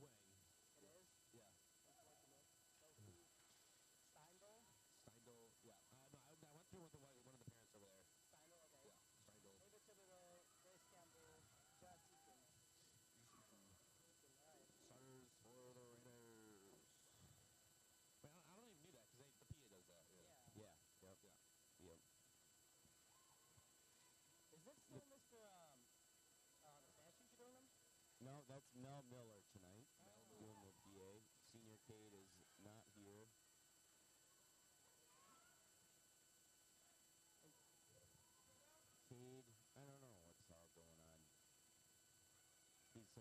Wang. It is? Yeah. Unfortunate. Sophie Steindl? Steindl. Yeah. No, I went through with one of the parents over there. Steindl, okay. Yeah. Steindl. David Thibodeau, Grace Campbell, Josh Eakin. Eakin, alright. Starters for the Raiders. Wait, I don't even need that because the PA does that. Yeah. Yeah. Yep. Yeah. Yep. Is this still Mr. The Spanish teacher doing them? No, that's Mel Miller tonight. Mel Doing Miller. the PA. Senior Cade is not here. Cade, I don't know what's all going on. He's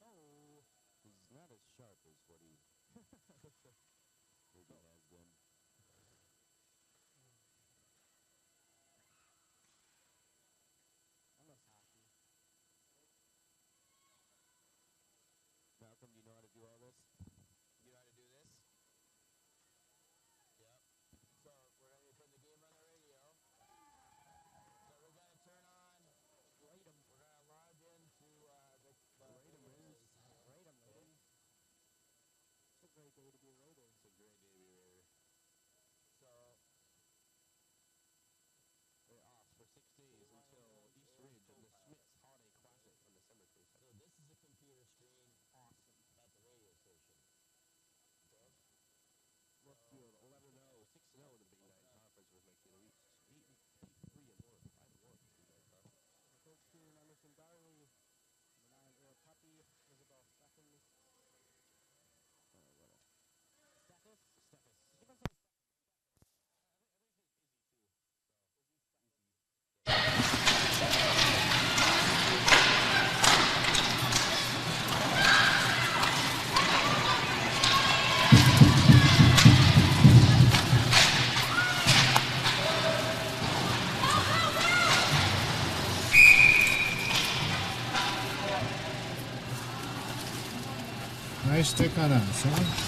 Oh. he's not as sharp as what he maybe has been. I miss hockey. Malcolm, do you know how to do all this? You know how to do this? Yep. So we're gonna be putting the game on the radio. So we're gonna turn on. Rate 'em. We're gonna log into the Rate 'em, radio Riz. station. Rate 'em, Riz. It's a great day to be a Raider. It's a great day to be a Raider. So they're off for 6 days until East Ridge and the Smiths Holiday Classic on December 22nd. So this is a computer screen. Awesome. At the radio station. Okay. Westfield 11-0, 6-0 in the Big Nine Conference with Mankato East. 8-3 and 4, 5-1 in the Big Nine Conference. The 13, Anderson Darley. The 9, Earl Puppy. Isabel Stephens. what else? Steffes? Steffes. I keep on saying Nice stick on us, huh?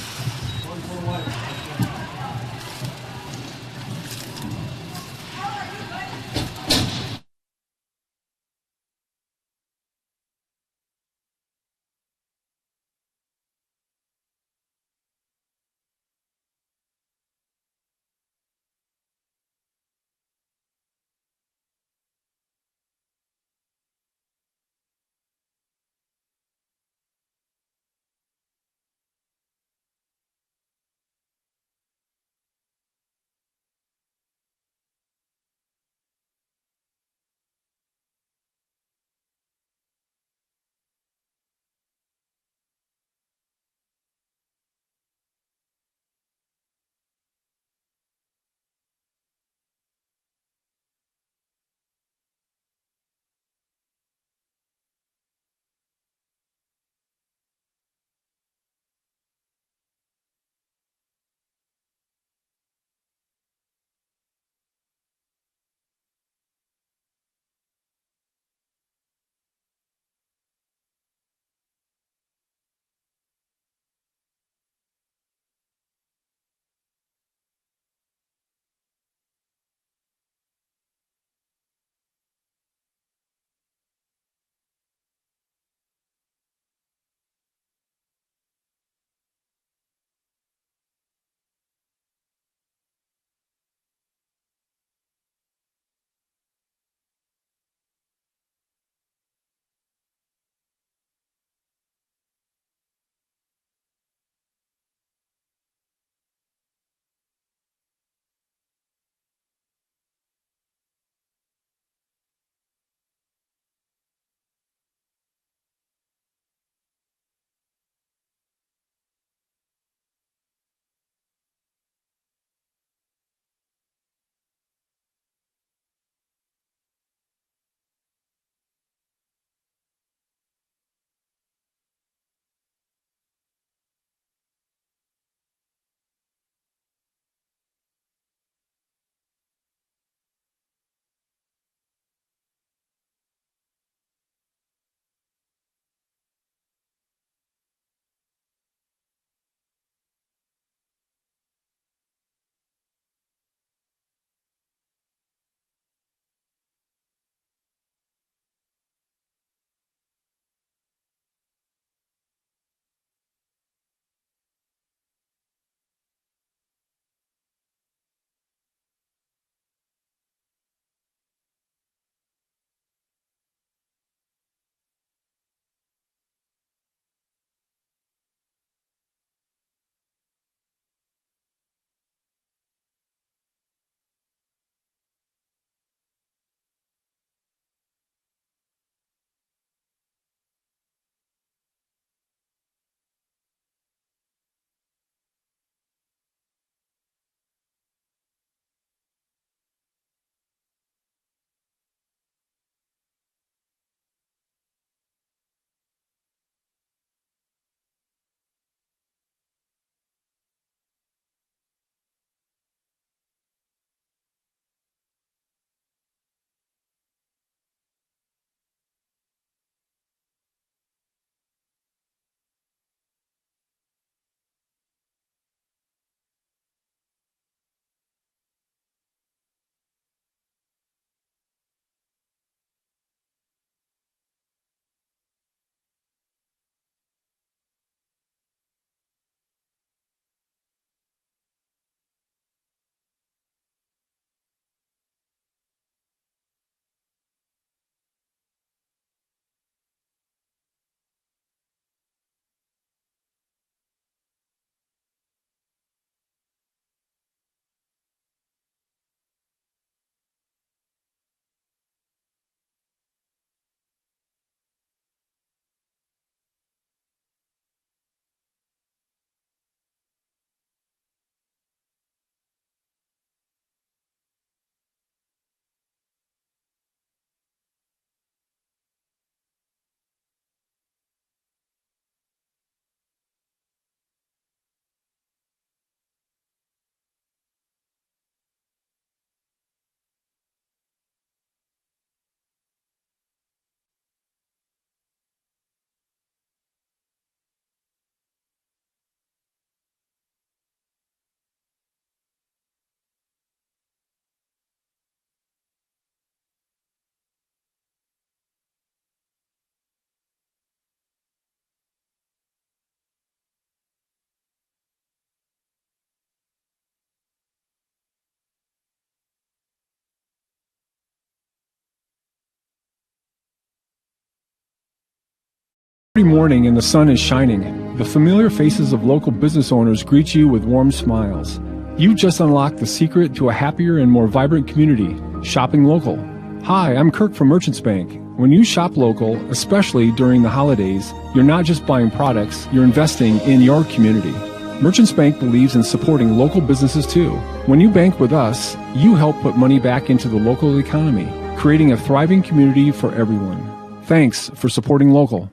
Every morning and the sun is shining, the familiar faces of local business owners greet you with warm smiles. You just unlocked the secret to a happier and more vibrant community, shopping local. Hi, I'm Kirk from Merchants Bank. When you shop local, especially during the holidays, you're not just buying products, you're investing in your community. Merchants Bank believes in supporting local businesses too. When you bank with us, you help put money back into the local economy, creating a thriving community for everyone. Thanks for supporting local.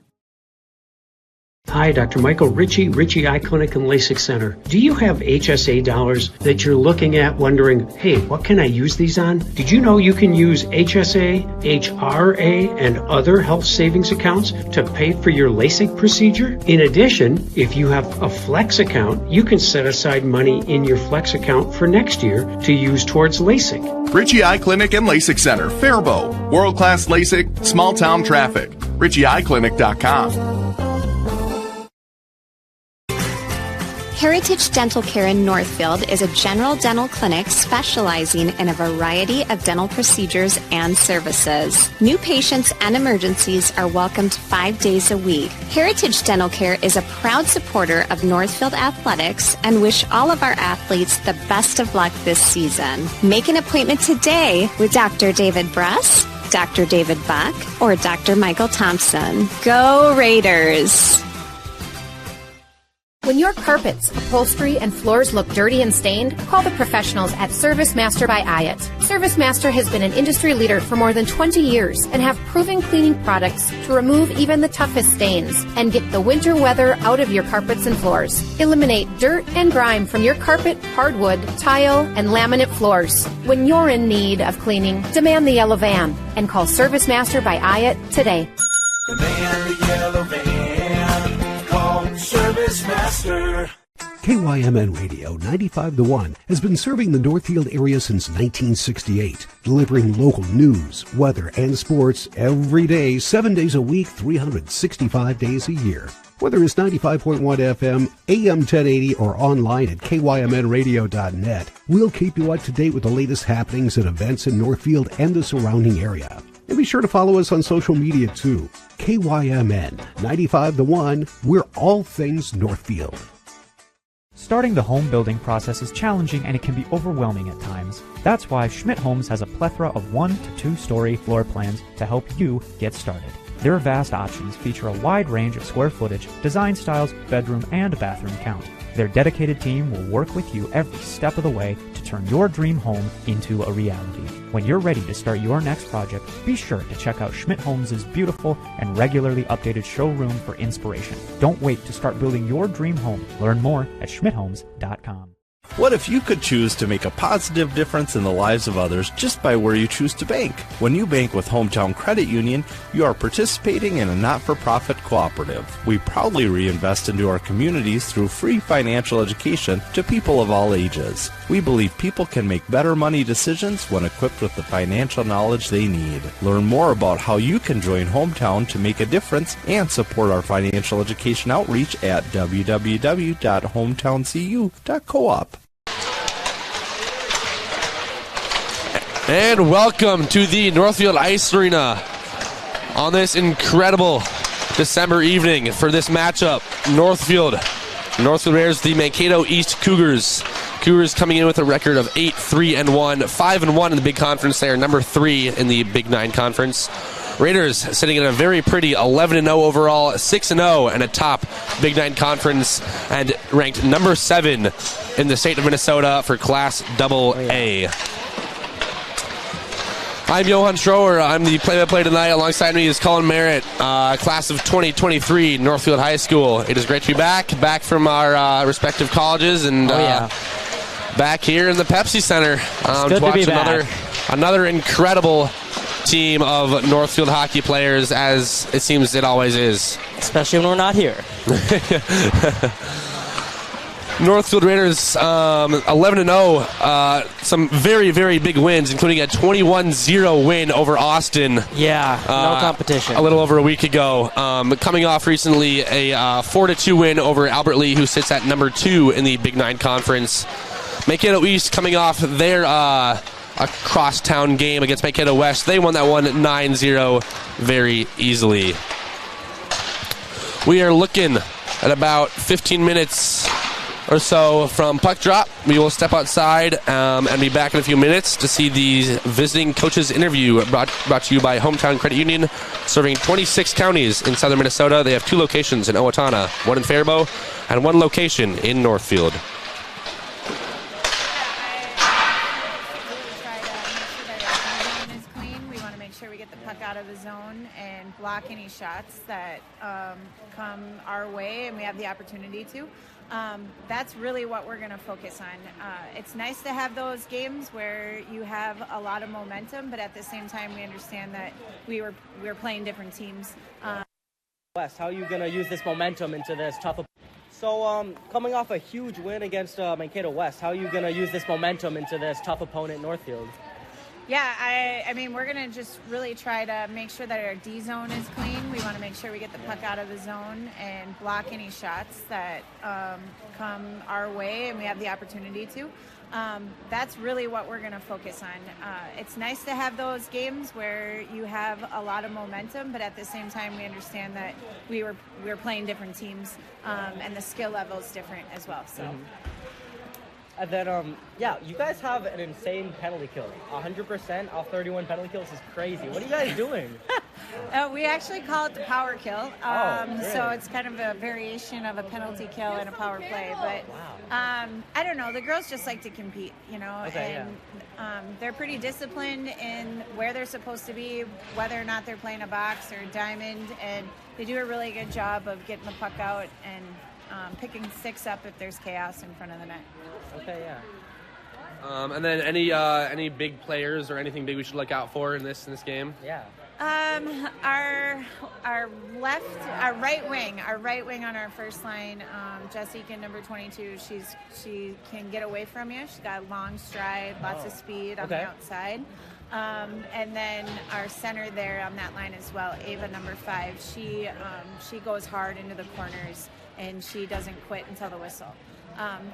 Hi, Dr. Michael Ritchie, Ritchie Eye Clinic and LASIK Center. Do you have HSA dollars that you're looking at wondering, hey, what can I use these on? Did you know you can use HSA, HRA, and other health savings accounts to pay for your LASIK procedure? In addition, if you have a Flex account, you can set aside money in your Flex account for next year to use towards LASIK. Ritchie Eye Clinic and LASIK Center, Faribault. World-class LASIK, small-town traffic. RitchieEyeClinic.com. Heritage Dental Care in Northfield is a general dental clinic specializing in a variety of dental procedures and services. New patients and emergencies are welcomed 5 days a week. Heritage Dental Care is a proud supporter of Northfield Athletics and wish all of our athletes the best of luck this season. Make an appointment today with Dr. David Bruss, Dr. David Buck, or Dr. Michael Thompson. Go Raiders! When your carpets, upholstery, and floors look dirty and stained, call the professionals at Service Master by Ayat. Service Master has been an industry leader for more than 20 years and have proven cleaning products to remove even the toughest stains and get the winter weather out of your carpets and floors. Eliminate dirt and grime from your carpet, hardwood, tile, and laminate floors. When you're in need of cleaning, demand the yellow van and call Service Master by Ayat today. Demand the yellow van. Call Service Master. KYMN Radio 95.1 has been serving the Northfield area since 1968, delivering local news, weather, and sports every day, 7 days a week, 365 days a year. Whether it's 95.1 FM, AM 1080, or online at kymnradio.net, we'll keep you up to date with the latest happenings and events in Northfield and the surrounding area. And be sure to follow us on social media too. KYMN 95.1, we're all things Northfield. Starting the home building process is challenging and it can be overwhelming at times. That's why Schmidt Homes has a plethora of 1 to 2 story floor plans to help you get started. Their vast options feature a wide range of square footage, design styles, bedroom, and bathroom count. Their dedicated team will work with you every step of the way to turn your dream home into a reality. When you're ready to start your next project, be sure to check out Schmidt Homes' beautiful and regularly updated showroom for inspiration. Don't wait to start building your dream home. Learn more at schmidthomes.com. What if you could choose to make a positive difference in the lives of others just by where you choose to bank? When you bank with Hometown Credit Union, you are participating in a not-for-profit cooperative. We proudly reinvest into our communities through free financial education to people of all ages. We believe people can make better money decisions when equipped with the financial knowledge they need. Learn more about how you can join Hometown to make a difference and support our financial education outreach at www.hometowncu.coop. And welcome to the Northfield Ice Arena on this incredible December evening for this matchup. Northfield Raiders, the Mankato East Cougars. Cougars coming in with a record of 8-3-1, 5-1 in the Big Conference. They are number 3 in the Big 9 Conference. Raiders sitting in a very pretty 11-0 overall, 6-0 and a top Big 9 Conference, and ranked number 7 in the state of Minnesota for Class AA. I'm Johan Stroher. I'm the play-by-play tonight. Alongside me is Colin Merritt, class of 2023, Northfield High School. It is great to be back from our respective colleges, and back here in the Pepsi Center to watch another incredible team of Northfield hockey players, as it seems it always is. Especially when we're not here. Northfield Raiders 11-0. Some very, very big wins, including a 21-0 win over Austin. Yeah, no competition. A little over a week ago. Coming off recently a 4-2 win over Albert Lee, who sits at number 2 in the Big 9 Conference. Mankato East coming off their a crosstown game against Mankato West. They won that one 9-0 very easily. We are looking at about 15 minutes or so from puck drop. We will step outside and be back in a few minutes to see the visiting coaches interview brought to you by Hometown Credit Union, serving 26 counties in southern Minnesota. They have 2 locations in Owatonna, 1 in Faribault, and 1 location in Northfield. Out of the zone and block any shots that come our way and we have the opportunity to. That's really what we're going to focus on. It's nice to have those games where you have a lot of momentum, but at the same time we understand that we're playing different teams. West, how are you going to use this momentum into this tough? So coming off a huge win against Mankato West, how are you going to use this momentum into this tough opponent Northfield? Yeah, I mean, we're going to just really try to make sure that our D zone is clean. We want to make sure we get the puck out of the zone and block any shots that come our way and we have the opportunity to. That's really what we're going to focus on. It's nice to have those games where you have a lot of momentum, but at the same time we understand that we're playing different teams and the skill level is different as well. So. And then, you guys have an insane penalty kill. 100% off 31 penalty kills is crazy. What are you guys doing? We actually call it the power kill. So it's kind of a variation of a penalty kill and a power play. But I don't know. The girls just like to compete, they're pretty disciplined in where they're supposed to be, whether or not they're playing a box or diamond, and they do a really good job of getting the puck out and picking sticks up if there's chaos in front of the net. Okay, yeah. And then any big players or anything big we should look out for in this game? Yeah. Our right wing on our first line, Jessica, number 22. She can get away from you. She's got a long stride, lots of speed on the outside. And then our center there on that line as well, Ava, number 5. She goes hard into the corners and she doesn't quit until the whistle.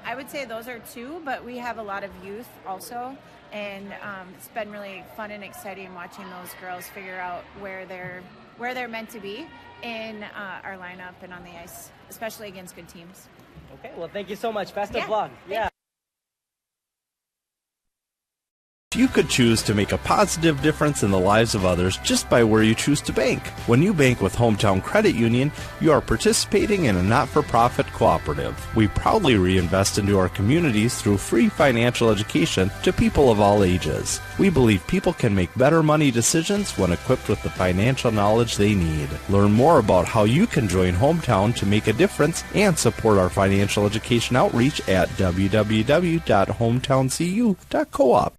I would say those are 2, but we have a lot of youth also, and it's been really fun and exciting watching those girls figure out where they're meant to be in our lineup and on the ice, especially against good teams. Okay, well, thank you so much. Best of luck. Yeah. You could choose to make a positive difference in the lives of others just by where you choose to bank. When you bank with Hometown Credit Union, you are participating in a not-for-profit cooperative. We proudly reinvest into our communities through free financial education to people of all ages. We believe people can make better money decisions when equipped with the financial knowledge they need. Learn more about how you can join Hometown to make a difference and support our financial education outreach at www.hometowncu.coop.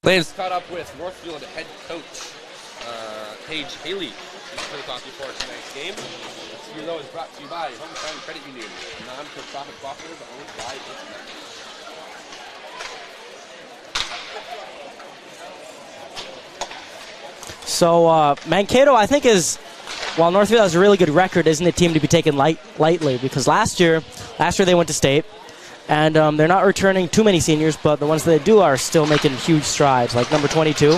Lane's caught up with Northfield head coach Paige Haley. She's going to talk before tonight's game. This year, though, is brought to you by Hometown Credit Union, a non-for-profit cooperative owned by its members. So Mankato, I think, while Northfield has a really good record, isn't a team to be taken lightly, because last year they went to state. And they're not returning too many seniors, but the ones that do are still making huge strides, like number 22,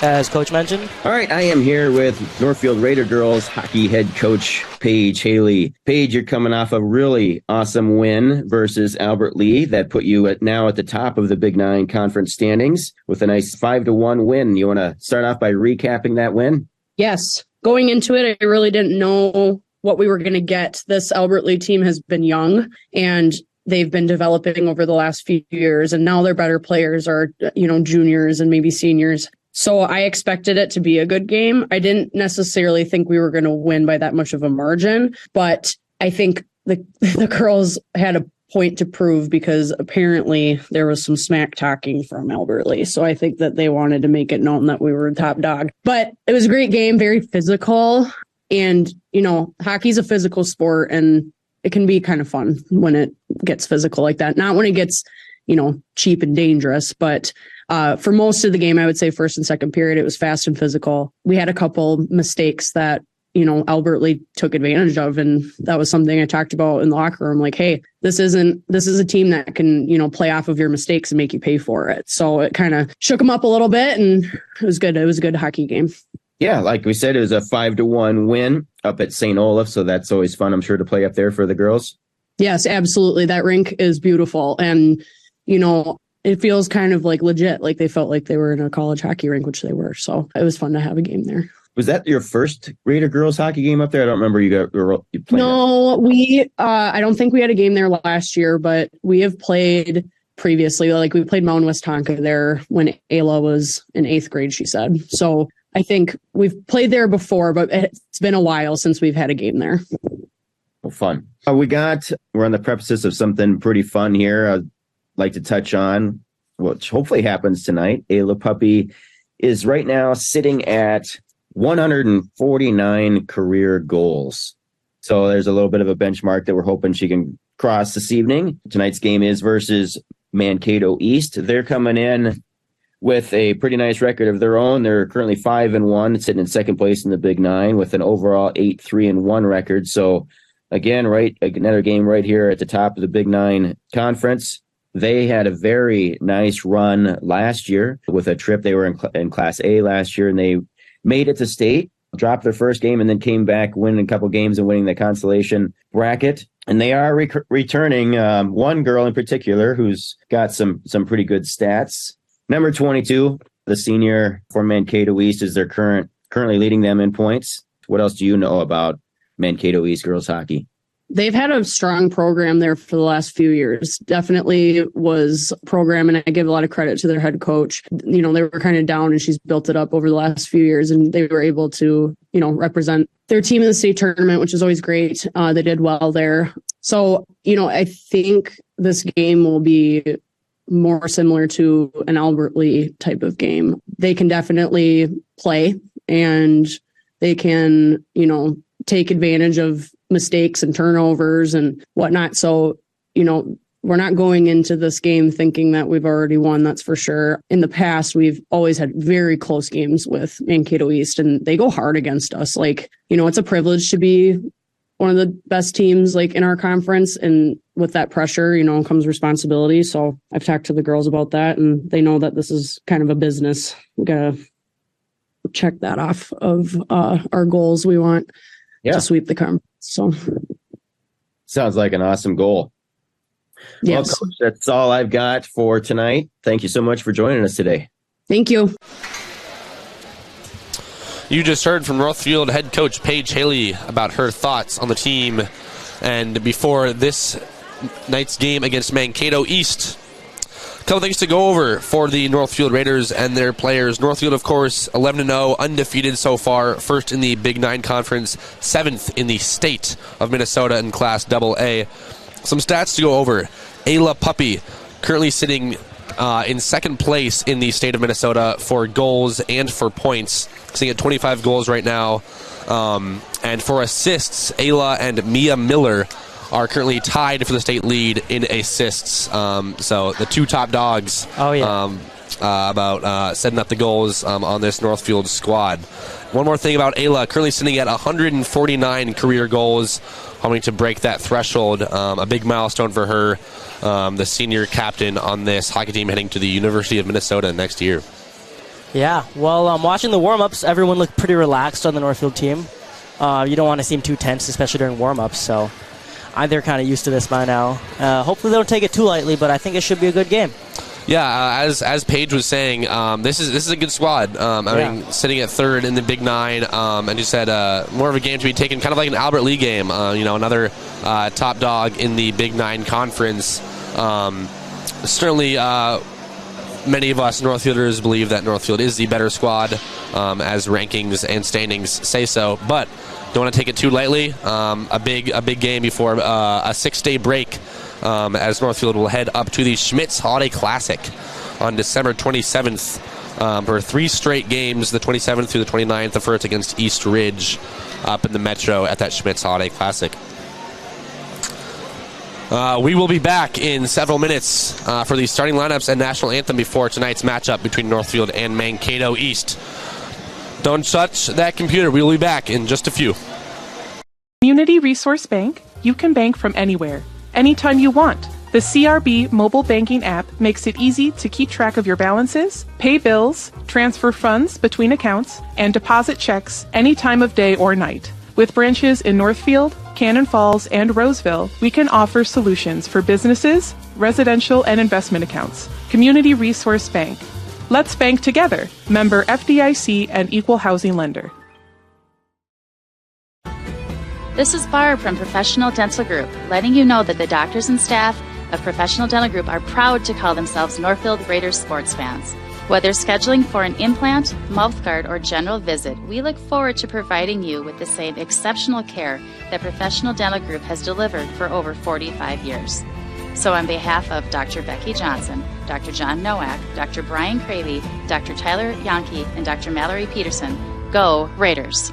as Coach mentioned. All right, I am here with Northfield Raider girls hockey head coach Paige Haley. Paige, you're coming off a really awesome win versus Albert Lee that put you now at the top of the Big 9 conference standings with a nice 5-1 win. You want to start off by recapping that win? Yes. Going into it, I really didn't know what we were going to get. This Albert Lee team has been young, and they've been developing over the last few years, and now their better players are, juniors and maybe seniors. So I expected it to be a good game. I didn't necessarily think we were going to win by that much of a margin, but I think the girls had a point to prove, because apparently there was some smack talking from Albert Lee. So I think that they wanted to make it known that we were the top dog. But it was a great game, very physical. And, hockey's a physical sport, and it can be kind of fun when it gets physical like that. Not when it gets, cheap and dangerous, but for most of the game, I would say first and second period, it was fast and physical. We had a couple mistakes that Albert Lee took advantage of. And that was something I talked about in the locker room. Like, hey, this is a team that can, play off of your mistakes and make you pay for it. So it kind of shook them up a little bit, and it was good. It was a good hockey game. Yeah, like we said, it was a 5-1 win up at St. Olaf. So that's always fun, I'm sure, to play up there for the girls. Yes, absolutely. That rink is beautiful. And, it feels kind of like legit, like they felt like they were in a college hockey rink, which they were. So it was fun to have a game there. Was that your first Raider girls hockey game up there? I don't remember you playing. No, I don't think we had a game there last year, but we have played previously. Like we played Mount West Tonka there when Ayla was in 8th grade, she said. So I think we've played there before, but it's been a while since we've had a game there. Well, fun. We're on the precipice of something pretty fun here. I'd like to touch on, which hopefully happens tonight. Ayla Puppy is right now sitting at 149 career goals. So there's a little bit of a benchmark that we're hoping she can cross this evening. Tonight's game is versus Mankato East. They're coming in with a pretty nice record of their own. They're currently 5-1, sitting in second place in the Big Nine with an overall 8-3-1 record. So again, another game right here at the top of the Big Nine conference. They had a very nice run last year with a trip. They were in Class A last year, and they made it to state, dropped their first game, and then came back, winning a couple games and winning the consolation bracket. And they are returning one girl in particular who's got some pretty good stats. Number 22, the senior for Mankato East, is their currently leading them in points. What else do you know about Mankato East girls hockey? They've had a strong program there for the last few years. Definitely was a program, and I give a lot of credit to their head coach. They were kind of down, and she's built it up over the last few years, and they were able to, represent their team in the state tournament, which is always great. They did well there. So, I think this game will be more similar to an Albert Lee type of game. They can definitely play, and they can, take advantage of mistakes and turnovers and whatnot. So, we're not going into this game thinking that we've already won. That's for sure. In the past, we've always had very close games with Mankato East, and they go hard against us. Like, it's a privilege to be one of the best teams like in our conference. And with that pressure, comes responsibility. So I've talked to the girls about that, and they know that this is kind of a business. We got to check that off of our goals. We want to sweep the conference. So sounds like an awesome goal. Yes. Well, Coach, that's all I've got for tonight. Thank you so much for joining us today. Thank you. You just heard from Northfield head coach Paige Haley about her thoughts on the team and before this night's game against Mankato East. A couple things to go over for the Northfield Raiders and their players. Northfield, of course, 11-0, undefeated so far, first in the Big Nine Conference, 7th in the state of Minnesota in Class AA. Some stats to go over. Ayla Puppy, currently sitting in second place in the state of Minnesota for goals and for points, sitting at 25 goals right now. And for assists, Ayla and Mia Miller are currently tied for the state lead in assists. So the two top dogs about setting up the goals on this Northfield squad. One more thing about Ayla, currently sitting at 149 career goals, hoping to break that threshold. A big milestone for her, the senior captain on this hockey team heading to the University of Minnesota next year. Yeah, well, watching the warm-ups, everyone looked pretty relaxed on the Northfield team. You don't want to seem too tense, especially during warm-ups, so they're kind of used to this by now. Hopefully they don't take it too lightly, but I think it should be a good game. Yeah, as Paige was saying, this is a good squad. I mean, sitting at third in the Big Nine, and you said more of a game to be taken, kind of like an Albert Lee game. Another top dog in the Big Nine conference. Certainly, many of us Northfielders believe that Northfield is the better squad, as rankings and standings say so. But don't want to take it too lightly. A big game before a 6-day break. As Northfield will head up to the Schmitz Holiday Classic on December 27th for 3 straight games, the 27th through the 29th, the first against East Ridge up in the Metro at that Schmitz Holiday Classic. We will be back in several minutes for the starting lineups and national anthem before tonight's matchup between Northfield and Mankato East. Don't touch that computer. We'll be back in just a few. Community Resource Bank, you can bank from anywhere, anytime you want. The CRB mobile banking app makes it easy to keep track of your balances, pay bills, transfer funds between accounts, and deposit checks any time of day or night. With branches in Northfield, Cannon Falls, and Roseville, we can offer solutions for businesses, residential, and investment accounts. Community Resource Bank. Let's bank together. Member FDIC and Equal Housing Lender. This is Barb from Professional Dental Group, letting you know that the doctors and staff of Professional Dental Group are proud to call themselves Northfield Raiders sports fans. Whether scheduling for an implant, mouth guard, or general visit, we look forward to providing you with the same exceptional care that Professional Dental Group has delivered for over 45 years. So on behalf of Dr. Becky Johnson, Dr. John Nowak, Dr. Brian Cravey, Dr. Tyler Yonke, and Dr. Mallory Peterson, go Raiders!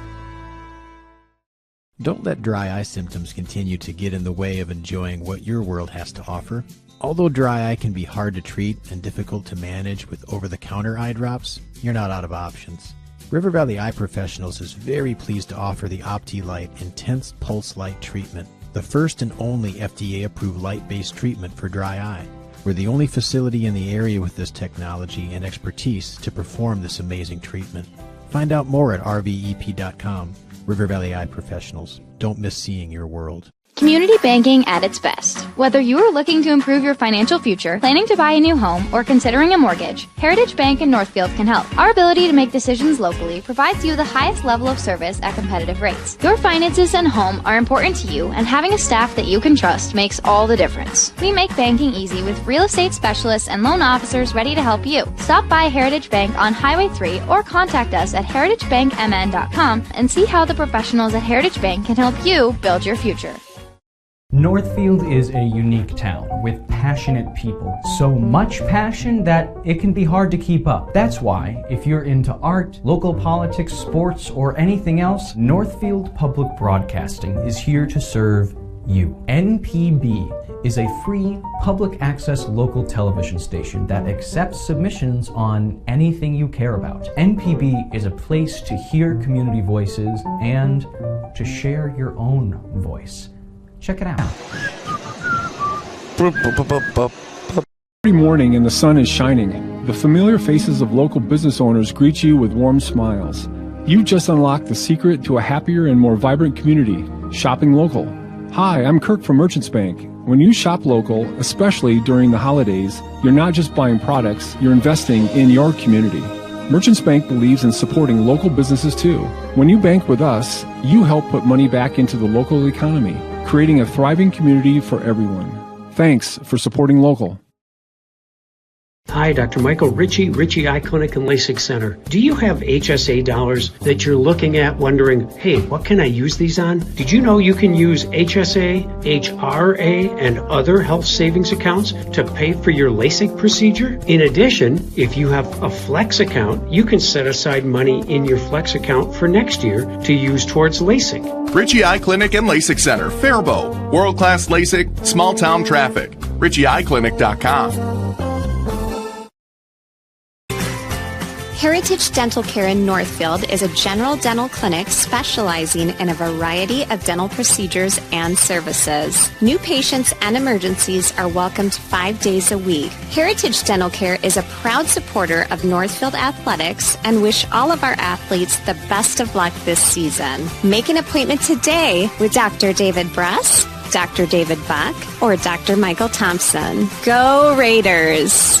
Don't let dry eye symptoms continue to get in the way of enjoying what your world has to offer. Although dry eye can be hard to treat and difficult to manage with over-the-counter eye drops, you're not out of options. River Valley Eye Professionals is very pleased to offer the OptiLight Intense Pulse Light Treatment, the first and only FDA-approved light-based treatment for dry eye. We're the only facility in the area with this technology and expertise to perform this amazing treatment. Find out more at rvep.com. River Valley Eye Professionals. Don't miss seeing your world. Community banking at its best. Whether you are looking to improve your financial future, planning to buy a new home, or considering a mortgage, Heritage Bank in Northfield can help. Our ability to make decisions locally provides you the highest level of service at competitive rates. Your finances and home are important to you, and having a staff that you can trust makes all the difference. We make banking easy with real estate specialists and loan officers ready to help you. Stop by Heritage Bank on Highway 3 or contact us at heritagebankmn.com and see how the professionals at Heritage Bank can help you build your future. Northfield is a unique town with passionate people. So much passion that it can be hard to keep up. That's why, if you're into art, local politics, sports, or anything else, Northfield Public Broadcasting is here to serve you. NPB is a free public access local television station that accepts submissions on anything you care about. NPB is a place to hear community voices and to share your own voice. Check it out. Every morning and the sun is shining, the familiar faces of local business owners greet you with warm smiles. You just unlocked the secret to a happier and more vibrant community, shopping local. Hi, I'm Kirk from Merchants Bank. When you shop local, especially during the holidays, you're not just buying products, you're investing in your community. Merchants Bank believes in supporting local businesses too. When you bank with us, you help put money back into the local economy, creating a thriving community for everyone. Thanks for supporting local. Hi, Dr. Michael Ritchie Eye Clinic and LASIK Center. Do you have HSA dollars that you're looking at wondering, hey, what can I use these on? Did you know you can use HSA, HRA, and other health savings accounts to pay for your LASIK procedure? In addition, if you have a Flex account, you can set aside money in your Flex account for next year to use towards LASIK. Ritchie Eye Clinic and LASIK Center, Faribault. World-class LASIK, small-town traffic. RitchieEyeClinic.com. Heritage Dental Care in Northfield is a general dental clinic specializing in a variety of dental procedures and services. New patients and emergencies are welcomed 5 days a week. Heritage Dental Care is a proud supporter of Northfield Athletics and wish all of our athletes the best of luck this season. Make an appointment today with Dr. David Bress, Dr. David Buck, or Dr. Michael Thompson. Go Raiders!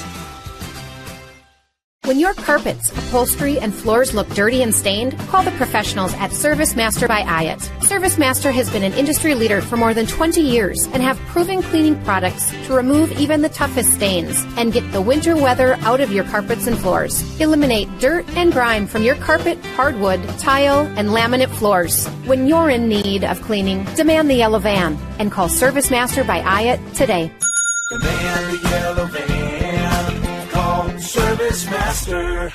When your carpets, upholstery, and floors look dirty and stained, call the professionals at Service Master by Ayat. Service Master has been an industry leader for more than 20 years and have proven cleaning products to remove even the toughest stains and get the winter weather out of your carpets and floors. Eliminate dirt and grime from your carpet, hardwood, tile, and laminate floors. When you're in need of cleaning, demand the yellow van and call Service Master by Ayat today. The man, the yellow van, call Service Master.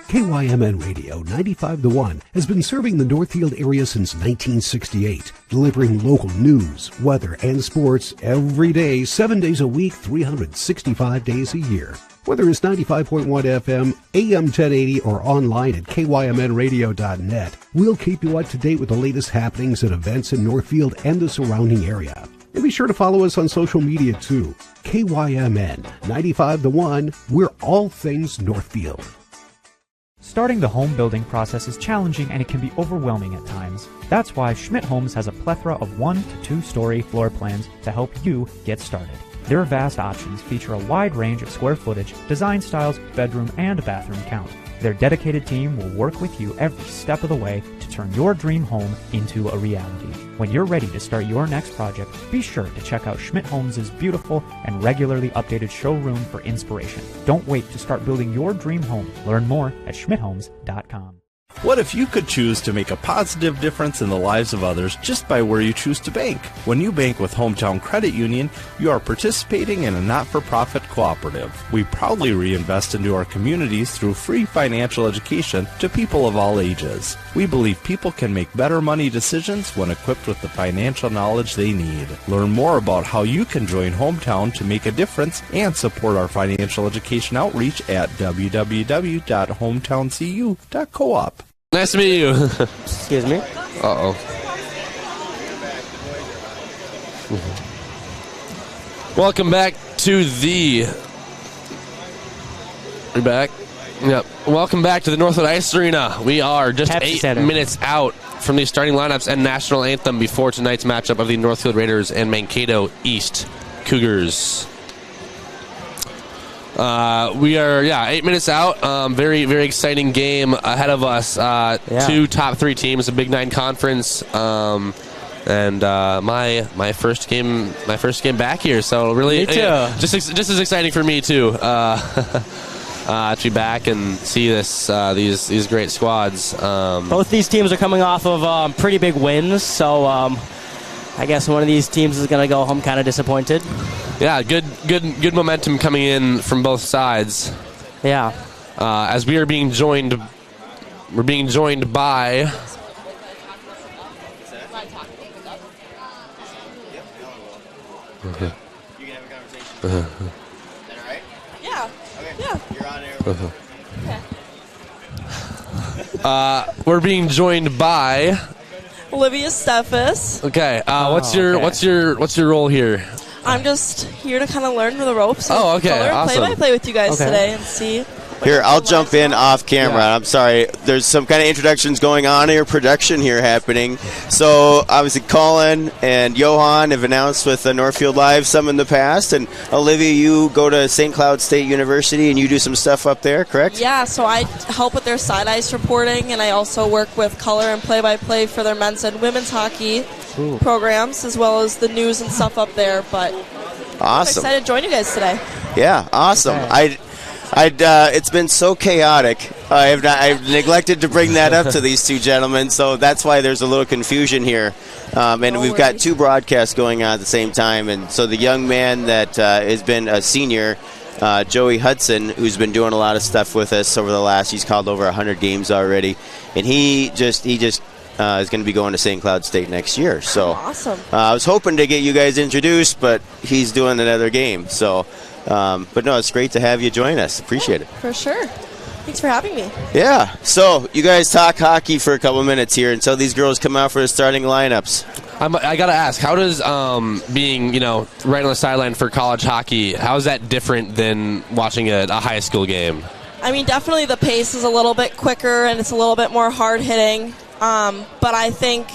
KYMN Radio 95 to 1 has been serving the Northfield area since 1968, delivering local news, weather, and sports every day, 7 days a week, 365 days a year. Whether it's 95.1 FM, AM 1080, or online at kymnradio.net, we'll keep you up to date with the latest happenings and events in Northfield and the surrounding area. And be sure to follow us on social media too. KYMN 95 to 1, we're all things Northfield. Starting the home building process is challenging and it can be overwhelming at times. That's why Schmidt Homes has a plethora of 1 to 2 story floor plans to help you get started. Their vast options feature a wide range of square footage, design styles, bedroom, and bathroom count. Their dedicated team will work with you every step of the way to turn your dream home into a reality. When you're ready to start your next project, be sure to check out Schmidt Homes' beautiful and regularly updated showroom for inspiration. Don't wait to start building your dream home. Learn more at schmidthomes.com. What if you could choose to make a positive difference in the lives of others just by where you choose to bank? When you bank with Hometown Credit Union, you are participating in a not-for-profit cooperative. We proudly reinvest into our communities through free financial education to people of all ages. We believe people can make better money decisions when equipped with the financial knowledge they need. Learn more about how you can join Hometown to make a difference and support our financial education outreach at www.hometowncu.coop. Nice to meet you. Excuse me. Uh-oh. Welcome back to the... We're back? Yep. Welcome back to the Northwood Ice Arena. We are just Pepsi 8 minutes out from the starting lineups and national anthem before tonight's matchup of the Northfield Raiders and Mankato East Cougars. We are, 8 minutes out. Very, very exciting game ahead of us. Two top 3 teams, a Big 9 conference, and my first game back here. So really, me too. Just as exciting for me too. To be back and see these great squads. Both these teams are coming off of pretty big wins, so I guess one of these teams is going to go home kind of disappointed. Yeah, good momentum coming in from both sides. Yeah. As we're being joined by. We're being joined by Olivia Steffes. Okay. What's your role here? I'm just here to kind of learn the ropes. Oh, okay. Color and Awesome. play-by-play with you guys today and see. Here, I'll jump in off camera. I'm sorry. There's some kind of introductions going on here, production here happening. So, obviously, Colin and Johan have announced with Northfield Live some in the past. And, Olivia, you go to St. Cloud State University and you do some stuff up there, correct? Yeah, so I help with their side ice reporting, and I also work with color and play-by-play for their men's and women's hockey programs, as well as the news and stuff up there. But awesome. I'm excited to join you guys today. Yeah, awesome. Okay. It's been so chaotic. I've neglected to bring that up to these two gentlemen, so that's why there's a little confusion here. And we've got 2 broadcasts going on at the same time. And so the young man that has been a senior, Joey Hudson, who's been doing a lot of stuff with us over the last, he's called over 100 games already, and he just is going to be going to St. Cloud State next year. So awesome. I was hoping to get you guys introduced, but he's doing another game. So. But no, it's great to have you join us. Appreciate it. For sure. Thanks for having me. Yeah. So you guys talk hockey for a couple minutes here until these girls come out for the starting lineups. I got to ask, how does being right on the sideline for college hockey, how is that different than watching a high school game? I mean, definitely the pace is a little bit quicker and it's a little bit more hard-hitting. But I think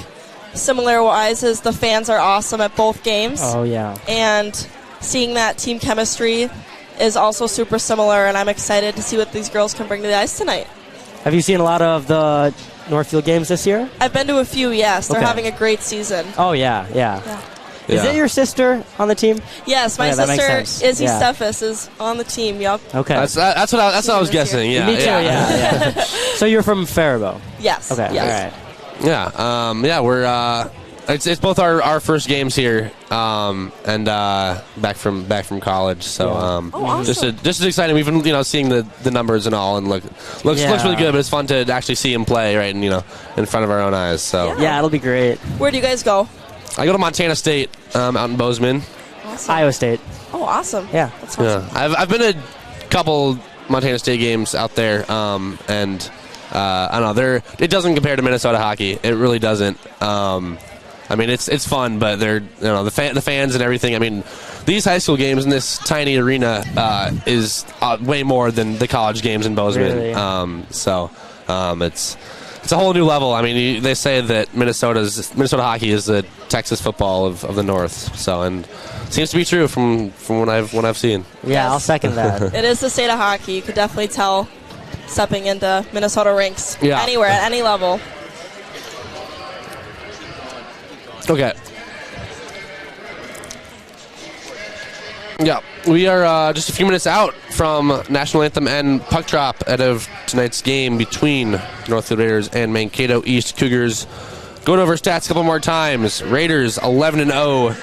similar-wise is the fans are awesome at both games. Oh, yeah. And seeing that team chemistry is also super similar, and I'm excited to see what these girls can bring to the ice tonight. Have you seen a lot of the Northfield games this year? I've been to a few, yes. They're Okay. having a great season. Oh, yeah. Is it your sister on the team? Yes, my that makes sister, sense. Izzy Yeah. Steffes, is on the team, yup. Okay. That's what I was guessing. Yeah. Me too, yeah. So you're from Faribault? Yes. Okay, yes. all right. Yeah. We're It's both our first games here, and back from college. So awesome. just as exciting. We've been seeing the numbers and all, and looks really good. But it's fun to actually see him play right, and in front of our own eyes. So yeah, it'll be great. Where do you guys go? I go to Montana State out in Bozeman. Awesome. Iowa State. Oh, awesome. Yeah, that's awesome. Yeah, I've been to a couple Montana State games out there, and I don't know. It doesn't compare to Minnesota hockey. It really doesn't. I mean, it's fun, but they're the fans and everything. I mean, these high school games in this tiny arena is way more than the college games in Bozeman. Really? It's a whole new level. I mean, they say that Minnesota hockey is the Texas football of the North. So, and it seems to be true from what I've seen. Yeah, I'll second that. It is the state of hockey. You could definitely tell stepping into Minnesota rinks anywhere at any level. Okay. Yeah, we are just a few minutes out from National Anthem and puck drop out of tonight's game between Northfield Raiders and Mankato East Cougars. Going over stats a couple more times. Raiders 11-0.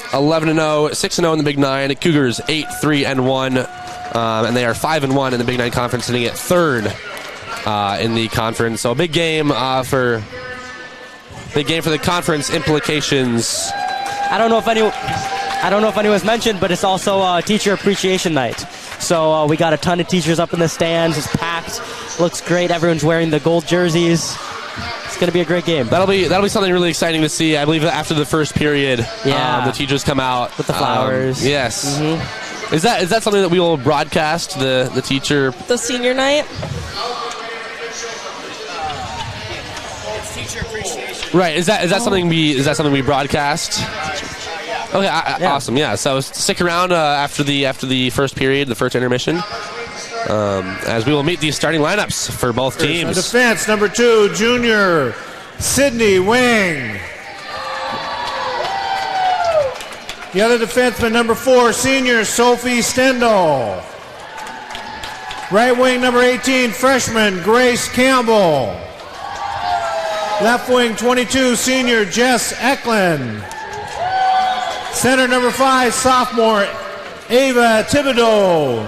11-0, 6-0 in the Big Nine. Cougars 8-3-1, and they are 5-1 in the Big Nine Conference, sitting at third in the conference. So a big game for the conference implications. I don't know if anyone's mentioned, but it's also Teacher Appreciation Night. So we got a ton of teachers up in the stands. It's packed. Looks great. Everyone's wearing the gold jerseys. It's going to be a great game. That'll be something really exciting to see. I believe after the first period, the teachers come out with the flowers. Yes. Mm-hmm. Is that something that we will broadcast? The teacher, the senior night. Teacher appreciation. Right. Is that something we broadcast? Okay. Awesome. Yeah. So stick around after the first period, the first intermission, as we will meet these starting lineups for both teams. On defense, number 2, junior Sydney Wing. The other defenseman, number 4, senior Sophie Stendel. Right wing, number 18, freshman Grace Campbell. Left wing, 22, senior Jess Eklund. Center, number 5, sophomore Ava Thibodeau.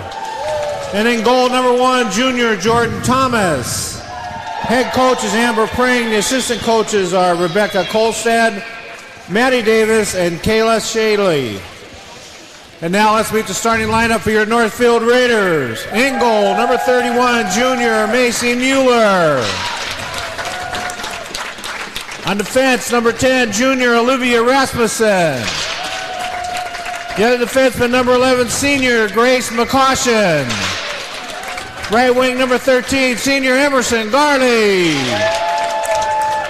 And in goal, number 1, junior Jordan Thomas. Head coach is Amber Pring. The assistant coaches are Rebecca Kolstad, Maddie Davis, and Kayla Shaley. And now let's meet the starting lineup for your Northfield Raiders. In goal, number 31, junior Macy Mueller. On defense, number 10, junior Olivia Rasmussen. The other defenseman, number 11, senior Grace McCaution. Right wing, number 13, senior Emerson Garley.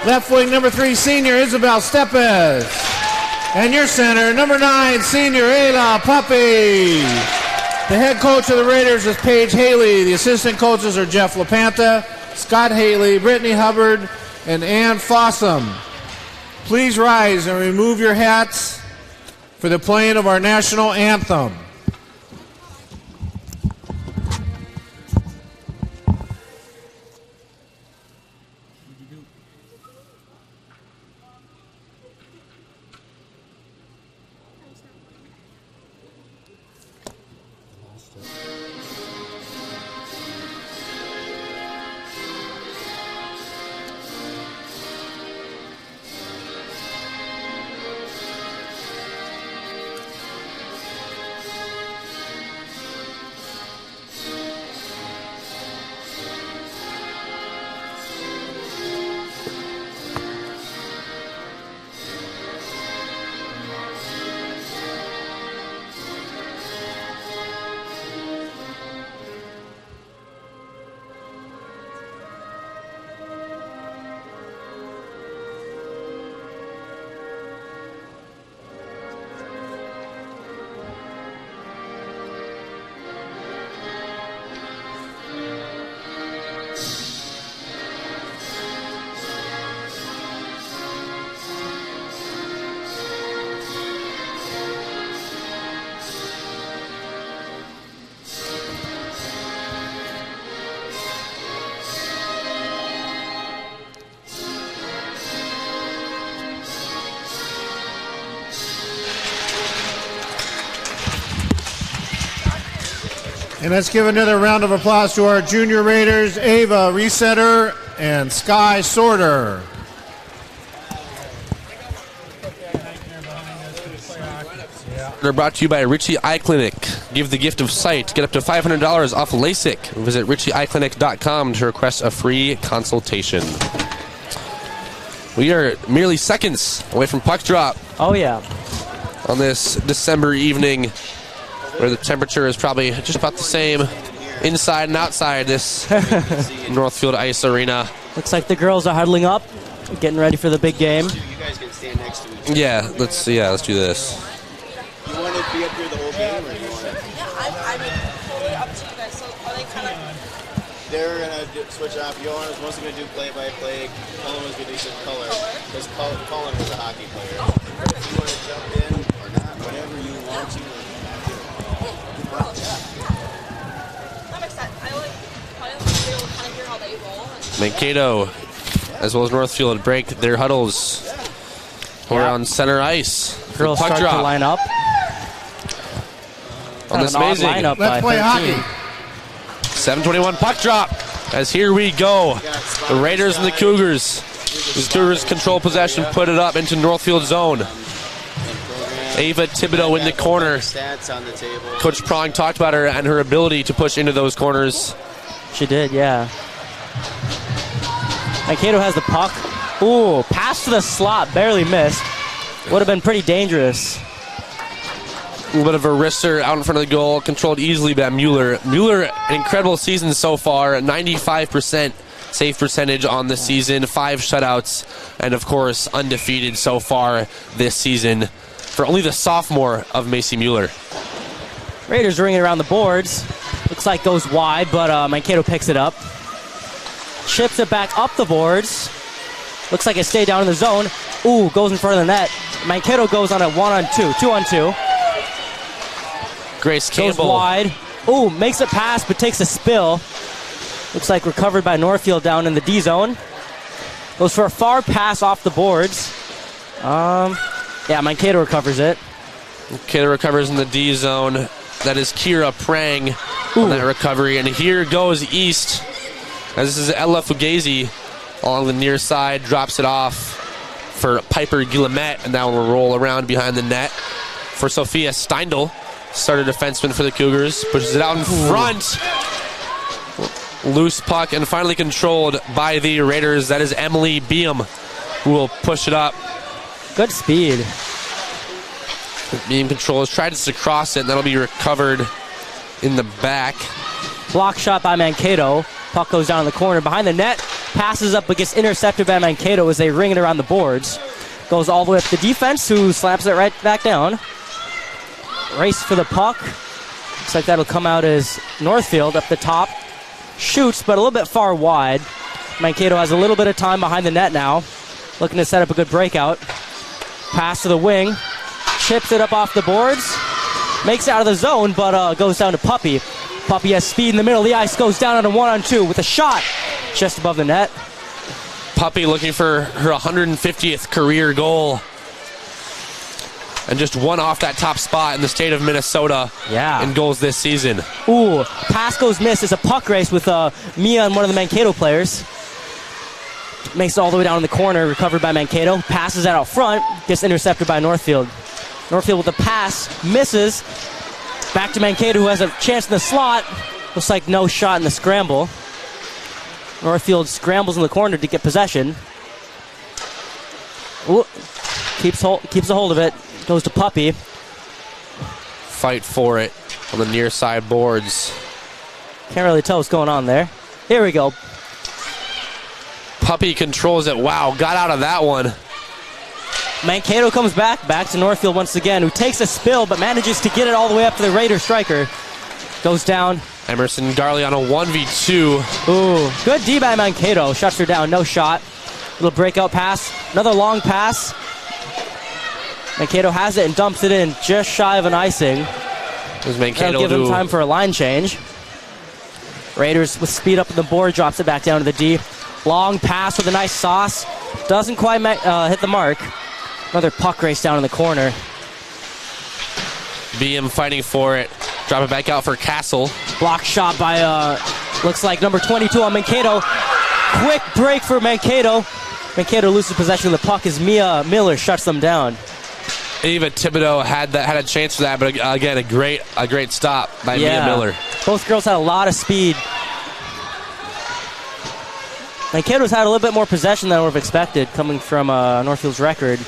Left wing, number 3, senior Isabel Steppes. And your center, number 9, senior Ayla Puppy. The head coach of the Raiders is Paige Haley. The assistant coaches are Jeff LaPanta, Scott Haley, Brittany Hubbard, and Ann Fossum. Please rise and remove your hats for the playing of our national anthem. And let's give another round of applause to our junior Raiders, Ava Resetter and Sky Sorter. They're brought to you by Ritchie Eye Clinic. Give the gift of sight. Get up to $500 off LASIK. Visit ritchieeyeclinic.com to request a free consultation. We are merely seconds away from puck drop. Oh, yeah. On this December evening, where the temperature is probably just about the same inside and outside this Northfield Ice Arena. Looks like the girls are huddling up, getting ready for the big game. You guys can stand next to each other. Yeah, let's do this. You want to be up here the whole game, or you want to? I mean, totally up to you guys. So are they kind of... They're going to switch off. Johan was mostly going to do play-by-play. Cullen was going to do some color. Because Cullen was a hockey player. If you want to jump in or not, whatever you want to. That makes sense. I like to be able to kind of hear how they roll. Mankato, as well as Northfield, break their huddles. We're on center ice. Girls puck start drop to line up. On this amazing lineup. Let's play 13. hockey. 7:21 puck drop. As here we go. The Raiders and the Cougars. The Cougars control possession, put it up into Northfield zone. Ava Thibodeau in the corner. Stats on the table. Coach Prong talked about her and her ability to push into those corners. She did, yeah. Mankato has the puck. Ooh, pass to the slot, barely missed. Would have been pretty dangerous. A little bit of a wrister out in front of the goal, controlled easily by Mueller. Mueller, an incredible season so far, 95% save percentage on the season, 5 shutouts, and of course, undefeated so far this season for only the sophomore of Macy Mueller. Raiders ringing around the boards. Looks like goes wide, but Mankato picks it up. Chips it back up the boards. Looks like it stayed down in the zone. Ooh, goes in front of the net. Mankato goes on a 1-on-2, 2-on-2. Grace Campbell. Goes wide. Ooh, makes it pass, but takes a spill. Looks like recovered by Northfield down in the D zone. Goes for a far pass off the boards. Yeah, Mankato recovers it. Mankato recovers in the D zone. That is Kira Prang on that recovery. And here goes East. As this is Ella Fugazi along the near side, drops it off for Piper Guillemette, and now will roll around behind the net for Sophia Steindl, starter defenseman for the Cougars, pushes it out in front. Loose puck and finally controlled by the Raiders. That is Emily Beam, who will push it up. Good speed. Beam controls, tried to cross it, and that'll be recovered in the back. Block shot by Mankato. Puck goes down in the corner behind the net. Passes up but gets intercepted by Mankato as they ring it around the boards. Goes all the way up the defense, who slaps it right back down. Race for the puck. Looks like that'll come out as Northfield up the top. Shoots, but a little bit far wide. Mankato has a little bit of time behind the net now. Looking to set up a good breakout. Pass to the wing. Chips it up off the boards. Makes it out of the zone, but goes down to Puppy. Puppy has speed in the middle of the ice, goes down on a 1-on-2 with a shot just above the net. Puppy looking for her 150th career goal. And just one off that top spot in the state of Minnesota in goals this season. Ooh, pass goes missed. It's a puck race with Mia and one of the Mankato players. Makes it all the way down in the corner, recovered by Mankato. Passes it out front, gets intercepted by Northfield. Northfield with the pass, misses. Back to Mankato, who has a chance in the slot. Looks like no shot in the scramble. Northfield scrambles in the corner to get possession. Ooh, keeps a hold of it. Goes to Puppy. Fight for it on the near side boards. Can't really tell what's going on there. Here we go. Puppy controls it. Wow, got out of that one. Mankato comes back to Northfield once again, who takes a spill but manages to get it all the way up to the Raider striker. Goes down. Emerson Darley on a 1v2. Ooh, good D by Mankato. Shuts her down, no shot. Little breakout pass. Another long pass. Mankato has it and dumps it in just shy of an icing. That'll give him time for a line change. Raiders with speed up on the board, drops it back down to the D. Long pass with a nice sauce. Doesn't quite hit the mark. Another puck race down in the corner. BM fighting for it. Drop it back out for Castle. Block shot by, looks like number 22 on Mankato. Quick break for Mankato. Mankato loses possession of the puck as Mia Miller shuts them down. Even Thibodeau had a chance for that, but again, a great stop by Mia Miller. Both girls had a lot of speed. Mankato's had a little bit more possession than I would have expected coming from Northfield's record.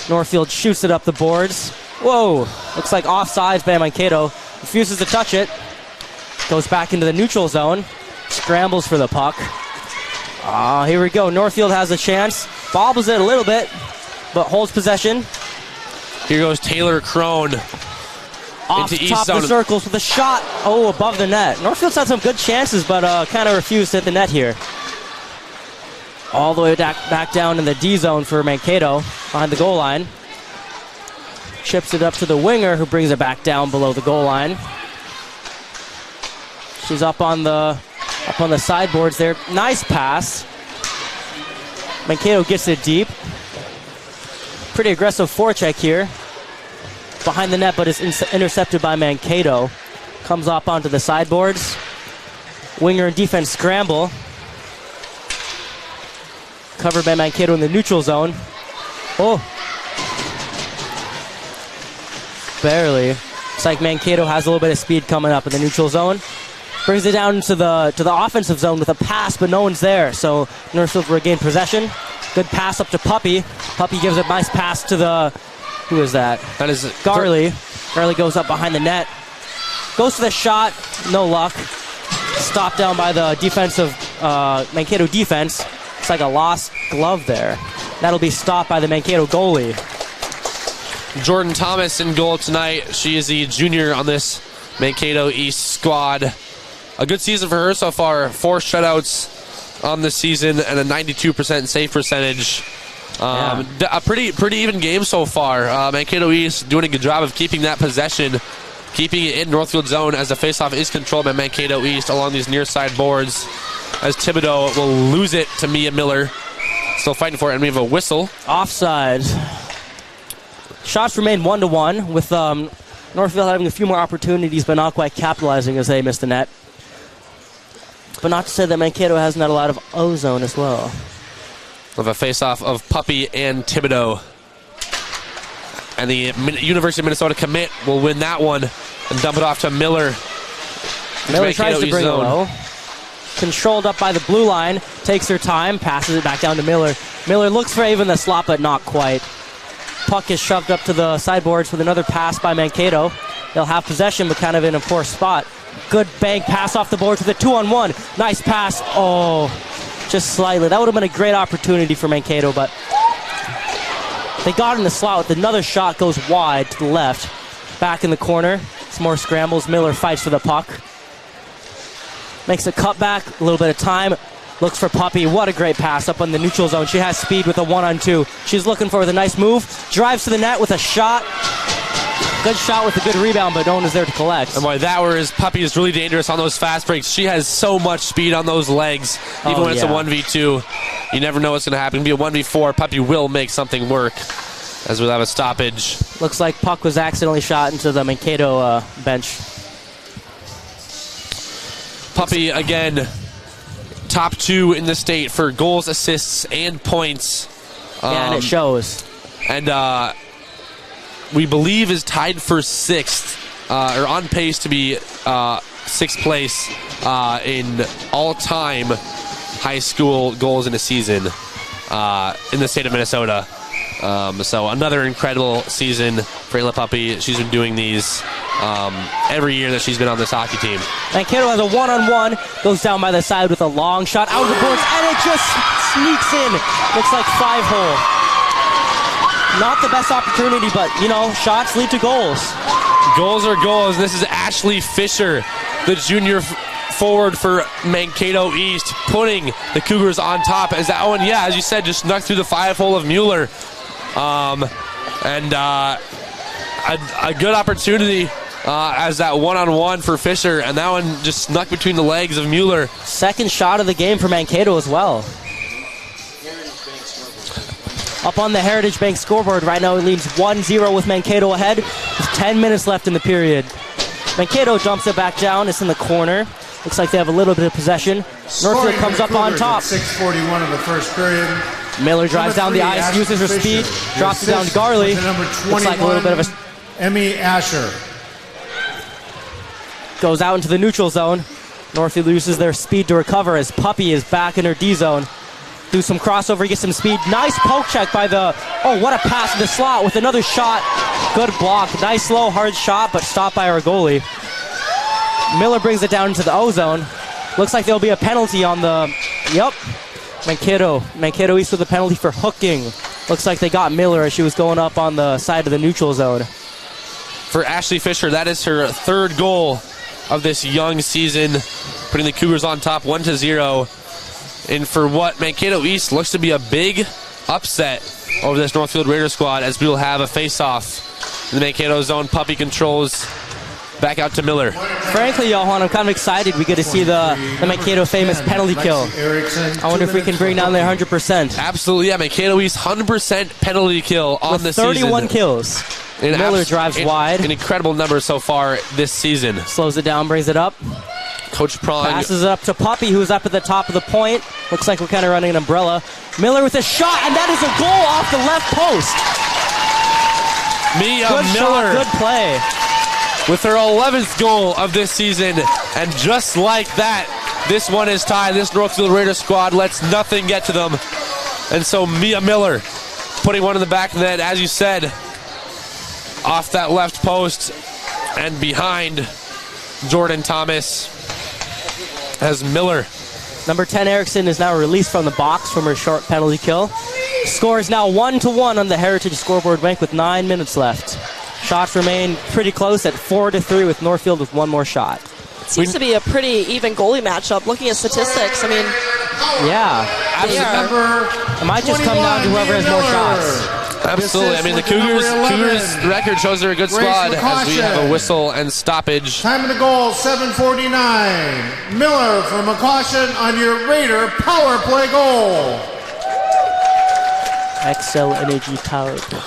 Northfield shoots it up the boards. Whoa! Looks like offsides by Mankato. Refuses to touch it. Goes back into the neutral zone. Scrambles for the puck. Here we go. Northfield has a chance. Bobbles it a little bit, but holds possession. Here goes Taylor Crone. Off the top of the circles with a shot. Above the net. Northfield's had some good chances, but kind of refused to hit the net here. All the way back down in the D zone for Mankato behind the goal line. Chips it up to the winger, who brings it back down below the goal line. She's up on the sideboards there. Nice pass. Mankato gets it deep. Pretty aggressive forecheck here. Behind the net, but is intercepted by Mankato. Comes up onto the sideboards. Winger and defense scramble. Covered by Mankato in the neutral zone. Barely. Looks like Mankato has a little bit of speed coming up in the neutral zone. Brings it down to the offensive zone with a pass, but no one's there. So Northfield regain possession. Good pass up to Puppy. Puppy gives a nice pass to the... Who is that? That is Garley. Garley goes up behind the net. Goes to the shot. No luck. Stopped down by the defensive Mankato defense. It's like a lost glove there. That'll be stopped by the Mankato goalie. Jordan Thomas in goal tonight. She is the junior on this Mankato East squad. A good season for her so far. 4 shutouts on the season and a 92% save percentage. A pretty even game so far. Mankato East doing a good job of keeping that possession, keeping it in Northfield zone as the faceoff is controlled by Mankato East along these near side boards. As Thibodeau will lose it to Mia Miller. Still fighting for it, and we have a whistle. Offside. Shots remain 1-1 with Northfield having a few more opportunities but not quite capitalizing as they missed the net. But not to say that Mankato hasn't had a lot of ozone as well. With a face-off of Puppy and Thibodeau. And the University of Minnesota commit will win that one and dump it off to Miller. Miller tries to bring it low. Controlled up by the blue line. Takes her time. Passes it back down to Miller. Miller looks for even the slot, but not quite. Puck is shoved up to the sideboards with another pass by Mankato. They'll have possession, but kind of in a poor spot. Good bank pass off the boards with a 2-on-1. Nice pass. Just slightly. That would have been a great opportunity for Mankato, but they got in the slot with another shot goes wide to the left. Back in the corner. Some more scrambles. Miller fights for the puck. Makes a cutback. A little bit of time. Looks for Puppy. What a great pass up on the neutral zone. She has speed with a 1-on-2. She's looking for the nice move. Drives to the net with a shot. Good shot with a good rebound, but no one is there to collect. And boy, that was Puppy is really dangerous on those fast breaks. She has so much speed on those legs. Even when it's a 1v2, you never know what's going to happen. It'll be a 1v4. Puppy will make something work as we'll have a stoppage. Looks like puck was accidentally shot into the Mankato bench. Puppy, again, top 2 in the state for goals, assists, and points. And it shows. And we believe is tied for 6th, or on pace to be 6th place in all-time high school goals in a season in the state of Minnesota. So another incredible season for Ayla Puppy. She's been doing these every year that she's been on this hockey team. Mankato has a 1-on-1, goes down by the side with a long shot out of the boards, and it just sneaks in. Looks like 5-hole. Not the best opportunity, but, shots lead to goals. Goals are goals. This is Ashley Fisher, the junior forward for Mankato East, putting the Cougars on top. As that one, as you said, just snuck through the 5-hole of Mueller. And a good opportunity as that 1-on-1 for Fisher, and that one just snuck between the legs of Mueller. Second shot of the game for Mankato as well. Up on the Heritage Bank scoreboard right now, it leads 1-0 with Mankato ahead with 10 minutes left in the period. Mankato jumps it back down. It's in the corner. Looks like they have a little bit of possession. Northfield comes up on top. 6:41 of the first period. Miller drives down the ice, uses her speed, drops it down to Garley. Looks like a little bit of a... Emmy Asher. Goes out into the neutral zone. Northfield uses their speed to recover as Puppy is back in her D zone. Do some crossover, get some speed. Nice poke check by the... Oh, what a pass in the slot with another shot. Good block. Nice, slow, hard shot, but stopped by our goalie. Miller brings it down into the O zone. Looks like there'll be a penalty on the... Yep. Mankato East with a penalty for hooking. Looks like they got Miller as she was going up on the side of the neutral zone. For Ashley Fisher, that is her third goal of this young season, putting the Cougars on top 1-0. And for what Mankato East looks to be a big upset over this Northfield Raiders squad, as we will have a face-off in the Mankato zone. Puppy controls back out to Miller. Frankly, Johan, I'm kind of excited we get to see the Mankato famous penalty kill. I wonder if we can bring down their 100%. Absolutely, yeah. Mankato East 100% penalty kill on the season. 31 kills. Miller drives wide. An incredible number so far this season. Slows it down, brings it up. Coach Prong passes it up to Puppy, who's up at the top of the point. Looks like we're kind of running an umbrella. Miller with a shot, and that is a goal off the left post. Mia good Miller. Shot, good play. With her 11th goal of this season, and just like that, this one is tied. This Northfield Raiders squad lets nothing get to them. And so Mia Miller putting one in the back of the net, as you said, off that left post and behind Jordan Thomas as Miller. Number 10 Erickson is now released from the box from her short penalty kill. Score is now 1-1 on the Heritage scoreboard bank with 9 minutes left. Shots remain pretty close at 4-3 with Northfield with one more shot. It seems to be a pretty even goalie matchup. Looking at statistics, I mean, yeah, it might just come down to whoever has more shots. Absolutely. I mean, the Cougars record shows they're a good squad as we have a whistle and stoppage. Time of the goal, 7:49. Miller for McCaution on your Raider power play goal. Excel Energy power play.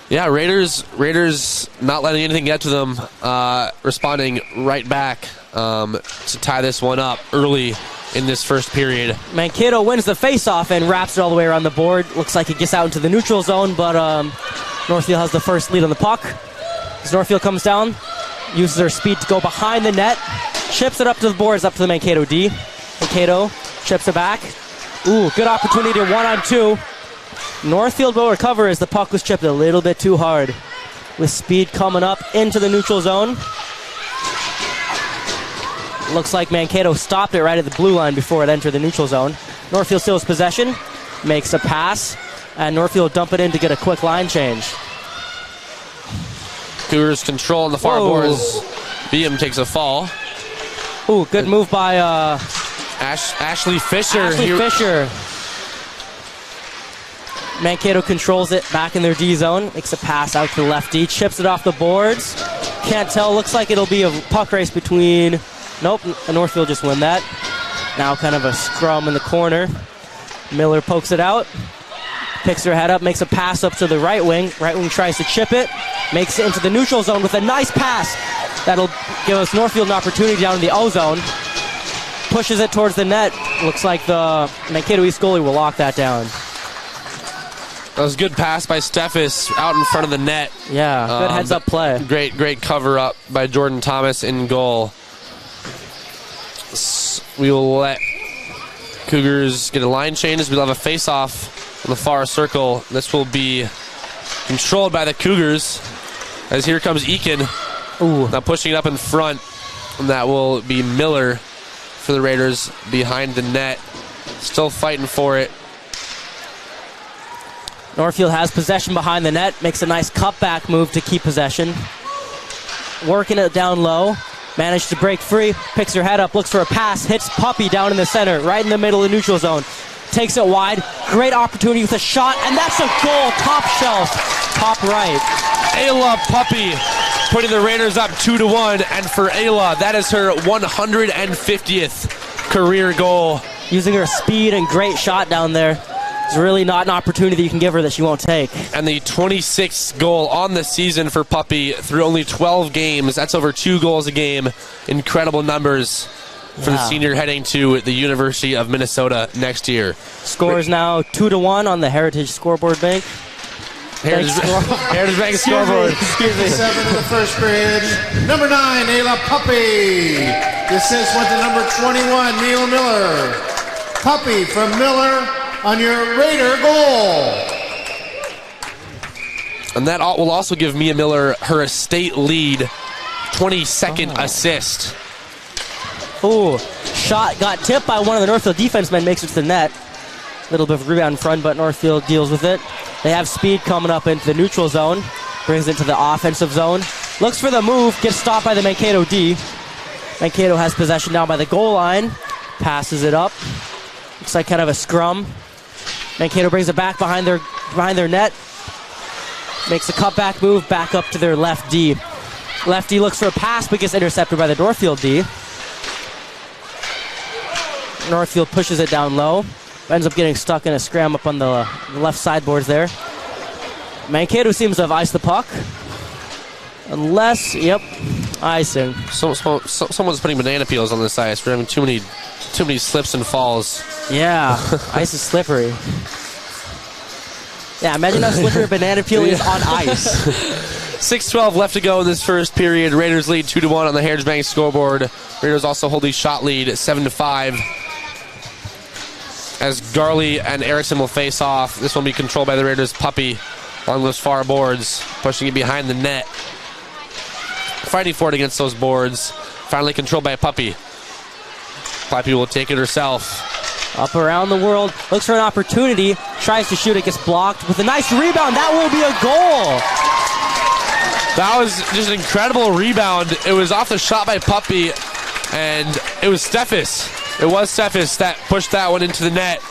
Yeah, Raiders not letting anything get to them, responding right back to tie this one up early in this first period. Mankato wins the faceoff and wraps it all the way around the board. Looks like it gets out into the neutral zone, but Northfield has the first lead on the puck. As Northfield comes down, uses their speed to go behind the net, chips it up to the boards, up to the Mankato D. Mankato chips it back. Ooh, good opportunity, 1-on-2. Northfield will recover as the puck was chipped a little bit too hard. With speed coming up into the neutral zone. Looks like Mankato stopped it right at the blue line before it entered the neutral zone. Northfield steals possession, makes a pass, and Northfield dump it in to get a quick line change. Cougars control on the far boards. Beam takes a fall. Ooh, good move by Ashley Fisher. Fisher. Mankato controls it back in their D zone. Makes a pass out to the left D. Chips it off the boards. Can't tell. Looks like it'll be a puck race between... Nope, Northfield just win that. Now kind of a scrum in the corner. Miller pokes it out. Picks her head up, makes a pass up to the right wing. Right wing tries to chip it. Makes it into the neutral zone with a nice pass. That'll give us Northfield an opportunity down in the O zone. Pushes it towards the net. Looks like the Mankato East goalie will lock that down. That was a good pass by Steffes out in front of the net. Yeah, good heads-up play. Great cover-up by Jordan Thomas in goal. We will let Cougars get a line change. We'll have a face-off in the far circle. This will be controlled by the Cougars as here comes Eakin. Ooh. Now pushing it up in front, and that will be Miller for the Raiders behind the net. Still fighting for it. Northfield has possession behind the net, makes a nice cutback move to keep possession. Working it down low, managed to break free, picks her head up, looks for a pass, hits Puppy down in the center, right in the middle of the neutral zone. Takes it wide, great opportunity with a shot, and that's a goal, top shelf, top right. Ayla Puppy putting the Raiders up 2-1, and for Ayla, that is her 150th career goal. Using her speed and great shot down there. It's really not an opportunity you can give her that she won't take. And the 26th goal on the season for Puppy through only 12 games. That's over 2 goals a game. Incredible numbers for the senior heading to the University of Minnesota next year. Score is now 2-1 on the Heritage Scoreboard Bank. Heritage Bank scoreboard. Excuse me. 7 in the first period. Number 9, Ayla Puppy. The assist went to number 21, Neil Miller. Puppy from Miller on your Raider goal. And that will also give Mia Miller her state lead, 22nd assist. Ooh, shot got tipped by one of the Northfield defensemen, makes it to the net. Little bit of rebound in front, but Northfield deals with it. They have speed coming up into the neutral zone. Brings it to the offensive zone. Looks for the move, gets stopped by the Mankato D. Mankato has possession down by the goal line. Passes it up. Looks like kind of a scrum. Mankato brings it back behind their net. Makes a cutback move back up to their left D. Left D looks for a pass, but gets intercepted by the Northfield D. Northfield pushes it down low. Ends up getting stuck in a scram up on the left sideboards there. Mankato seems to have iced the puck. Unless, icing. Someone's putting banana peels on this ice. We're having too many slips and falls. Yeah, ice is slippery. Yeah, imagine how slippery a banana peel is on ice. 6:12 left to go in this first period. Raiders lead 2-1 on the Heritage Bank scoreboard. Raiders also hold the shot lead at 7-5. As Garley and Erickson will face off. This will be controlled by the Raiders' Puppy along those far boards, pushing it behind the net. Fighting for it against those boards. Finally controlled by Puppy. Puppy will take it herself. Up around the world, looks for an opportunity, tries to shoot it, gets blocked with a nice rebound. That will be a goal. That was just an incredible rebound. It was off the shot by Puppy, and it was Steffes. It was Steffes that pushed that one into the net.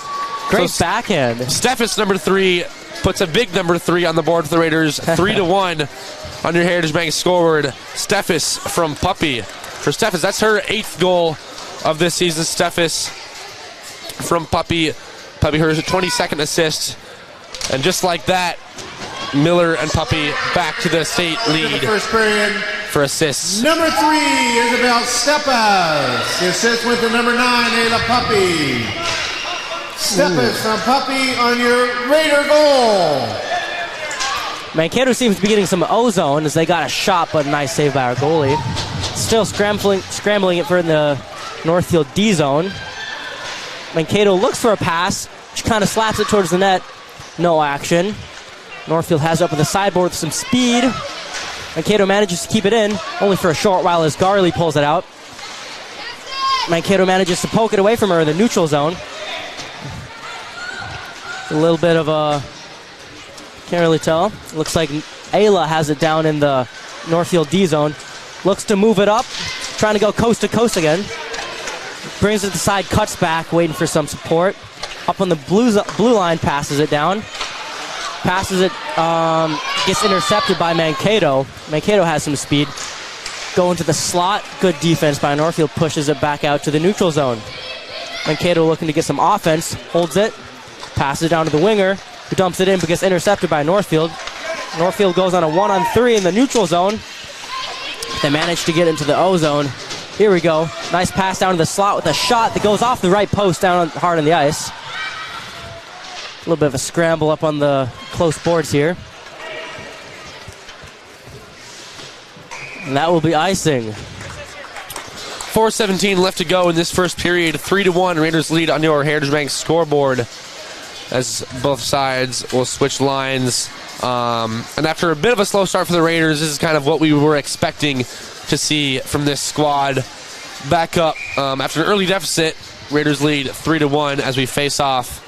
Great backhand. Steffes, number 3, puts a big number 3 on the board for the Raiders. 3-1 on your Heritage Bank scoreboard. Steffes from Puppy. For Steffes, that's her 8th goal of this season. Steffes from Puppy. Puppy, her 22nd assist. And just like that, Miller and Puppy back to the state lead First period. for assists. Number 3, Isabel Steppas. The assist went to number 9, Ayla Puppy. Steppas from Puppy on your Raider goal. Mankato seems to be getting some ozone as they got a shot, but a nice save by our goalie. Still scrambling it for the Northfield D zone. Mankato looks for a pass. She kind of slaps it towards the net. No action. Northfield has it up with the sideboard with some speed. Mankato manages to keep it in, only for a short while as Garley pulls it out. Mankato manages to poke it away from her in the neutral zone. A little bit of a... Can't really tell. Looks like Ayla has it down in the Northfield D zone. Looks to move it up. Trying to go coast to coast again. Brings it to the side, cuts back, waiting for some support. Up on the blue line, passes it down. Passes it, gets intercepted by Mankato. Mankato has some speed. Going to the slot, good defense by Northfield, pushes it back out to the neutral zone. Mankato looking to get some offense, holds it, passes it down to the winger, who dumps it in but gets intercepted by Northfield. Northfield goes on a 1-on-3 in the neutral zone. They manage to get into the O zone. Here we go. Nice pass down to the slot with a shot that goes off the right post down hard on the ice. A little bit of a scramble up on the close boards here. And that will be icing. 4:17 left to go in this first period. 3-1 Raiders lead on your Heritage Bank scoreboard as both sides will switch lines. And after a bit of a slow start for the Raiders, this is kind of what we were expecting to see from this squad. Back up after an early deficit, Raiders lead 3-1 as we face off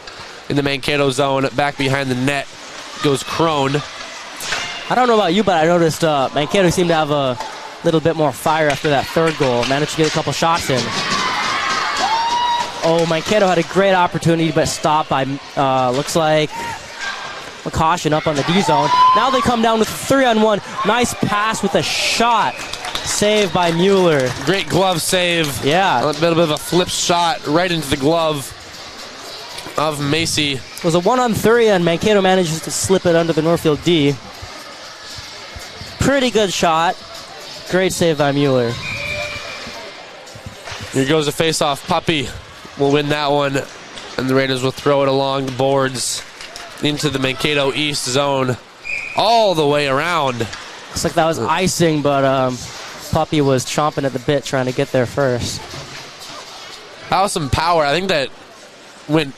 in the Mankato zone. Back behind the net goes Crone. I don't know about you, but I noticed Mankato seemed to have a little bit more fire after that third goal. Managed to get a couple shots in. Oh, Mankato had a great opportunity, but stopped by, looks like, a caution up on the D zone. Now they come down with a 3-on-1. Nice pass with a shot. Saved by Mueller. Great glove save. Yeah. A bit of a flip shot right into the glove of Macy. It was a 1-on-3, and Mankato manages to slip it under the Northfield D. Pretty good shot. Great save by Mueller. Here goes the face-off. Puppy will win that one, and the Raiders will throw it along the boards into the Mankato East zone all the way around. Looks like that was icing, but Puppy was chomping at the bit trying to get there first. That was some power. I think that went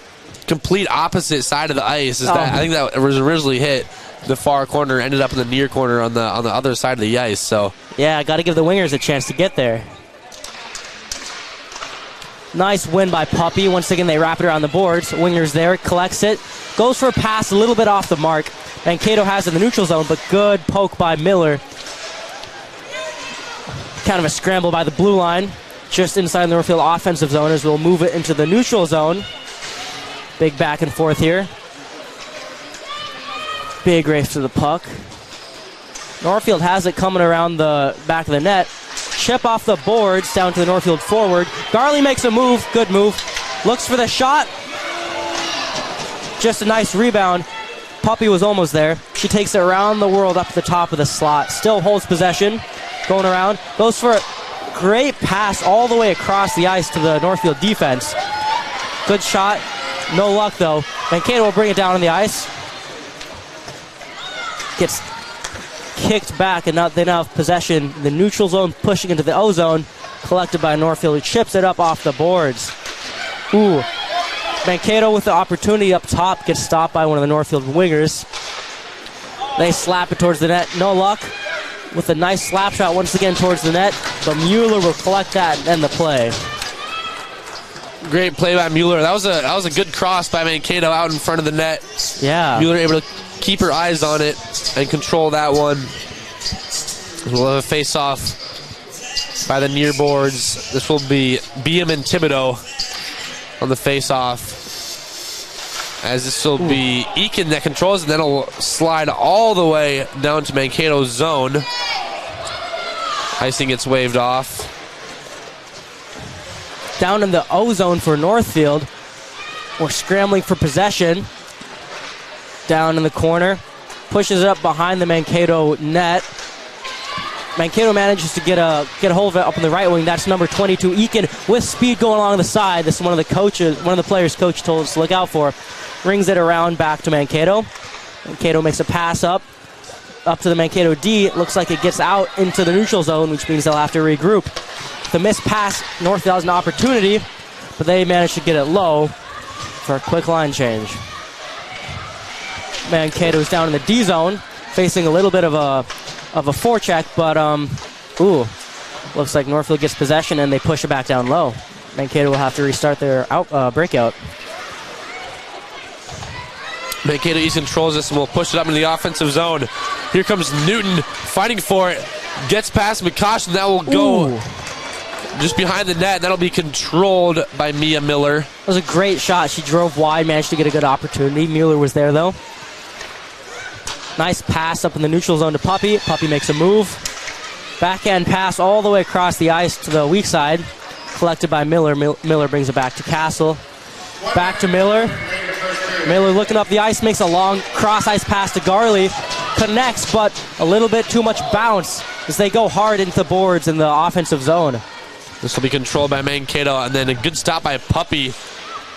complete opposite side of the ice. I think that was originally hit the far corner, ended up in the near corner on the other side of the ice. So yeah, got to give the wingers a chance to get there. Nice win by Puppy. Once again, they wrap it around the boards. Wingers there, collects it, goes for a pass a little bit off the mark. Mankato has it in the neutral zone, but good poke by Miller. Kind of a scramble by the blue line, just inside the Northfield offensive zone as we'll move it into the neutral zone. Big back and forth here. Big race to the puck. Northfield has it coming around the back of the net. Chip off the boards down to the Northfield forward. Garley makes a move. Good move. Looks for the shot. Just a nice rebound. Puppy was almost there. She takes it around the world up to the top of the slot. Still holds possession. Going around. Goes for a great pass all the way across the ice to the Northfield defense. Good shot. No luck, though. Mankato will bring it down on the ice. Gets kicked back, and they now have possession. The neutral zone pushing into the O zone. Collected by Northfield, who chips it up off the boards. Ooh. Mankato with the opportunity up top gets stopped by one of the Northfield wingers. They slap it towards the net. No luck. With a nice slap shot once again towards the net. But Mueller will collect that and end the play. Great play by Mueller. That was a good cross by Mankato out in front of the net. Yeah. Mueller able to keep her eyes on it and control that one. We'll have a face-off by the near boards. This will be Beam and Thibodeau on the face-off. As this will be Eakin that controls it, and then it'll slide all the way down to Mankato's zone. Icing gets waved off. Down in the O zone for Northfield. We're scrambling for possession. Down in the corner. Pushes it up behind the Mankato net. Mankato manages to get a hold of it up in the right wing. That's number 22, Eakin, with speed going along the side. This is one of the players coach told us to look out for. Rings it around back to Mankato. Mankato makes a pass up to the Mankato D. It looks like it gets out into the neutral zone, which means they'll have to regroup. The missed pass, Northfield has an opportunity, but they managed to get it low for a quick line change. Mankato's down in the D zone, facing a little bit of a forecheck, but looks like Northfield gets possession and they push it back down low. Mankato will have to restart their breakout. Mankato East controls this and will push it up into the offensive zone. Here comes Newton fighting for it. Gets past McCosh, and that will go just behind the net. That'll be controlled by Mia Miller. That was a great shot. She drove wide, managed to get a good opportunity. Mueller was there, though. Nice pass up in the neutral zone to Puppy. Puppy makes a move. Backhand pass all the way across the ice to the weak side. Collected by Miller. Miller brings it back to Castle. Back to Miller. Miller looking up the ice, makes a long cross-ice pass to Garley. Connects, but a little bit too much bounce as they go hard into the boards in the offensive zone. This will be controlled by Mankato, and then a good stop by Puppy.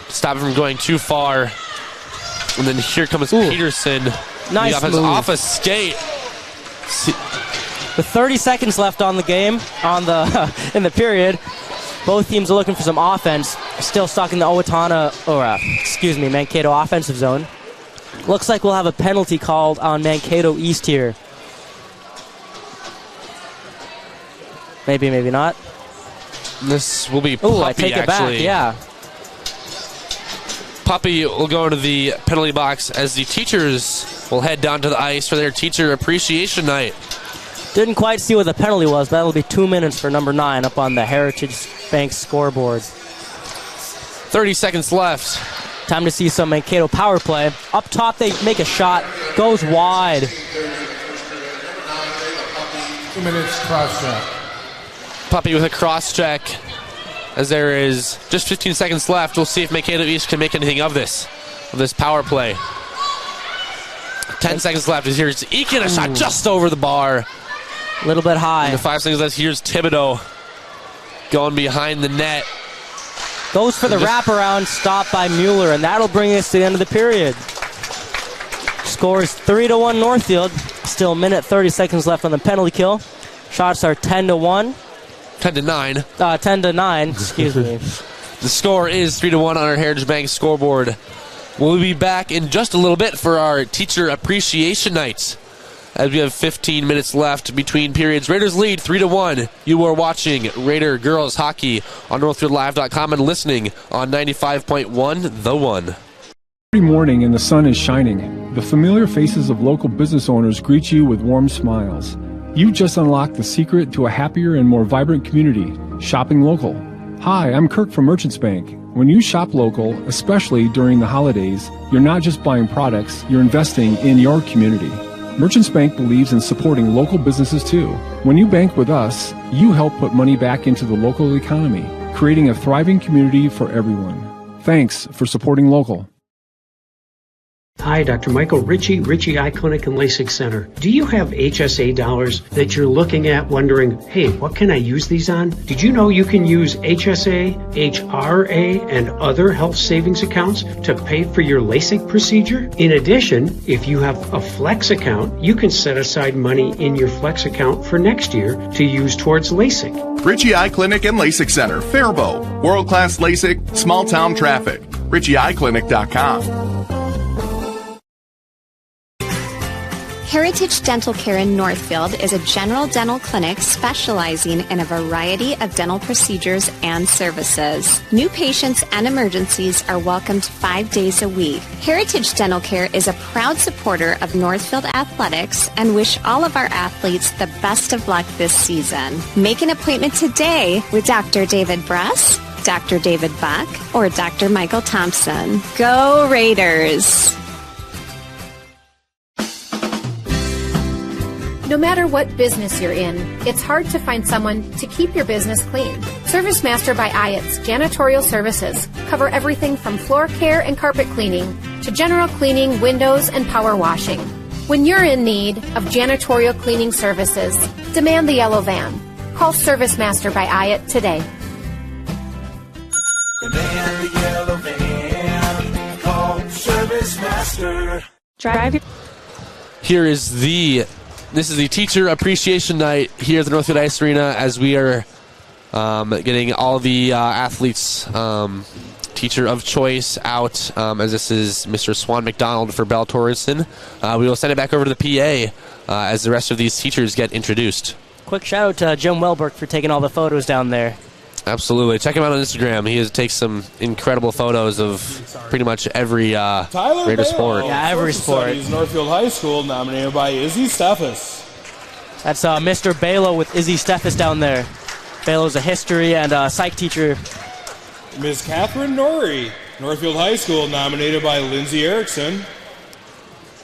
Stop it from going too far. And then here comes Peterson. Nice move. Off a skate. With 30 seconds left on the game, in the period, both teams are looking for some offense. Still stuck in the Mankato offensive zone. Looks like we'll have a penalty called on Mankato East here. Maybe, maybe not. This will be Puppy, I take it back, yeah. Puppy will go into the penalty box as the teachers will head down to the ice for their teacher appreciation night. Didn't quite see what the penalty was, but that'll be 2 minutes for number 9 up on the Heritage Bank scoreboard. 30 seconds left. Time to see some Mankato power play. Up top, they make a shot. Goes wide. 2 minutes cross check. Puppy with a cross check. As there is just 15 seconds left, we'll see if Mankato East can make anything of this. of this power play. 10 seconds left. Here's Eakin, a shot just over the bar. A little bit high. And 5 seconds left. Here's Thibodeau going behind the net. Goes for the wraparound, stop by Mueller, and that'll bring us to the end of the period. Scores 3-1 Northfield. Still a minute 30 seconds left on the penalty kill. Shots are 10-1. 10-9. 10-9, excuse me. The score is 3-1 on our Heritage Bank scoreboard. We'll be back in just a little bit for our Teacher Appreciation Night, as we have 15 minutes left between periods. Raiders lead 3-1. You are watching Raider Girls Hockey on NorthfieldLive.com and listening on 95.1 The One. Every morning and the sun is shining, the familiar faces of local business owners greet you with warm smiles. You just unlocked the secret to a happier and more vibrant community, shopping local. Hi, I'm Kirk from Merchants Bank. When you shop local, especially during the holidays, you're not just buying products, you're investing in your community. Merchants Bank believes in supporting local businesses too. When you bank with us, you help put money back into the local economy, creating a thriving community for everyone. Thanks for supporting local. Hi, Dr. Michael Ritchie Eye Clinic and LASIK Center. Do you have HSA dollars that you're looking at wondering, hey, what can I use these on? Did you know you can use HSA, HRA, and other health savings accounts to pay for your LASIK procedure? In addition, if you have a Flex account, you can set aside money in your Flex account for next year to use towards LASIK. Ritchie Eye Clinic and LASIK Center, Faribault. World-class LASIK, small-town traffic. RitchieEyeClinic.com. Heritage Dental Care in Northfield is a general dental clinic specializing in a variety of dental procedures and services. New patients and emergencies are welcomed 5 days a week. Heritage Dental Care is a proud supporter of Northfield Athletics and wish all of our athletes the best of luck this season. Make an appointment today with Dr. David Bress, Dr. David Buck, or Dr. Michael Thompson. Go Raiders! No matter what business you're in, it's hard to find someone to keep your business clean. Service Master by Ayat's janitorial services cover everything from floor care and carpet cleaning to general cleaning, windows, and power washing. When you're in need of janitorial cleaning services, demand the yellow van. Call Service Master by Ayat today. Demand the yellow van. Call Service Master. This is the Teacher Appreciation Night here at the Northfield Ice Arena, as we are getting all the athletes Teacher of Choice out, as this is Mr. Swan McDonald for Bell Torreson. We will send it back over to the PA as the rest of these teachers get introduced. Quick shout out to Jim Welberg for taking all the photos down there. Absolutely. Check him out on Instagram. He takes some incredible photos of pretty much every Raider sport. Yeah, every sport. Northfield High School, nominated by Izzy Steffes. That's Mr. Balo with Izzy Steffes down there. Balo's a history and psych teacher. Ms. Catherine Norrie, Northfield High School, nominated by Lindsay Erickson.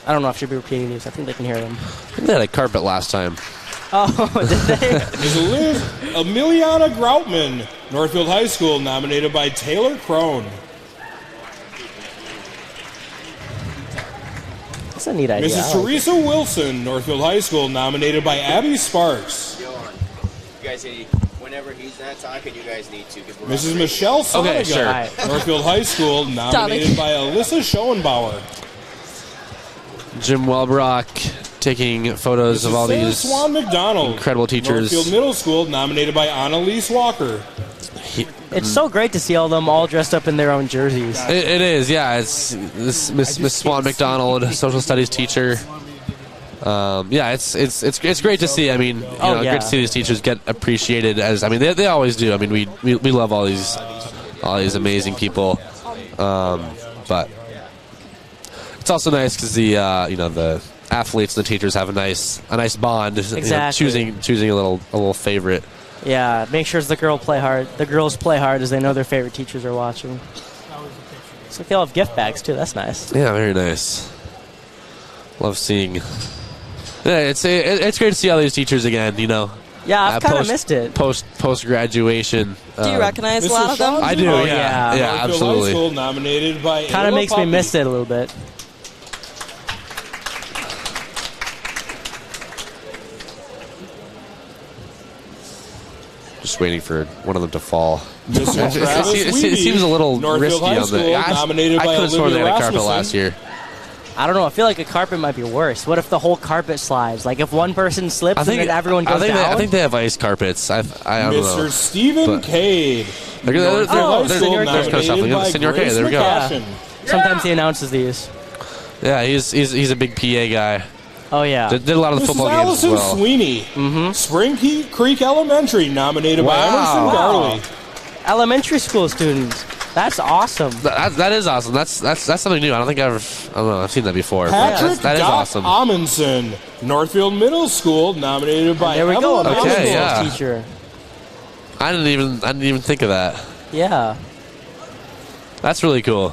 I don't know if I should be repeating these. I think they can hear them. I think they had a carpet last time. Oh, did they? Is Emiliana Groutman, Northfield High School, nominated by Taylor Crone. That's a neat idea. Mrs. Teresa Wilson, Northfield High School, nominated by Abby Sparks. You guys, whenever he's not talking, you guys need to. Mrs. Michelle Soniga, Northfield High School, nominated by Alyssa Schoenbauer. Jim Welbrock taking photos of all these Swan McDonald, incredible teachers. Northfield Middle School, nominated by Annalise Walker. It's so great to see all of them all dressed up in their own jerseys. It is, yeah. It's this Miss Swan McDonald, social studies teacher. It's great to see. I mean, great to see these teachers get appreciated as. I mean, they always do. I mean, we love all these amazing people, but it's also nice because the athletes and the teachers have a nice bond. Exactly. Choosing a little favorite. Yeah, make sure the girls play hard as they know their favorite teachers are watching. Looks like they all have gift bags too. That's nice. Yeah, very nice. Love seeing. Yeah, it's great to see all these teachers again. Yeah, I've kind of missed it. Post graduation. Do you recognize a lot of them? I do. Oh, yeah, yeah. Northfield absolutely. High School nominated by Kind of Ayla makes me Puppy. miss it a little bit. Just waiting for one of them to fall. Mr. Travis it Wiebe, seems a little Northfield risky High on School, the. nominated I by could have sworn they Olivia had a carpet Rasmussen. last year. I don't know. I feel like a carpet might be worse. What if the whole carpet slides? Like if one person slips and then everyone goes down? I think they have ice carpets. I don't know. Mr. Stephen Cade. There's Coach Huffling. Senior K. There we go. Yeah. Sometimes he announces these. Yeah, he's a big PA guy. Oh yeah. Did a lot of the football games as Allison well. Sweeney. Spring Creek Elementary nominated by Emerson Garley. Elementary school students. That's awesome. That is awesome. That's something new. I don't think I don't know. I've seen that before. Patrick That is Doc awesome. Amundsen, Northfield Middle School, nominated by There we go. Emma A middle school yeah. teacher. I didn't even think of that. Yeah. That's really cool.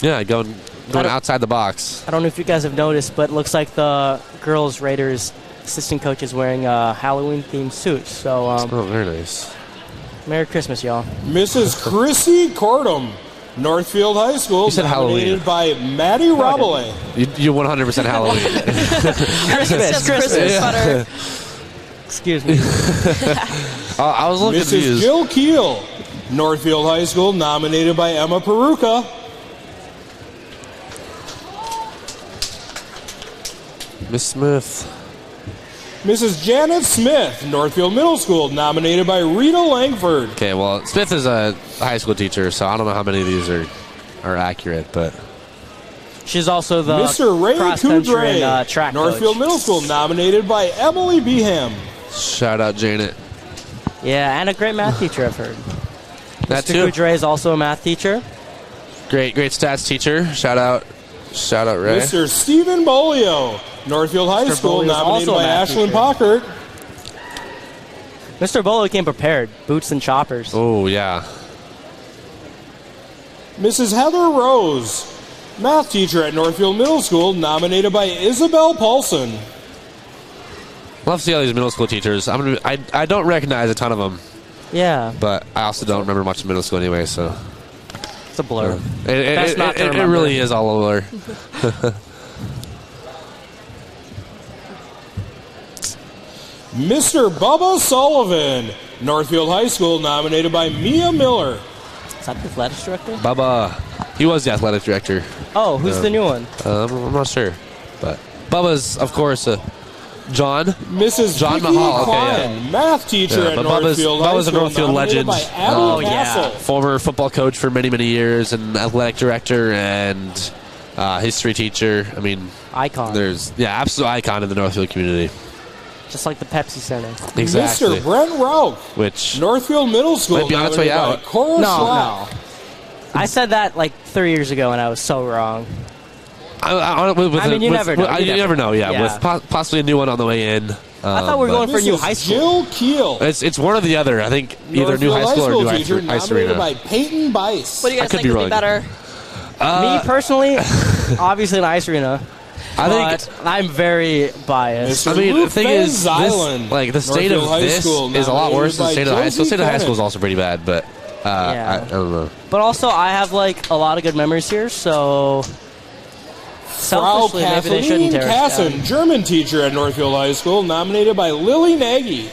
Yeah, going outside the box. I don't know if you guys have noticed, but it looks like the girls Raiders assistant coach is wearing a Halloween-themed suit. So, Oh, very nice. Merry Christmas, y'all. Mrs. Chrissy Cordum, Northfield High School, You said nominated Halloween. by Maddie Rabelais. You 100% Halloween. Christmas sweater. Excuse me. I was looking Mrs. confused. Jill Keel, Northfield High School, nominated by Emma Peruka. Miss Smith. Mrs. Janet Smith, Northfield Middle School, nominated by Rita Langford. Okay, well, Smith is a high school teacher, so I don't know how many of these are accurate, but She's also the Mr. Ray cross-country and track Northfield coach. Middle School, nominated by Emily Beham. shout out Janet. Yeah, and a great math teacher, I've heard. That Mr. too. Goudre is also a math teacher. Great stats teacher. Shout out Ray. Mr. Stephen Bolio, Northfield High Mr. School, Bolio is nominated also a by math Ashlyn teacher. Pockert. Mr. Bolo came prepared. Boots and choppers. Oh, yeah. Mrs. Heather Rose, math teacher at Northfield Middle School, nominated by Isabel Paulson. Love to see all these middle school teachers. I don't recognize a ton of them, Yeah, but I also don't remember much of middle school anyway, so. it's a blur. It not to it remember. really is all over. Mr. Bubba Sullivan, Northfield High School, nominated by Mia Miller. Is that the athletics director? Bubba. He was the athletic director. Oh, who's the new one? I'm not sure. But Bubba's, of course, John. Mrs. John Vicky Mahal. Okay, Klein, math teacher Yeah, at but Northfield High Bubba's a School, Northfield nominated legend. by Abby Castle. Former football coach for many, many years and athletic director and history teacher. I mean, Icon. There's, absolute icon in the Northfield community. Just like the Pepsi Center. Exactly. Mr. Brent Rauch, Which Northfield Middle School, might be on its way nominated by out. Cora No, Slack. no. I said that like 3 years ago, and I was so wrong. I mean, you never know. You never know, yeah. Yeah. With possibly a new one on the way in. I thought we were going for a new Mrs. high school. Jill Keel, It's one or the other. I think either new Northfield high school or new teacher, ice nominated arena. by Peyton Bice. What do you guys I could think be would wrong. be better? Me personally, obviously an ice arena. I but I'm very biased. I mean, the Luke thing Van is, Zylen, the state Northfield of High this School, is a lot nominated worse than the by state of the high school. Josie State of the high school is Kennett. also pretty bad, but Yeah. I don't know. But also, I have like a lot of good memories here, so Frau selfishly, maybe they shouldn't Kathleen tear us down. Casson, German teacher at Northfield High School, nominated by Lily Nagy.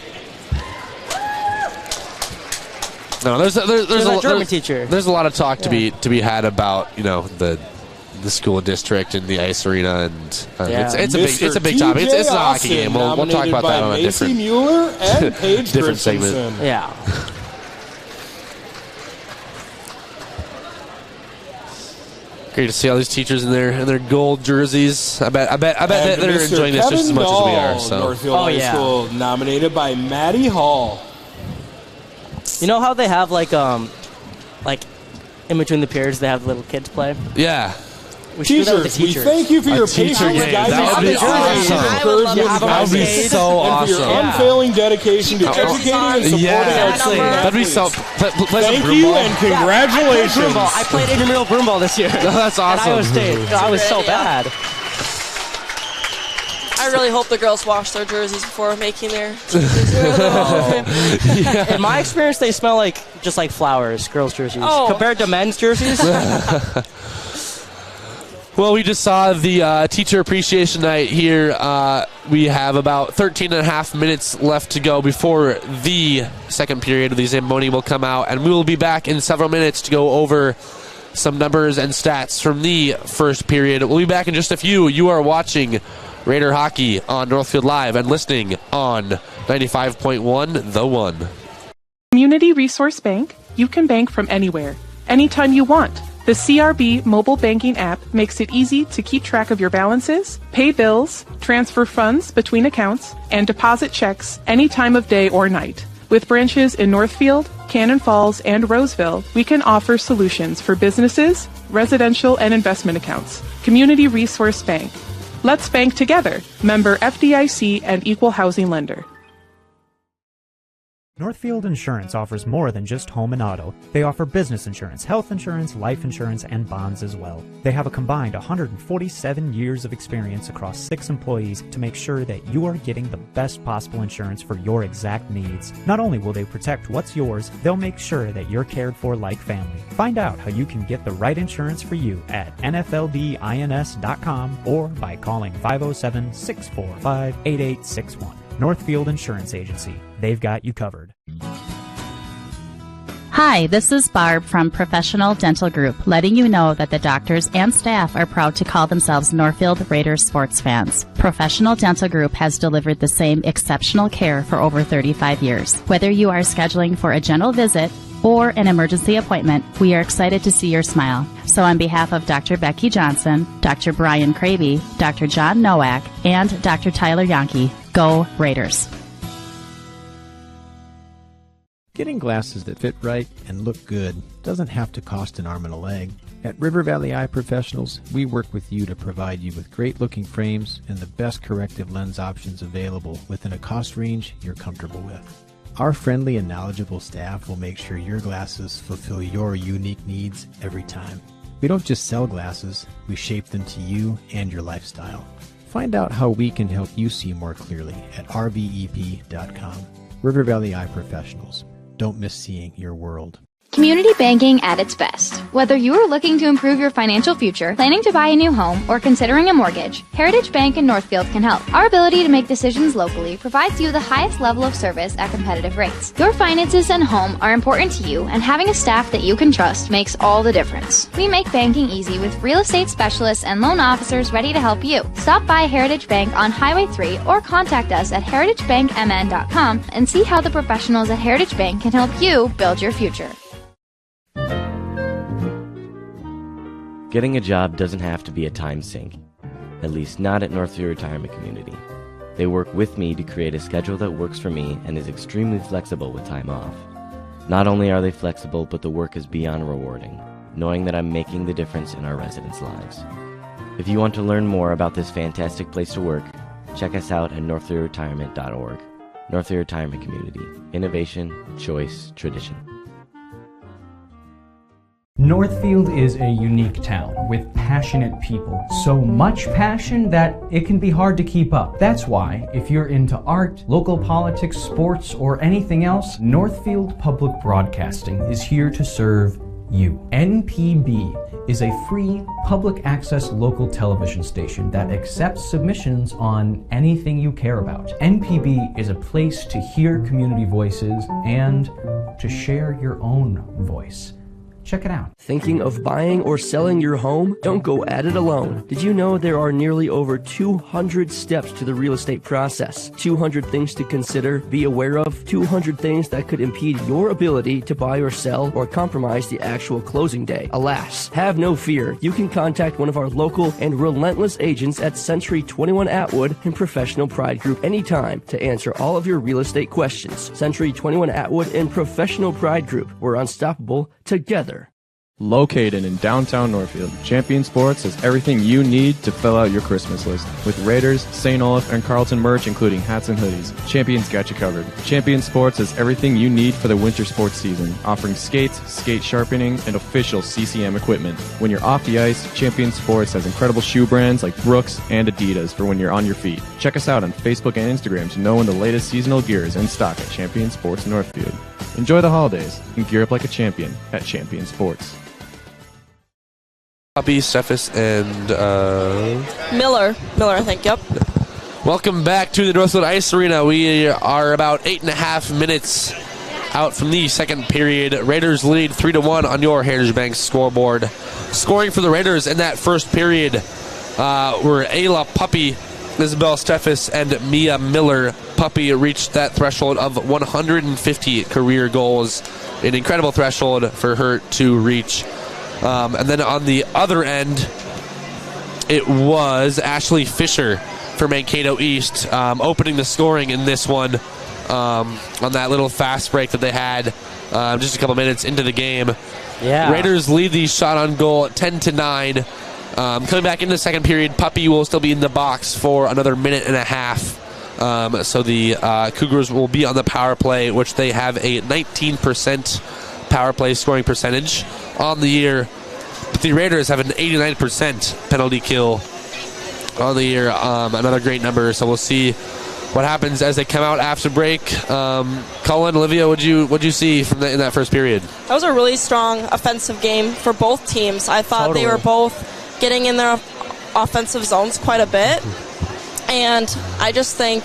No, there's a German teacher. There's a lot of talk to be had about the school district and the ice arena, and it's a big topic. It's a hockey game. We'll talk about that on a different Mueller and Paige different segment. Christensen. Yeah. Great to see all these teachers in their gold jerseys. I bet that And they're Mr. enjoying this just as Kevin much as we Dahl, are. So Northfield High yeah. School, nominated by Maddie Hall. You know how they have like in between the periods they have little kids play? yeah. We should do that with the Teachers, we teachers. thank you for your teacher patience, game. guidance, That would be awesome. encouragement, That would be so and for your awesome. unfailing dedication to educating and supporting our Actually, student that'd be athletes. so. Play Thank some you broomball. and congratulations. I played intramural broomball this year. That's awesome. At Iowa State. I was so bad. I really hope the girls wash their jerseys before making their jerseys. In my experience, they smell just like flowers, girls' jerseys, Oh. compared to men's jerseys. Well, we just saw the Teacher Appreciation Night here. We have about 13 and a half minutes left to go before the second period of the Zamboni will come out, and we will be back in several minutes to go over some numbers and stats from the first period. We'll be back in just a few. You are watching Raider Hockey on Northfield Live and listening on 95.1 The One. Community Resource Bank, you can bank from anywhere, anytime you want. The CRB mobile banking app makes it easy to keep track of your balances, pay bills, transfer funds between accounts, and deposit checks any time of day or night. With branches in Northfield, Cannon Falls, and Roseville, we can offer solutions for businesses, residential, and investment accounts. Community Resource Bank. Let's bank together. Member FDIC and Equal Housing Lender. Northfield Insurance offers more than just home and auto. They offer business insurance, health insurance, life insurance, and bonds as well. They have a combined 147 years of experience across 6 employees to make sure that you are getting the best possible insurance for your exact needs. Not only will they protect what's yours, they'll make sure that you're cared for like family. Find out how you can get the right insurance for you at nfldins.com or by calling 507-645-8861. Northfield Insurance Agency. They've got you covered. Hi, this is Barb from Professional Dental Group, letting you know that the doctors and staff are proud to call themselves Northfield Raiders sports fans. Professional Dental Group has delivered the same exceptional care for over 35 years. Whether you are scheduling for a general visit or an emergency appointment, we are excited to see your smile. So on behalf of Dr. Becky Johnson, Dr. Brian Kraby, Dr. John Nowak, and Dr. Tyler Yonke, go Raiders. Getting glasses that fit right and look good doesn't have to cost an arm and a leg. At River Valley Eye Professionals, we work with you to provide you with great-looking frames and the best corrective lens options available within a cost range you're comfortable with. Our friendly and knowledgeable staff will make sure your glasses fulfill your unique needs every time. We don't just sell glasses, we shape them to you and your lifestyle. Find out how we can help you see more clearly at rvep.com. River Valley Eye Professionals. Don't miss seeing your world. Community banking at its best. Whether you are looking to improve your financial future, planning to buy a new home, or considering a mortgage, Heritage Bank in Northfield can help. Our ability to make decisions locally provides you the highest level of service at competitive rates. Your finances and home are important to you, and having a staff that you can trust makes all the difference. We make banking easy with real estate specialists and loan officers ready to help you. Stop by Heritage Bank on Highway 3 or contact us at heritagebankmn.com and see how the professionals at Heritage Bank can help you build your future. Getting a job doesn't have to be a time sink, at least not at Northfield Retirement Community. They work with me to create a schedule that works for me and is extremely flexible with time off. Not only are they flexible, but the work is beyond rewarding, knowing that I'm making the difference in our residents' lives. If you want to learn more about this fantastic place to work, check us out at northfieldretirement.org. Northfield Retirement Community. Innovation, choice, tradition. Northfield is a unique town with passionate people. So much passion that it can be hard to keep up. That's why, if you're into art, local politics, sports, or anything else, Northfield Public Broadcasting is here to serve you. NPB is a free public access local television station that accepts submissions on anything you care about. NPB is a place to hear community voices and to share your own voice. Check it out. Thinking of buying or selling your home? Don't go at it alone. Did you know there are nearly over 200 steps to the real estate process? 200 things to consider, be aware of, 200 things that could impede your ability to buy or sell or compromise the actual closing day. Alas, have no fear. You can contact one of our local and relentless agents at Century 21 Atwood and Professional Pride Group anytime to answer all of your real estate questions. Century 21 Atwood and Professional Pride Group. We're unstoppable together. Located in downtown Northfield, Champion Sports has everything you need to fill out your Christmas list. With Raiders, St. Olaf, and Carlton merch, including hats and hoodies, Champion's got you covered. Champion Sports has everything you need for the winter sports season, offering skates, skate sharpening, and official CCM equipment. When you're off the ice, Champion Sports has incredible shoe brands like Brooks and Adidas for when you're on your feet. Check us out on Facebook and Instagram to know when the latest seasonal gear is in stock at Champion Sports Northfield. Enjoy the holidays and gear up like a champion at Champion Sports. Puppy, Cephas, and Miller, I think. Yep. Welcome back to the Northfield Ice Arena. We are about 8.5 minutes out from the second period. Raiders lead 3-1 on your Heritage Bank scoreboard. Scoring for the Raiders in that first period were Ayla Puppy, Isabel Cephas, and Mia Miller. Puppy reached that threshold of 150 career goals, an incredible threshold for her to reach. And then on the other end, it was Ashley Fisher for Mankato East opening the scoring in this one on that little fast break that they had just a couple minutes into the game. Yeah. Raiders lead the shot on goal 10-9. Coming back into the second period, Puppy will still be in the box for another minute and a half. So the Cougars will be on the power play, which they have a 19% power play scoring percentage on the year. But the Raiders have an 89% penalty kill on the year. Another great number. So we'll see what happens as they come out after break. Cullen, Olivia, what'd you see from in that first period? That was a really strong offensive game for both teams. I thought they were both getting in their offensive zones quite a bit. And I just think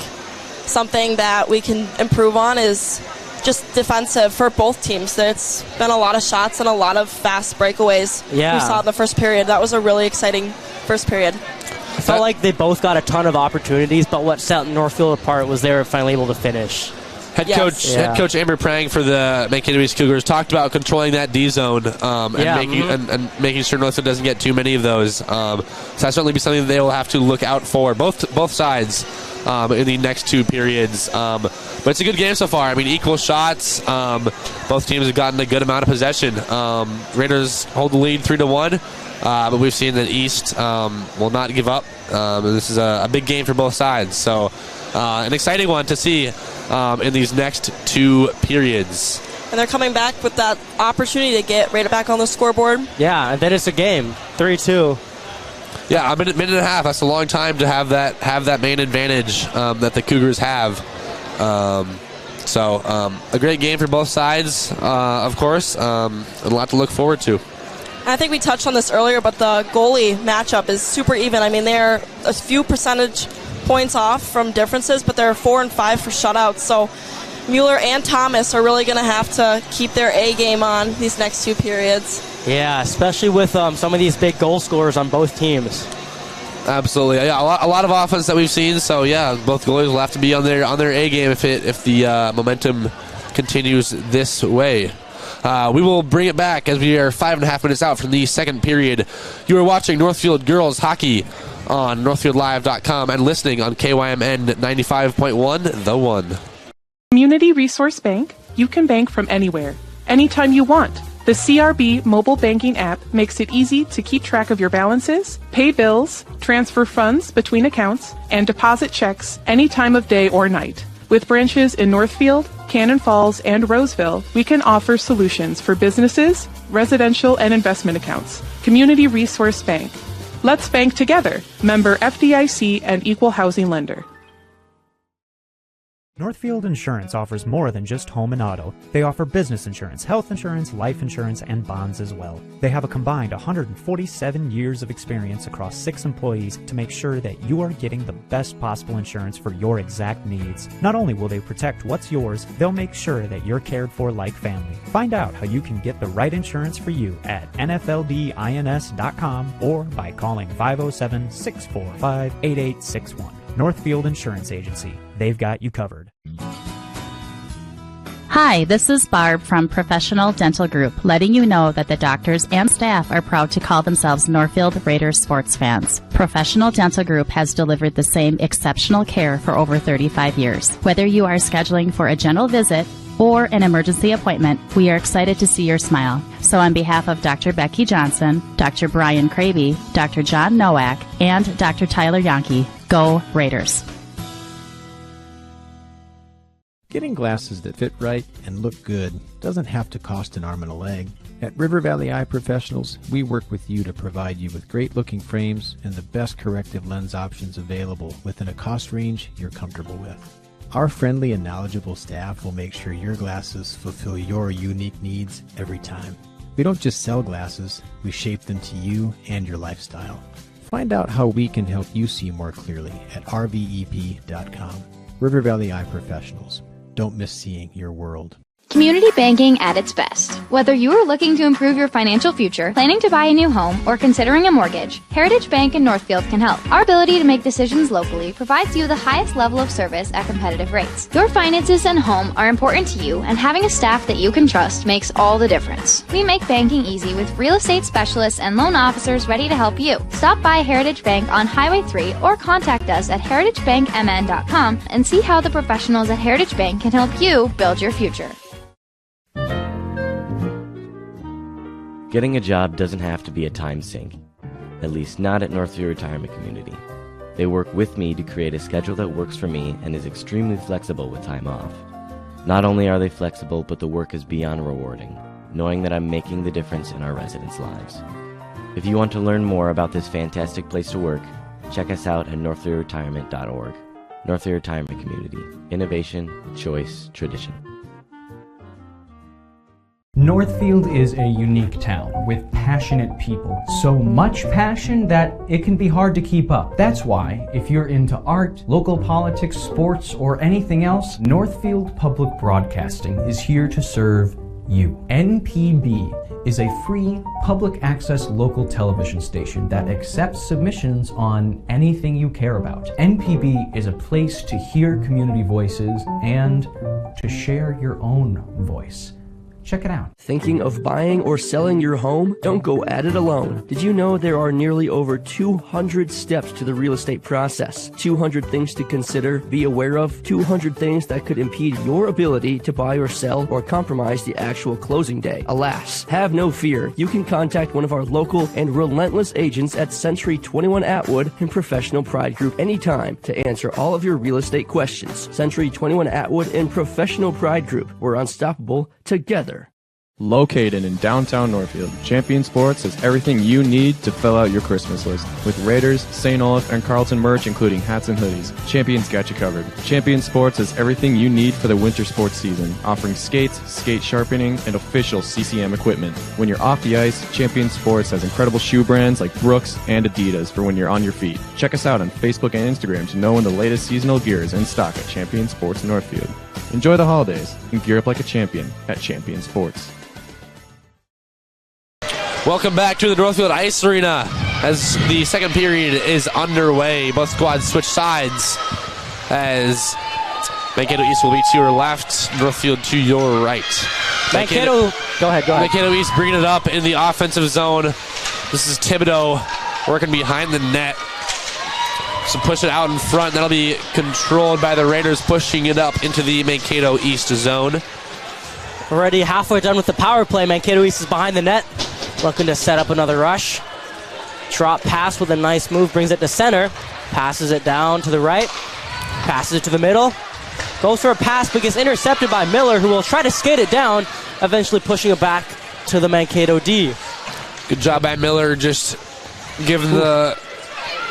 something that we can improve on is just defensive for both teams. There's been a lot of shots and a lot of fast breakaways we saw in the first period. That was a really exciting first period. I felt like they both got a ton of opportunities, but what set Northfield apart was they were finally able to finish. Head coach Amber Prang for the Mankato East Cougars talked about controlling that D zone and making sure Northfield doesn't get too many of those. So that's certainly be something that they will have to look out for, both sides in the next two periods. But it's a good game so far. I mean, equal shots. Both teams have gotten a good amount of possession. Raiders hold the lead 3-1. But we've seen that East will not give up. This is a big game for both sides. So an exciting one to see in these next two periods. And they're coming back with that opportunity to get right back on the scoreboard. Yeah, and then it's a game, 3-2. Yeah, a minute and a half. That's a long time to have that main advantage that the Cougars have. So a great game for both sides, of course. A lot to look forward to. I think we touched on this earlier, but the goalie matchup is super even. I mean, they're a few percentage points off from differences, but they're 4 and 5 for shutouts. So Mueller and Thomas are really going to have to keep their A game on these next two periods. Yeah, especially with some of these big goal scorers on both teams. Absolutely, yeah, a lot of offense that we've seen. So yeah, both goalies will have to be on their A game if the momentum continues this way. We will bring it back as we are 5.5 minutes out from the second period. You are watching Northfield Girls Hockey on NorthfieldLive.com and listening on KYMN 95.1, The One. Community Resource Bank, you can bank from anywhere, anytime you want. The CRB mobile banking app makes it easy to keep track of your balances, pay bills, transfer funds between accounts, and deposit checks any time of day or night. With branches in Northfield, Cannon Falls, and Roseville, we can offer solutions for businesses, residential, and investment accounts. Community Resource Bank. Let's bank together. Member FDIC and Equal Housing Lender. Northfield Insurance offers more than just home and auto. They offer business insurance, health insurance, life insurance, and bonds as well. They have a combined 147 years of experience across 6 employees to make sure that you are getting the best possible insurance for your exact needs. Not only will they protect what's yours, they'll make sure that you're cared for like family. Find out how you can get the right insurance for you at nfldins.com or by calling 507-645-8861. Northfield Insurance Agency. They've got you covered. Hi, this is Barb from Professional Dental Group, letting you know that the doctors and staff are proud to call themselves Northfield Raiders sports fans. Professional Dental Group has delivered the same exceptional care for over 35 years. Whether you are scheduling for a general visit, or an emergency appointment, we are excited to see your smile. So on behalf of Dr. Becky Johnson, Dr. Brian Kraby, Dr. John Nowak, and Dr. Tyler Yonke, go Raiders. Getting glasses that fit right and look good doesn't have to cost an arm and a leg. At River Valley Eye Professionals, we work with you to provide you with great-looking frames and the best corrective lens options available within a cost range you're comfortable with. Our friendly and knowledgeable staff will make sure your glasses fulfill your unique needs every time. We don't just sell glasses, we shape them to you and your lifestyle. Find out how we can help you see more clearly at rvep.com. River Valley Eye Professionals. Don't miss seeing your world. Community banking at its best. Whether you are looking to improve your financial future, planning to buy a new home, or considering a mortgage, Heritage Bank in Northfield can help. Our ability to make decisions locally provides you the highest level of service at competitive rates. Your finances and home are important to you, and having a staff that you can trust makes all the difference. We make banking easy with real estate specialists and loan officers ready to help you. Stop by Heritage Bank on Highway 3 or contact us at heritagebankmn.com and see how the professionals at Heritage Bank can help you build your future. Getting a job doesn't have to be a time sink, at least not at Northview Retirement Community. They work with me to create a schedule that works for me and is extremely flexible with time off. Not only are they flexible, but the work is beyond rewarding, knowing that I'm making the difference in our residents' lives. If you want to learn more about this fantastic place to work, check us out at northviewretirement.org. Northview Retirement Community. Innovation, choice, tradition. Northfield is a unique town with passionate people. So much passion that it can be hard to keep up. That's why, if you're into art, local politics, sports, or anything else, Northfield Public Broadcasting is here to serve you. NPB is a free public access local television station that accepts submissions on anything you care about. NPB is a place to hear community voices and to share your own voice. Check it out. Thinking of buying or selling your home? Don't go at it alone. Did you know there are nearly over 200 steps to the real estate process? 200 things to consider, be aware of, 200 things that could impede your ability to buy or sell or compromise the actual closing day. Alas, have no fear. You can contact one of our local and relentless agents at Century 21 Atwood and Professional Pride Group anytime to answer all of your real estate questions. Century 21 Atwood and Professional Pride Group. We're unstoppable together. Located in downtown Northfield, Champion Sports has everything you need to fill out your Christmas list. With Raiders, St. Olaf, and Carlton merch, including hats and hoodies, Champion's got you covered. Champion Sports has everything you need for the winter sports season, offering skates, skate sharpening, and official CCM equipment. When you're off the ice, Champion Sports has incredible shoe brands like Brooks and Adidas for when you're on your feet. Check us out on Facebook and Instagram to know when the latest seasonal gear is in stock at Champion Sports Northfield. Enjoy the holidays and gear up like a champion at Champion Sports. Welcome back to the Northfield Ice Arena as the second period is underway. Both squads switch sides as Mankato East will be to your left, Northfield to your right. Mankato, go ahead. Mankato East bringing it up in the offensive zone. This is Thibodeau working behind the net. So push it out in front. That'll be controlled by the Raiders, pushing it up into the Mankato East zone. Already halfway done with the power play. Mankato East is behind the net, looking to set up another rush. Drop pass with a nice move, brings it to center. Passes it down to the right. Passes it to the middle. Goes for a pass, but gets intercepted by Miller, who will try to skate it down, eventually pushing it back to the Mankato D. Good job by Miller, just giving the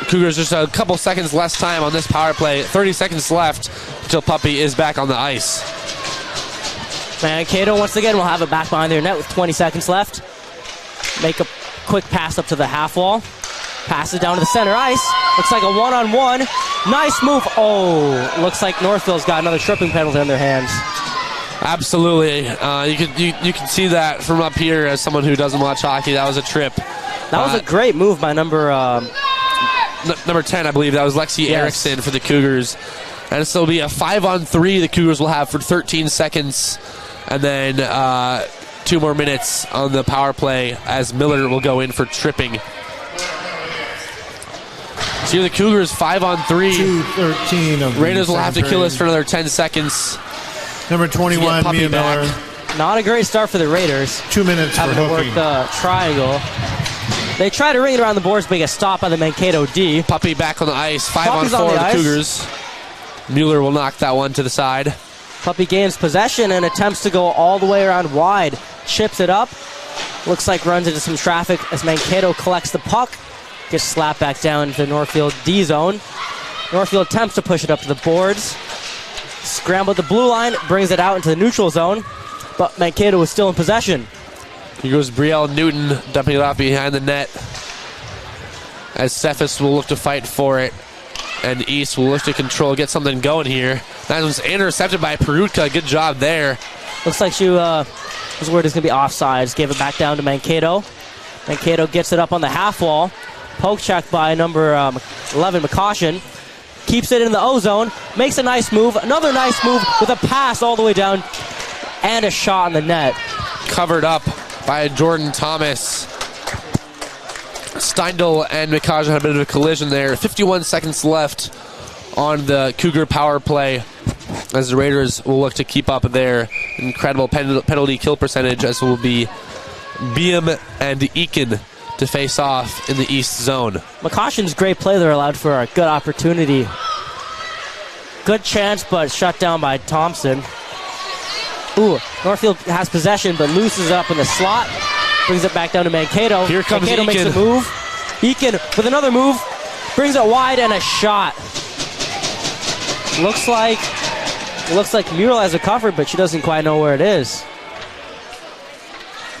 Cougars just a couple seconds less time on this power play. 30 seconds left until Puppy is back on the ice. Mankato, once again, will have it back behind their net with 20 seconds left. Make a quick pass up to the half wall. Pass it down to the center ice. Looks like a one-on-one. Nice move. Oh, looks like Northfield's got another tripping penalty in their hands. Absolutely. You can see that from up here as someone who doesn't watch hockey. That was a trip. That was a great move by number 10, I believe. That was Lexi Erickson for the Cougars. And this will be a 5-on-3 the Cougars will have for 13 seconds. And then 2 more minutes on the power play as Miller will go in for tripping. So here the Cougars 5-on-3. 2:13 of Raiders will have to kill us for another 10 seconds. Number 21, Mia Miller. Not a great start for the Raiders. 2 minutes for having to hooking. work the triangle. They try to ring it around the boards, but they get stopped by the Mankato D. Puppy back on the ice. 5 Puppy's on 4 on the of the ice. Cougars. Mueller will knock that one to the side. Puppy gains possession and attempts to go all the way around wide. Chips it up. Looks like runs into some traffic as Mankato collects the puck. Gets slapped back down into the Northfield D zone. Northfield attempts to push it up to the boards. Scramble at the blue line, brings it out into the neutral zone, but Mankato is still in possession. Here goes Brielle Newton, dumping it off behind the net. As Cephas will look to fight for it, and East will look to control, get something going here. That was intercepted by Perutka. Good job there. Looks like she was worried it's going to be offsides. Gave it back down to Mankato. Mankato gets it up on the half wall. Poke check by number 11, McCaution. Keeps it in the O zone. Makes a nice move. Another nice move with a pass all the way down. And a shot in the net. Covered up by Jordan Thomas. Steindl and McCaution had a bit of a collision there. 51 seconds left on the Cougar power play as the Raiders will look to keep up their incredible penalty kill percentage, as will be Beam and Eakin to face off in the East zone. McCaution's great play there allowed for a good opportunity. Good chance, but shut down by Thompson. Ooh, Northfield has possession, but loses up in the slot. Brings it back down to Mankato. Here comes Mankato Eakin. makes a move. Eakin with another move. Brings it wide and a shot. Looks like Mueller has a cover, but she doesn't quite know where it is.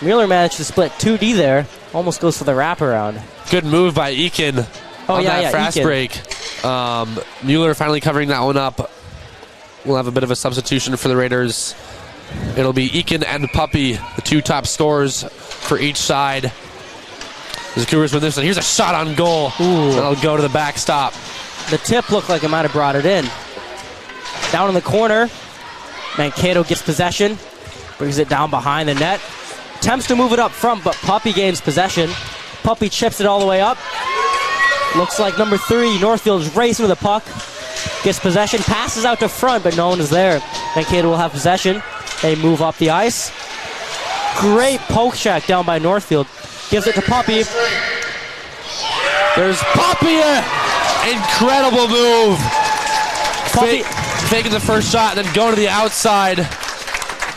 Mueller managed to split 2D there. Almost goes for the wraparound. Good move by Eakin on that fast Eakin. break. Mueller finally covering that one up. We'll have a bit of a substitution for the Raiders. It'll be Eakin and Puppy, the two top scorers for each side. As the Cougars win this one. Here's a shot on goal. Ooh. That'll go to the backstop. The tip looked like it might have brought it in. Down in the corner, Mankato gets possession, brings it down behind the net. Attempts to move it up front, but Puppy gains possession. Puppy chips it all the way up. Looks like number 3, Northfield is racing with the puck. Gets possession, passes out to front, but no one is there. Mankato will have possession. They move up the ice. Great poke check down by Northfield. Gives it to Puppy. There's Puppy. Incredible move. Puppy faking the first shot and then going to the outside.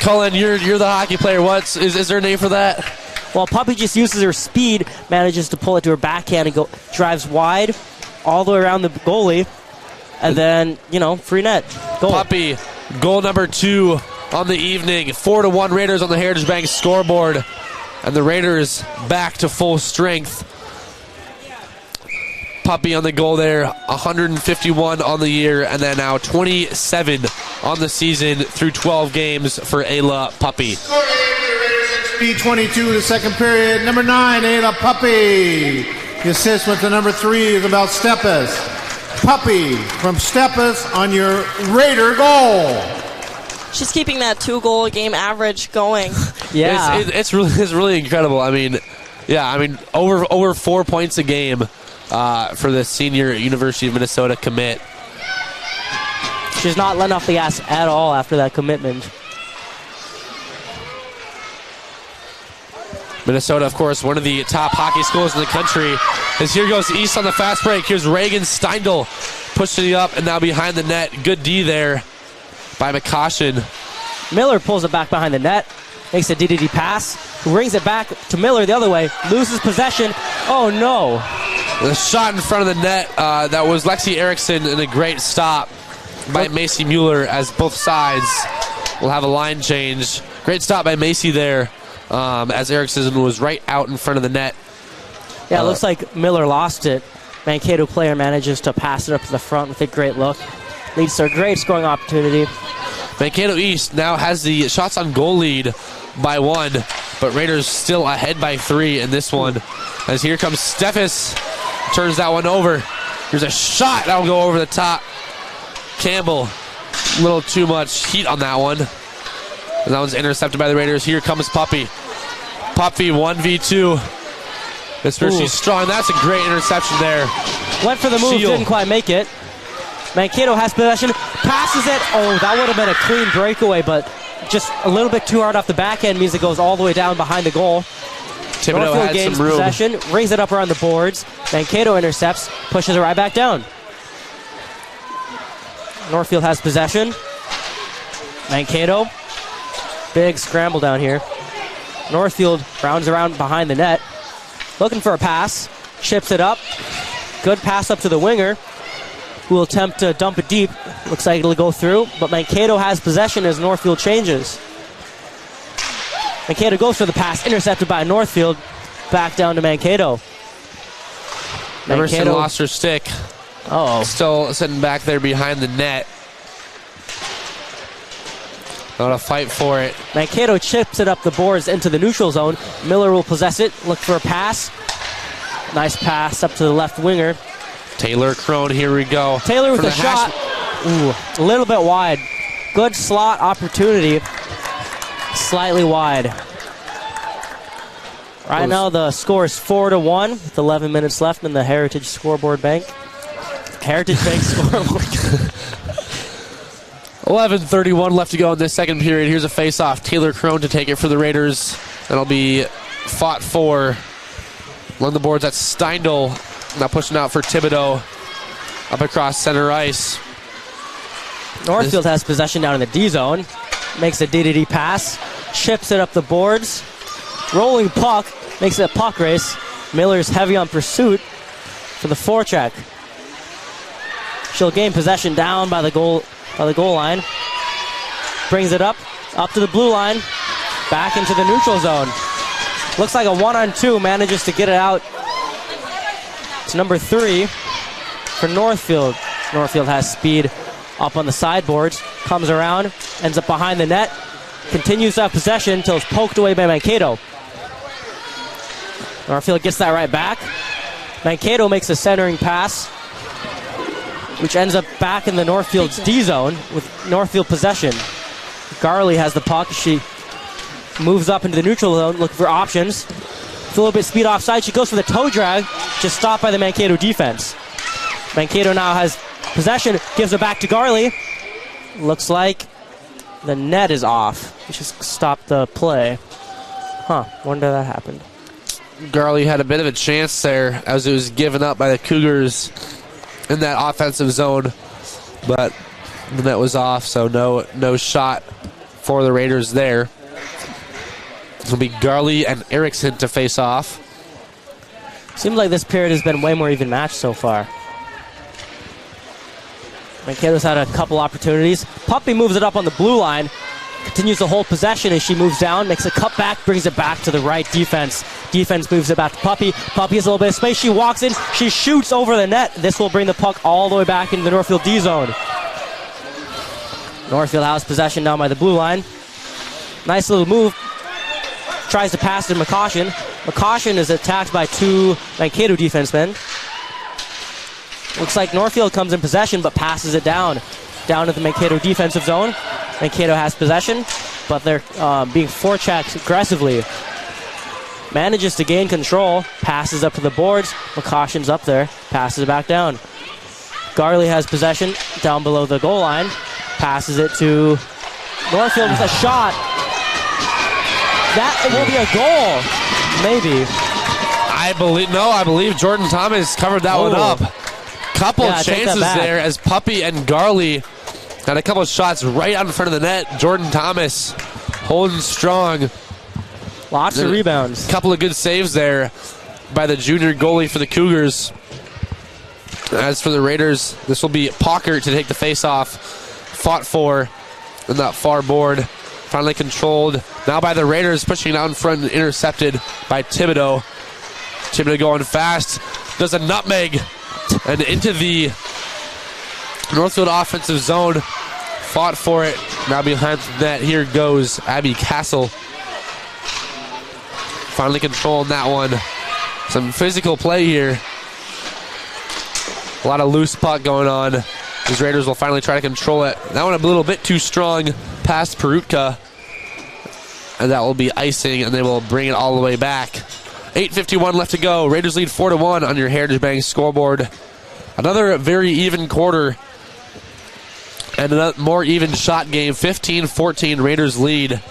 Cullen, you're the hockey player. Is there a name for that? Well, Puppy just uses her speed, manages to pull it to her backhand and drives wide all the way around the goalie. And then, free net. Goal. Puppy, goal number 2 on the evening. 4-1 Raiders on the Heritage Bank scoreboard. And the Raiders back to full strength. Puppy on the goal there, 151 on the year, and then now 27 on the season through 12 games for Ayla Puppy. B22, the second period. Number 9, Ayla Puppy. The assist with the number 3 is about Steppes. Puppy from Steppes on your Raider goal. She's keeping that 2-goal game average going. Yeah, it's really incredible. Over 4 points a game for the senior University of Minnesota commit. She's not letting off the gas at all after that commitment. Minnesota, of course, one of the top hockey schools in the country. As here goes East on the fast break. Here's Reagan Steindl pushing it up and now behind the net. Good D there by McCaution. Miller pulls it back behind the net, makes a DDD pass, brings it back to Miller the other way, loses possession. Oh no. The shot in front of the net, that was Lexi Erickson, and a great stop by Macy Mueller as both sides will have a line change. Great stop by Macy there. As Erickson was right out in front of the net. Yeah, it looks like Miller lost it. Mankato player manages to pass it up to the front with a great look. Leads to a great scoring opportunity. Mankato East now has the shots on goal lead by 1, but Raiders still ahead by 3 in this one. As here comes Steffes, turns that one over. Here's a shot that'll go over the top. Campbell, a little too much heat on that one. And that one's intercepted by the Raiders. Here comes Puppy. Puppy 1v2. That's where she's strong. That's a great interception there. Went for the move, didn't quite make it. Mankato has possession, passes it. Oh, that would have been a clean breakaway, but just a little bit too hard off the backhand means it goes all the way down behind the goal. Thibodeau Northfield had gains some room. possession, brings it up around the boards. Mankato intercepts, pushes it right back down. Northfield has possession. Mankato, big scramble down here. Northfield rounds around behind the net, looking for a pass, chips it up. Good pass up to the winger, who will attempt to dump it deep. Looks like it'll go through, but Mankato has possession as Northfield changes. Mankato goes for the pass, intercepted by Northfield. Back down to Mankato. Emerson lost her stick. Uh-oh. Still sitting back there behind the net. Going to fight for it. Mankato chips it up the boards into the neutral zone. Miller will possess it, look for a pass. Nice pass up to the left winger. Taylor Crone, here we go. Taylor with a shot. Ooh, a little bit wide. Good slot opportunity. Slightly wide. Right now the score is 4-1 with 11 minutes left in the Heritage Scoreboard Bank. Heritage Bank scoreboard. 11:31 left to go in this second period. Here's a face-off. Taylor Crone to take it for the Raiders. That'll be fought for. Along the boards, that's Steindl. Now pushing out for Thibodeau. Up across center ice. Northfield has possession down in the D zone. Makes a D-to-D pass. Chips it up the boards. Rolling puck. Makes it a puck race. Miller's heavy on pursuit for the forecheck. She'll gain possession down by the goal line. Brings it up to the blue line. Back into the neutral zone. Looks like a 1-on-2. Manages to get it out. It's number 3 for Northfield. Northfield has speed up on the sideboards. Comes around. Ends up behind the net. Continues to have possession until it's poked away by Mankato. Northfield gets that right back. Mankato makes a centering pass, which ends up back in the Northfield's D zone with Northfield possession. Garley has the puck. She moves up into the neutral zone, looking for options. With a little bit of speed offside, she goes for the toe drag, just stopped by the Mankato defense. Mankato now has possession, gives it back to Garley. Looks like the net is off, which just stopped the play. Wonder that happened. Garley had a bit of a chance there as it was given up by the Cougars in that offensive zone, but the net was off, so no shot for the Raiders there. It'll be Garley and Erickson to face off. Seems like this period has been way more even matched so far. Mankato's had a couple opportunities. Puppy moves it up on the blue line. Continues to hold possession as she moves down, makes a cutback, brings it back to the right defense. Defense moves it back to Puppy. Puppy has a little bit of space. She walks in. She shoots over the net. This will bring the puck all the way back into the Northfield D zone. Northfield has possession down by the blue line. Nice little move. Tries to pass to McCaution. McCaution is attacked by 2 Mankato defensemen. Looks like Northfield comes in possession but passes it down to the Mankato defensive zone. Mankato has possession, but they're being forechecked aggressively. Manages to gain control, passes up to the boards. McCaution's up there, passes it back down. Garley has possession down below the goal line, passes it to Northfield with a shot. That will be a goal, maybe. I believe Jordan Thomas covered that one up. Couple chances there as Puppy and Garley had a couple of shots right out in front of the net. Jordan Thomas holding strong. Lots of rebounds. Couple of good saves there by the junior goalie for the Cougars. As for the Raiders, this will be Pockert to take the face-off. Fought for in that far board. Finally controlled now by the Raiders, pushing it out in front and intercepted by Thibodeau. Thibodeau going fast. Does a nutmeg and into the Northfield offensive zone. Fought for it. Now behind the net. Here goes Abby Castle. Finally controlled that one. Some physical play here. A lot of loose puck going on. These Raiders will finally try to control it. That one a little bit too strong past Perutka. And that will be icing, and they will bring it all the way back. 8:51 left to go. Raiders lead 4-1 on your Heritage Bank scoreboard. Another very even quarter And a more even shot game, 15-14, Raiders lead.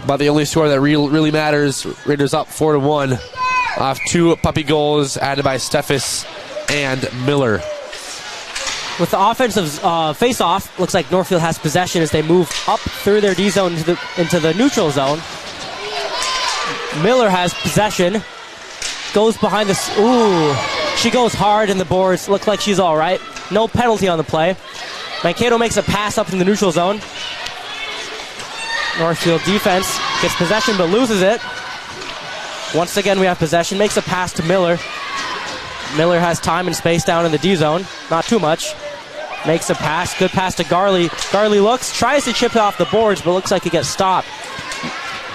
But the only score that really matters, Raiders up 4-1 off 2 puppy goals added by Steffes and Miller. With the offensive face-off, looks like Northfield has possession as they move up through their D zone into the neutral zone. Miller has possession. Goes behind the... Ooh. She goes hard in the boards. Looks like she's all right. No penalty on the play. Mankato makes a pass up in the neutral zone. Northfield defense gets possession but loses it. Once again, we have possession. Makes a pass to Miller. Miller has time and space down in the D zone. Not too much. Makes a pass. Good pass to Garley. Garley looks, tries to chip it off the boards, but looks like he gets stopped.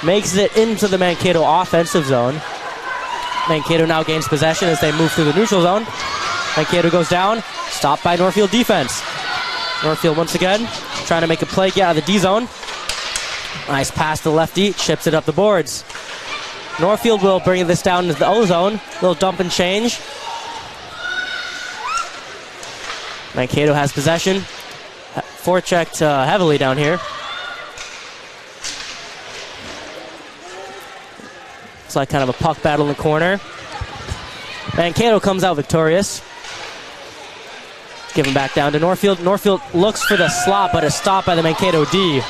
Makes it into the Mankato offensive zone. Mankato now gains possession as they move through the neutral zone. Mankato goes down. Stopped by Northfield defense. Northfield once again trying to make a play, get out of the D zone. Nice pass to the lefty. Chips it up the boards. Northfield will bring this down into the O zone. Little dump and change. Mankato has possession. Forechecked heavily down here. It's like kind of a puck battle in the corner. Mankato comes out victorious. Given back down to Northfield. Northfield looks for the slot, but is stopped by the Mankato D.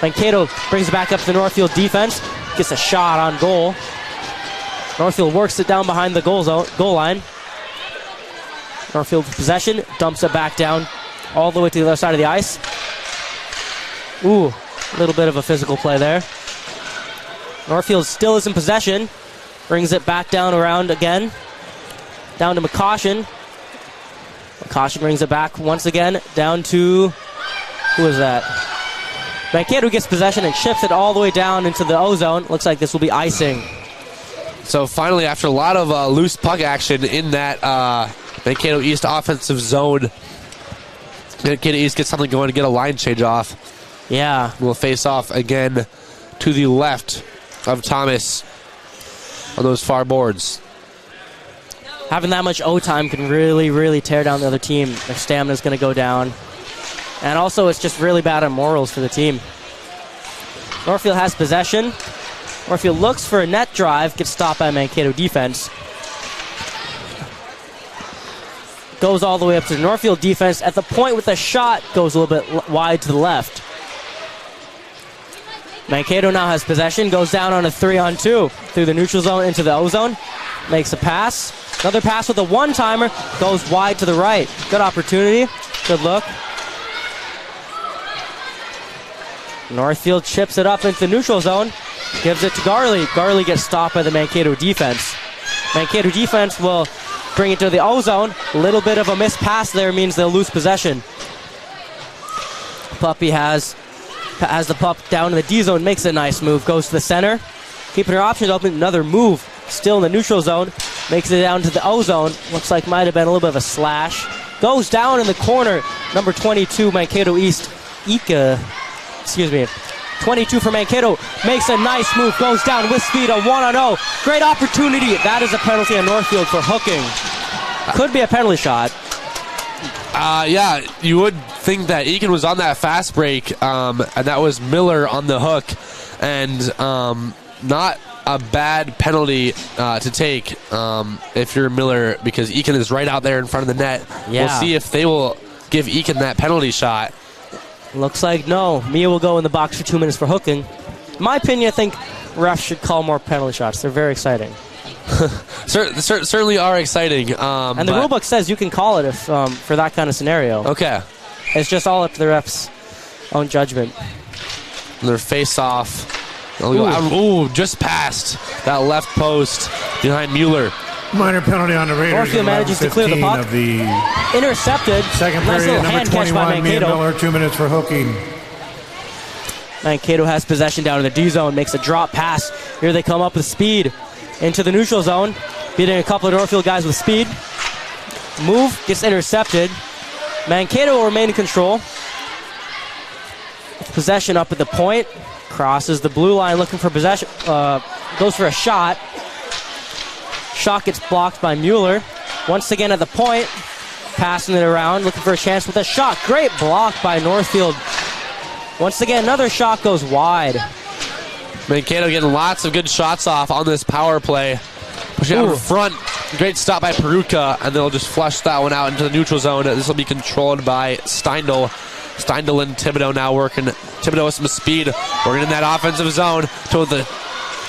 Mankato brings it back up to the Northfield defense. Gets a shot on goal. Northfield works it down behind the goal line. Northfield possession, dumps it back down all the way to the other side of the ice. Ooh, a little bit of a physical play there. Northfield still is in possession. Brings it back down around again. Down to McCaution. McCaution brings it back once again down to... Who is that? Mankato gets possession and chips it all the way down into the O zone. Looks like this will be icing. So finally, after a lot of loose puck action in that Mankato East offensive zone, Mankato East gets something going to get a line change off. Yeah. We'll face off again to the left of Thomas on those far boards. Having that much O time can really, really tear down the other team. Their stamina's going to go down. And also, it's just really bad on morals for the team. Northfield has possession. Northfield looks for a net drive, gets stopped by Mankato defense. Goes all the way up to the Northfield defense. At the point with the shot, goes a little bit wide to the left. Mankato now has possession, goes down on a 3-on-2 through the neutral zone into the O zone. Makes a pass. Another pass with a one-timer, goes wide to the right. Good opportunity, good look. Northfield chips it up into the neutral zone, gives it to Garley. Garley gets stopped by the Mankato defense. Mankato defense will bring it to the O zone. A little bit of a missed pass there means they'll lose possession. Puppy has the puck down in the D zone, makes a nice move, goes to the center. Keeping her options open, another move. Still in the neutral zone, makes it down to the O zone. Looks like might have been a little bit of a slash. Goes down in the corner, number 22, Mankato East, 22 for Mankato, makes a nice move, goes down with speed, a 1-on-0. Great opportunity. That is a penalty on Northfield for hooking. Could be a penalty shot. Yeah, you would think that Eakin was on that fast break, and that was Miller on the hook, and not a bad penalty to take if you're Miller, because Eakin is right out there in front of the net. Yeah. We'll see if they will give Eakin that penalty shot. Looks like no. Mia will go in the box for 2 minutes for hooking. In my opinion, I think refs should call more penalty shots. They're very exciting. Certainly are exciting. And the rulebook says you can call it if for that kind of scenario. Okay. It's just all up to the refs' own judgment. Their face-off. Ooh, just past that left post behind Mueller. Minor penalty on the Raiders. Northfield manages to clear the puck. Of the intercepted. Second nice period, little number hand catch 21, by Mankato. Miller, 2 minutes for hooking. Mankato has possession down in the D zone, makes a drop pass. Here they come up with speed into the neutral zone, beating a couple of Northfield guys with speed. Move gets intercepted. Mankato will remain in control. Possession up at the point. Crosses the blue line looking for possession. Goes for a shot. Shot gets blocked by Mueller. Once again at the point. Passing it around, looking for a chance with a shot. Great block by Northfield. Once again, another shot goes wide. Mankato getting lots of good shots off on this power play. Pushing out in front. Great stop by Peruka, and they'll just flush that one out into the neutral zone. This will be controlled by Steindl. Steindl and Thibodeau now working. Thibodeau with some speed. Working in that offensive zone. So the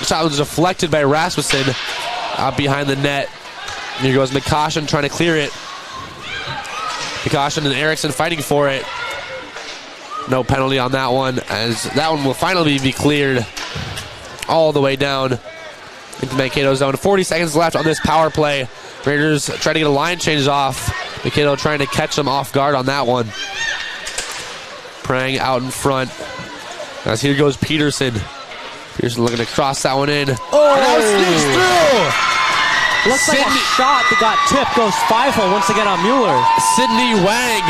shot was deflected by Rasmussen out behind the net. Here goes Mikoshin trying to clear it. Mikoshin and Erickson fighting for it. No penalty on that one, as that one will finally be cleared all the way down into Mankato zone. 40 seconds left on this power play. Raiders trying to get a line change off. Mankato trying to catch them off guard on that one. Prang out in front. As here goes Peterson. Peterson looking to cross that one in. Oh! Now sneaks through! Looks like a shot that got tipped. Goes 5-0 once again on Mueller. Sydney Wang.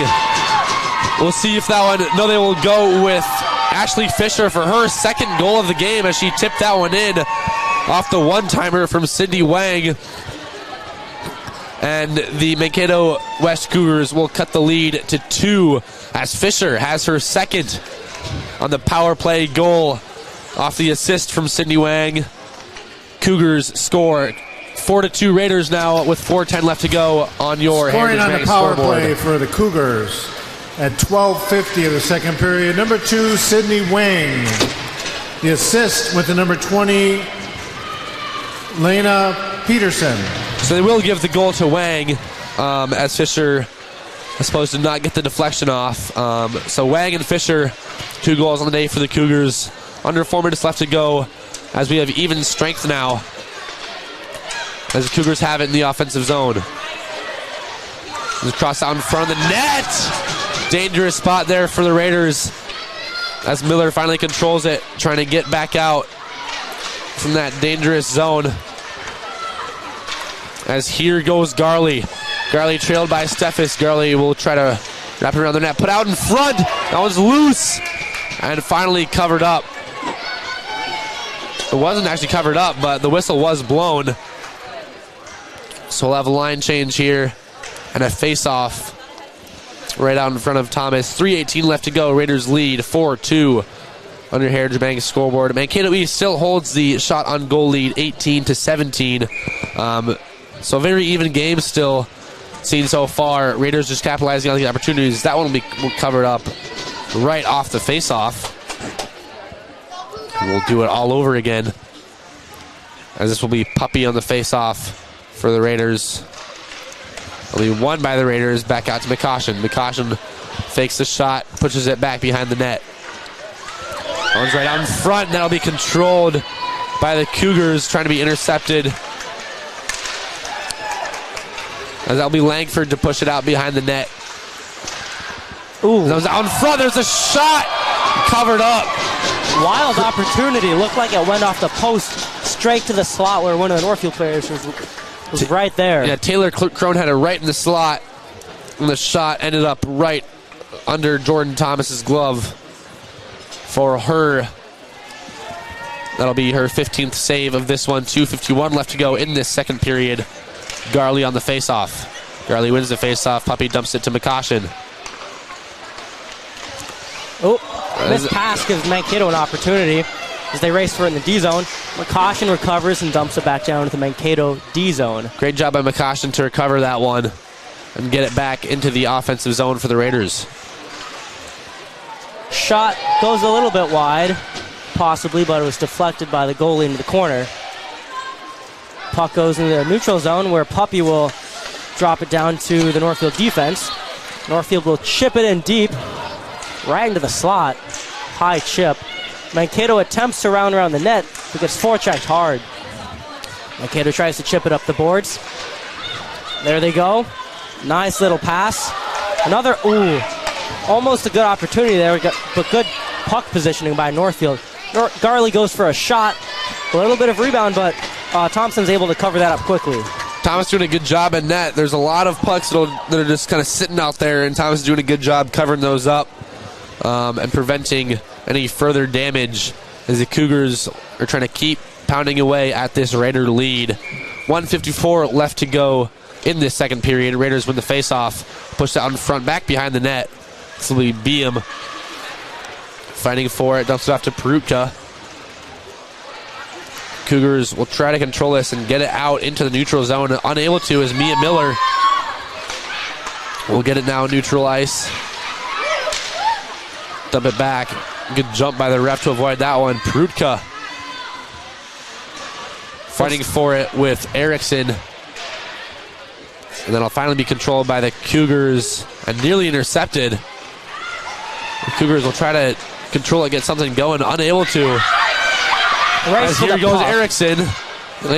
We'll see if that one... No, they will go with Ashley Fisher for her second goal of the game as she tipped that one in off the one-timer from Sydney Wang. And the Mankato West Cougars will cut the lead to 2 as Fisher has her second on the power play goal off the assist from Sydney Wang. Cougars score 4-2 Raiders now with 4:10 left to go on your Scoring Heritage on Bank the power scoreboard. play for the Cougars at 12:50 of the second period. Number 2, Sydney Wang. The assist with the number 20, Lena Peterson. So they will give the goal to Wang as Fisher is supposed to not get the deflection off. So Wang and Fisher, 2 goals on the day for the Cougars. Under 4 minutes left to go as we have even strength now as the Cougars have it in the offensive zone. Just cross out in front of the net. Dangerous spot there for the Raiders as Miller finally controls it, trying to get back out from that dangerous zone. As here goes Garley. Garley trailed by Steffes. Garley will try to wrap it around the net. Put out in front. That one's loose. And finally covered up. It wasn't actually covered up, but the whistle was blown. So we'll have a line change here and a face-off right out in front of Thomas. 3:18 left to go. Raiders lead 4-2 under Heritage Bank scoreboard. Mankato East still holds the shot on goal lead 18-17. So a very even game still seen so far. Raiders just capitalizing on the opportunities. That one will be covered up right off the face-off. We'll do it all over again as this will be Puppy on the face-off for the Raiders. It'll be won by the Raiders. Back out to Mikoshin. Mikoshin fakes the shot, pushes it back behind the net. That one's right out in front, and that'll be controlled by the Cougars, trying to be intercepted. As that'll be Langford to push it out behind the net. Ooh. That was out in front. There's a shot covered up. Wild opportunity. Looked like it went off the post straight to the slot where one of the Northfield players was right there. Yeah, Taylor Crone had it right in the slot, and the shot ended up right under Jordan Thomas's glove for her. That'll be her 15th save of this one. 2:51 left to go in this second period. Garley on the faceoff. Garley wins the faceoff. Puppy dumps it to Mikoshin. Oh, missed pass gives Mankato an opportunity as they race for it in the D zone. Mikoshin recovers and dumps it back down to the Mankato D zone. Great job by Mikoshin to recover that one and get it back into the offensive zone for the Raiders. Shot goes a little bit wide, possibly, but it was deflected by the goalie into the corner. Puck goes into the neutral zone where Puppy will drop it down to the Northfield defense. Northfield will chip it in deep, right into the slot. High chip. Mankato attempts to round around the net, but gets forechecked hard. Mankato tries to chip it up the boards. There they go. Nice little pass. Another, almost a good opportunity there, but good puck positioning by Northfield. Garley goes for a shot. A little bit of rebound, but Thompson's able to cover that up quickly. Thomas doing a good job at net. There's a lot of pucks that are just kind of sitting out there, and Thomas is doing a good job covering those up and preventing any further damage as the Cougars are trying to keep pounding away at this Raider lead. 1:54 left to go in this second period. Raiders win the face-off, pushed out in front, back behind the net. So we beat him. Fighting for it, dumps it off to Perutka. Cougars will try to control this and get it out into the neutral zone. Unable to is Mia Miller. We'll get it now, neutral ice. Dump it back. Good jump by the ref to avoid that one. Perutka fighting for it with Erickson. And then it'll finally be controlled by the Cougars and nearly intercepted. The Cougars will try to control it, get something going. Unable to. As here goes Erickson.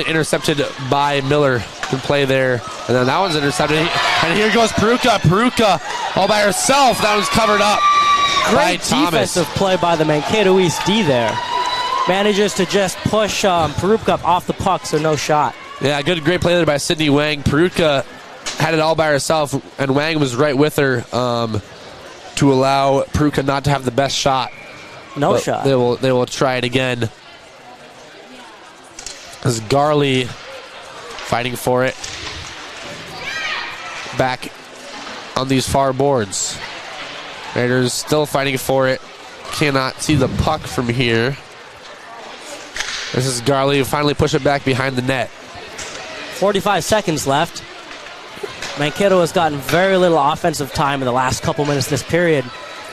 Intercepted by Miller. Can play there. And then that one's intercepted. And here goes Perutka. Perutka all by herself. That one's covered up. Great defensive play by the Mankato East D there. Manages to just push Perutka off the puck, so no shot. Yeah, great play there by Sydney Wang. Perutka had it all by herself, and Wang was right with her to allow Perutka not to have the best shot. No shot. They will try it again. As Garley fighting for it. Back on these far boards. Raiders still fighting for it. Cannot see the puck from here. This is Garley. Finally push it back behind the net. 45 seconds left. Mankato has gotten very little offensive time in the last couple minutes of this period.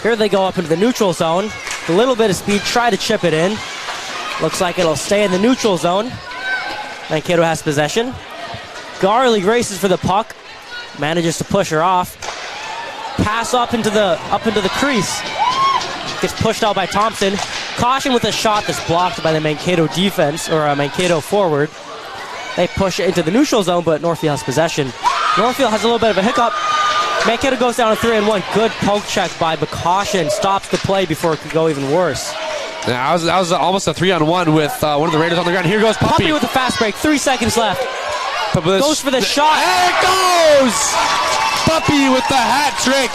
Here they go up into the neutral zone. A little bit of speed, try to chip it in. Looks like it'll stay in the neutral zone. Mankato has possession. Garley races for the puck. Manages to push her off. Pass up into the crease. Gets pushed out by Thompson. Caution with a shot that's blocked by the Mankato defense, or a Mankato forward. They push it into the neutral zone, but Northfield has possession. Northfield has a little bit of a hiccup. Mankato goes down to 3-1. Good poke check by Caution. Stops the play before it could go even worse. Yeah, that was almost a 3-on-1 with one of the Raiders on the ground. Here goes Puppy. Puppy with a fast break. 3 seconds left. Goes for the shot. There it goes! Puppy with the hat trick.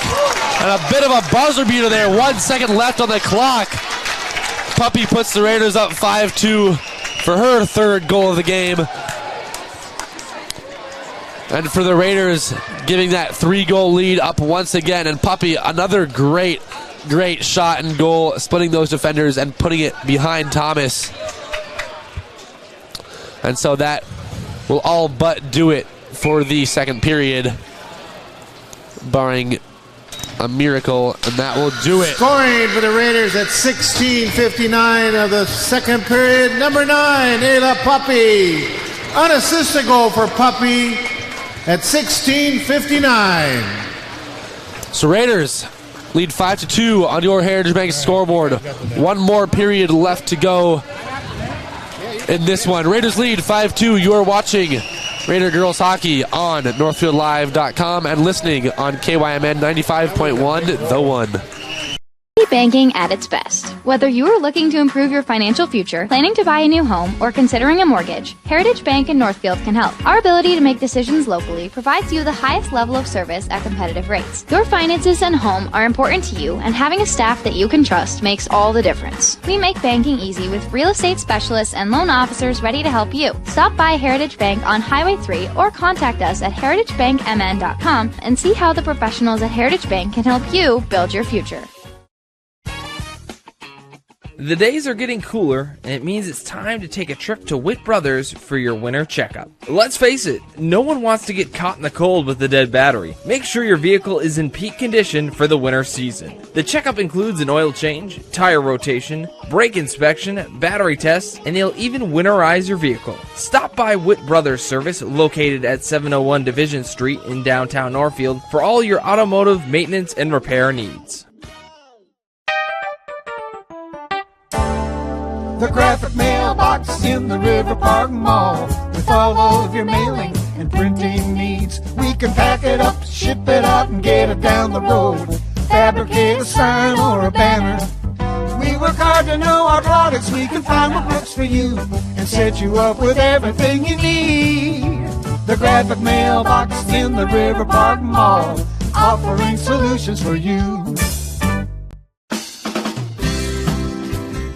And a bit of a buzzer beater there. 1 second left on the clock. Puppy puts the Raiders up 5-2 for her third goal of the game. And for the Raiders, giving that 3-goal lead up once again. And Puppy, another great shot and goal, splitting those defenders and putting it behind Thomas. And so that will all but do it for the second period, barring a miracle, and that will do it. Scoring for the Raiders at 16:59 of the second period, number 9, Ayla Puppy. Unassisted goal for Puppy at 16:59. So Raiders lead 5-2 on your Heritage Bank scoreboard. One more period left to go in this one. Raiders lead 5-2. You are watching Raider Girls Hockey on NorthfieldLive.com and listening on KYMN 95.1, The One. Banking at its best. Whether you are looking to improve your financial future, planning to buy a new home, or considering a mortgage, Heritage Bank in Northfield can help. Our ability to make decisions locally provides you the highest level of service at competitive rates. Your finances and home are important to you, and having a staff that you can trust makes all the difference. We make banking easy with real estate specialists and loan officers ready to help you. Stop by Heritage Bank on Highway 3 or contact us at heritagebankmn.com and see how the professionals at Heritage Bank can help you build your future. The days are getting cooler, and it means it's time to take a trip to Witt Brothers for your winter checkup. Let's face it, no one wants to get caught in the cold with a dead battery. Make sure your vehicle is in peak condition for the winter season. The checkup includes an oil change, tire rotation, brake inspection, battery tests, and they'll even winterize your vehicle. Stop by Witt Brothers Service, located at 701 Division Street in downtown Northfield, for all your automotive maintenance and repair needs. The graphic mailbox in the River Park Mall. With all of your mailing and printing needs, we can pack it up, ship it out, and get it down the road. Fabricate a sign or a banner. We work hard to know our products. We can find what works for you and set you up with everything you need. The graphic mailbox in the River Park Mall, offering solutions for you.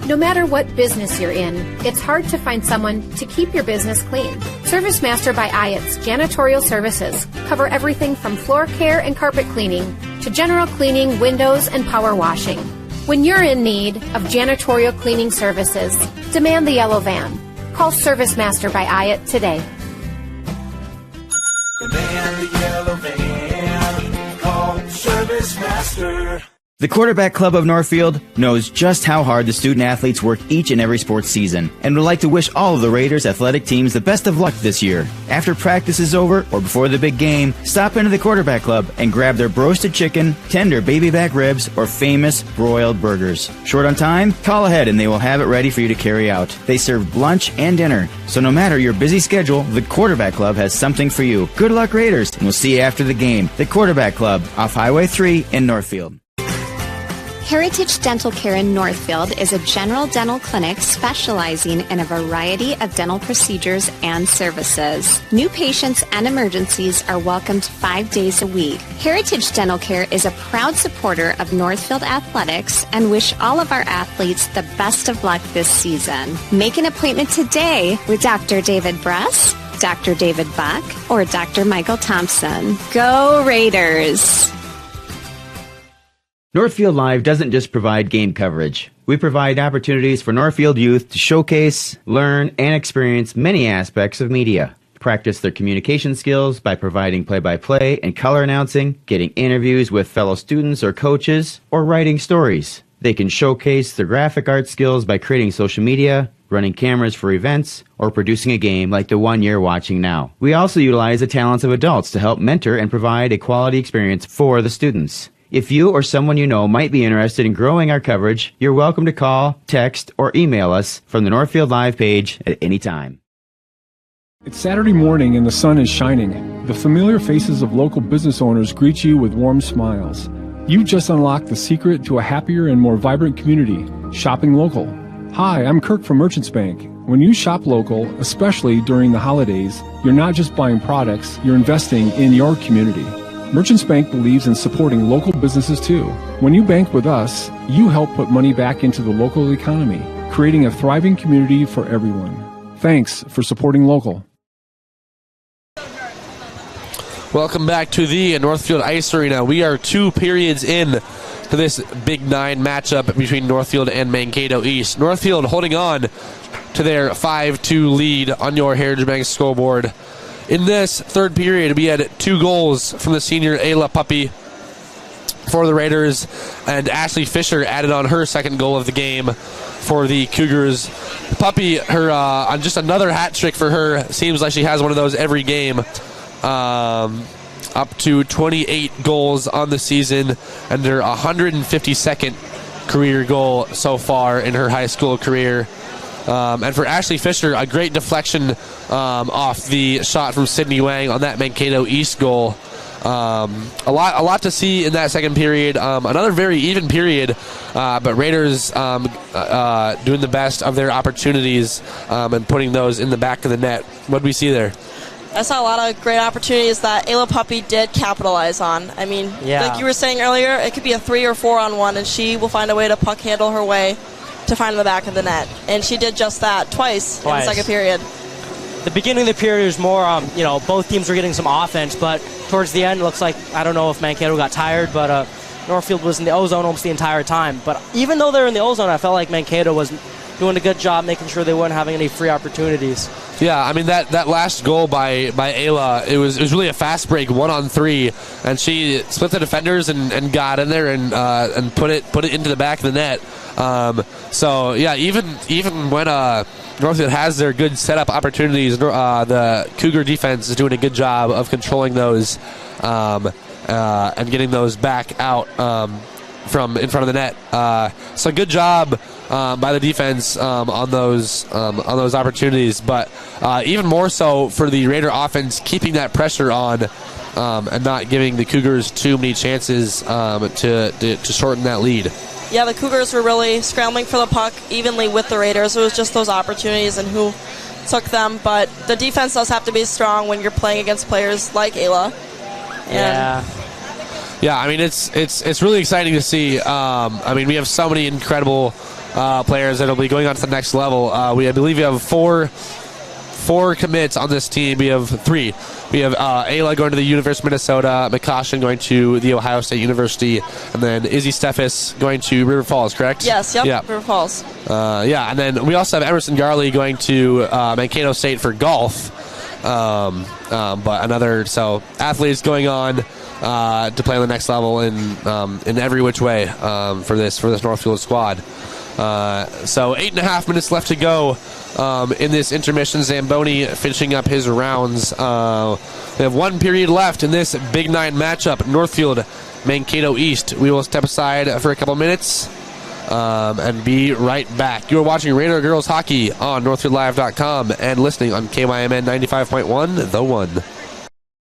No matter what business you're in, it's hard to find someone to keep your business clean. ServiceMaster by Ayatt's janitorial services cover everything from floor care and carpet cleaning to general cleaning, windows, and power washing. When you're in need of janitorial cleaning services, demand the yellow van. Call ServiceMaster by Ayatt today. Demand the yellow van. Call ServiceMaster. The Quarterback Club of Northfield knows just how hard the student athletes work each and every sports season and would like to wish all of the Raiders athletic teams the best of luck this year. After practice is over or before the big game, stop into the Quarterback Club and grab their roasted chicken, tender baby back ribs, or famous broiled burgers. Short on time? Call ahead and they will have it ready for you to carry out. They serve lunch and dinner, so no matter your busy schedule, the Quarterback Club has something for you. Good luck, Raiders, and we'll see you after the game. The Quarterback Club, off Highway 3 in Northfield. Heritage Dental Care in Northfield is a general dental clinic specializing in a variety of dental procedures and services. New patients and emergencies are welcomed 5 days a week. Heritage Dental Care is a proud supporter of Northfield Athletics and wish all of our athletes the best of luck this season. Make an appointment today with Dr. David Bress, Dr. David Buck, or Dr. Michael Thompson. Go Raiders! Northfield Live doesn't just provide game coverage. We provide opportunities for Northfield youth to showcase, learn, and experience many aspects of media. Practice their communication skills by providing play-by-play and color announcing, getting interviews with fellow students or coaches, or writing stories. They can showcase their graphic art skills by creating social media, running cameras for events, or producing a game like the one you're watching now. We also utilize the talents of adults to help mentor and provide a quality experience for the students. If you or someone you know might be interested in growing our coverage, you're welcome to call, text, or email us from the Northfield Live page at any time. It's Saturday morning and the sun is shining. The familiar faces of local business owners greet you with warm smiles. You've just unlocked the secret to a happier and more vibrant community, shopping local. Hi, I'm Kirk from Merchants Bank. When you shop local, especially during the holidays, you're not just buying products, you're investing in your community. Merchants Bank believes in supporting local businesses too. When you bank with us, you help put money back into the local economy, creating a thriving community for everyone. Thanks for supporting local. Welcome back to the Northfield Ice Arena. We are 2 periods in to this Big 9 matchup between Northfield and Mankato East. Northfield holding on to their 5-2 lead on your Heritage Bank scoreboard. In this third period, we had 2 goals from the senior Ayla Puppy for the Raiders, and Ashley Fisher added on her second goal of the game for the Cougars. Puppy, her on just another hat trick for her. Seems like she has one of those every game. Up to 28 goals on the season, and her 152nd career goal so far in her high school career. And for Ashley Fisher, a great deflection off the shot from Sydney Wang on that Mankato East goal. A lot to see in that second period. Another very even period, but Raiders doing the best of their opportunities and putting those in the back of the net. What did we see there? I saw a lot of great opportunities that Ayla Puppy did capitalize on. I mean, like you were saying earlier, it could be a 3 or 4 on 1, and she will find a way to puck handle her way to find the back of the net. And she did just that twice. In the second period. The beginning of the period was more, both teams were getting some offense, but towards the end, it looks like, I don't know if Mankato got tired, but Northfield was in the O-zone almost the entire time. But even though they were in the O-zone, I felt like Mankato was doing a good job making sure they weren't having any free opportunities. Yeah, I mean, that last goal by Ayla, it was really a fast break, 1-on-3, and she split the defenders and got in there and put it into the back of the net. So yeah, even when Northfield has their good setup opportunities, the Cougar defense is doing a good job of controlling those and getting those back out from in front of the net. So good job by the defense on those opportunities, but even more so for the Raider offense, keeping that pressure on and not giving the Cougars too many chances to shorten that lead. Yeah, the Cougars were really scrambling for the puck evenly with the Raiders. It was just those opportunities and who took them. But the defense does have to be strong when you're playing against players like Ayla. Yeah, I mean, it's really exciting to see. I mean, we have so many incredible players that will be going on to the next level. I believe we have four 4 commits on this team. We have 3. We have Ayla going to the University of Minnesota, McCoshin going to the Ohio State University, and then Izzy Steffes going to River Falls, correct? Yes, yep, Yeah. River Falls. And then we also have Emerson Garley going to Mankato State for golf. So athletes going on to play on the next level in every which way for this Northfield squad. So 8.5 minutes left to go in this intermission. Zamboni finishing up his rounds. We have 1 period left in this Big 9 matchup, Northfield, Mankato East. We will step aside for a couple minutes and be right back. You're watching Raider Girls Hockey on NorthfieldLive.com and listening on KYMN 95.1, The One.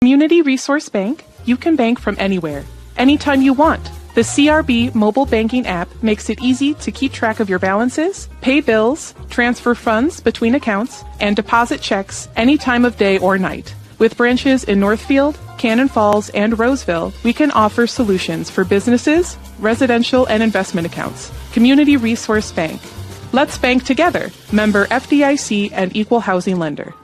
Community Resource Bank, you can bank from anywhere, anytime you want. The CRB mobile banking app makes it easy to keep track of your balances, pay bills, transfer funds between accounts, and deposit checks any time of day or night. With branches in Northfield, Cannon Falls, and Roseville, we can offer solutions for businesses, residential, and investment accounts. Community Resource Bank. Let's bank together. Member FDIC and Equal Housing Lender.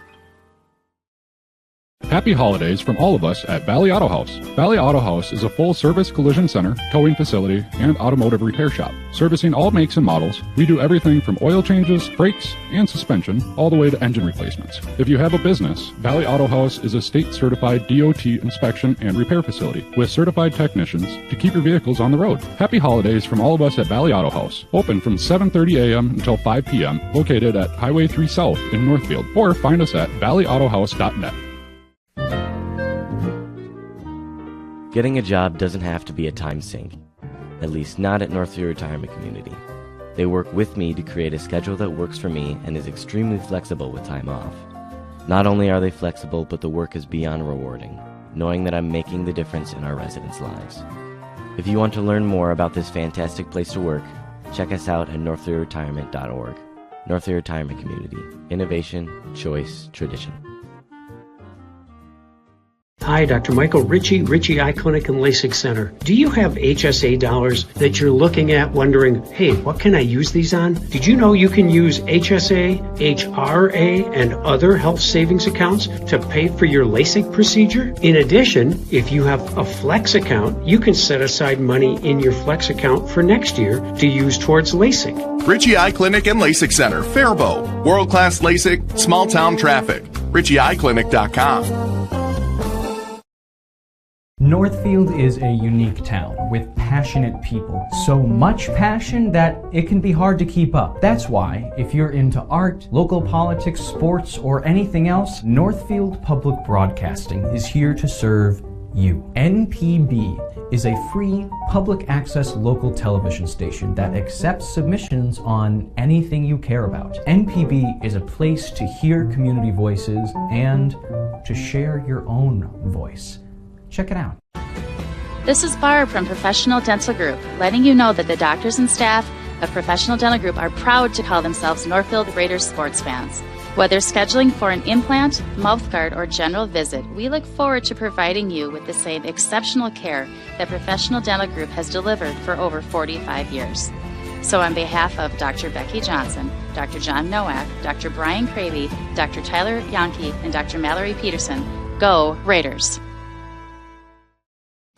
Happy holidays from all of us at Valley Auto House. Valley Auto House is a full-service collision center, towing facility, and automotive repair shop. Servicing all makes and models, we do everything from oil changes, brakes, and suspension, all the way to engine replacements. If you have a business, Valley Auto House is a state-certified DOT inspection and repair facility with certified technicians to keep your vehicles on the road. Happy holidays from all of us at Valley Auto House. Open from 7:30 a.m. until 5 p.m., located at Highway 3 South in Northfield, or find us at valleyautohouse.net. Getting a job doesn't have to be a time sink, at least not at Northview Retirement Community. They work with me to create a schedule that works for me and is extremely flexible with time off. Not only are they flexible, but the work is beyond rewarding, knowing that I'm making the difference in our residents' lives. If you want to learn more about this fantastic place to work, check us out at northviewretirement.org. Northview Retirement Community. Innovation, choice, tradition. Hi, Dr. Michael Ritchie Eye Clinic and LASIK Center. Do you have HSA dollars that you're looking at wondering, hey, what can I use these on? Did you know you can use HSA, HRA, and other health savings accounts to pay for your LASIK procedure? In addition, if you have a Flex account, you can set aside money in your Flex account for next year to use towards LASIK. Ritchie Eye Clinic and LASIK Center, Faribault. World-class LASIK, small-town traffic. RitchieEyeClinic.com. Northfield is a unique town with passionate people. So much passion that it can be hard to keep up. That's why, if you're into art, local politics, sports, or anything else, Northfield Public Broadcasting is here to serve you. NPB is a free public access local television station that accepts submissions on anything you care about. NPB is a place to hear community voices and to share your own voice. Check it out. This is Barb from Professional Dental Group, letting you know that the doctors and staff of Professional Dental Group are proud to call themselves Northfield Raiders sports fans. Whether scheduling for an implant, mouth guard, or general visit, we look forward to providing you with the same exceptional care that Professional Dental Group has delivered for over 45 years. So on behalf of Dr. Becky Johnson, Dr. John Nowak, Dr. Brian Cravey, Dr. Tyler Yonke, and Dr. Mallory Peterson, go Raiders!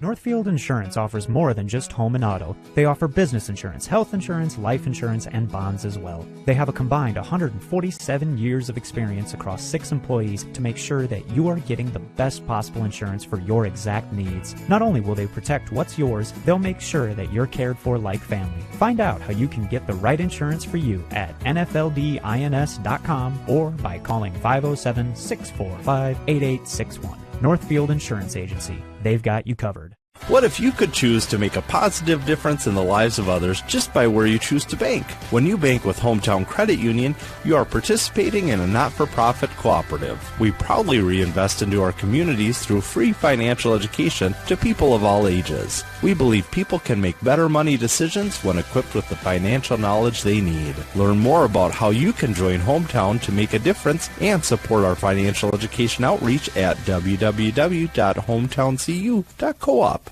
Northfield Insurance offers more than just home and auto. They offer business insurance, health insurance, life insurance, and bonds as well. They have a combined 147 years of experience across 6 employees to make sure that you are getting the best possible insurance for your exact needs. Not only will they protect what's yours, they'll make sure that you're cared for like family. Find out how you can get the right insurance for you at nfldins.com or by calling 507-645-8861. Northfield Insurance Agency. They've got you covered. What if you could choose to make a positive difference in the lives of others just by where you choose to bank? When you bank with Hometown Credit Union, you are participating in a not-for-profit cooperative. We proudly reinvest into our communities through free financial education to people of all ages. We believe people can make better money decisions when equipped with the financial knowledge they need. Learn more about how you can join Hometown to make a difference and support our financial education outreach at www.hometowncu.coop.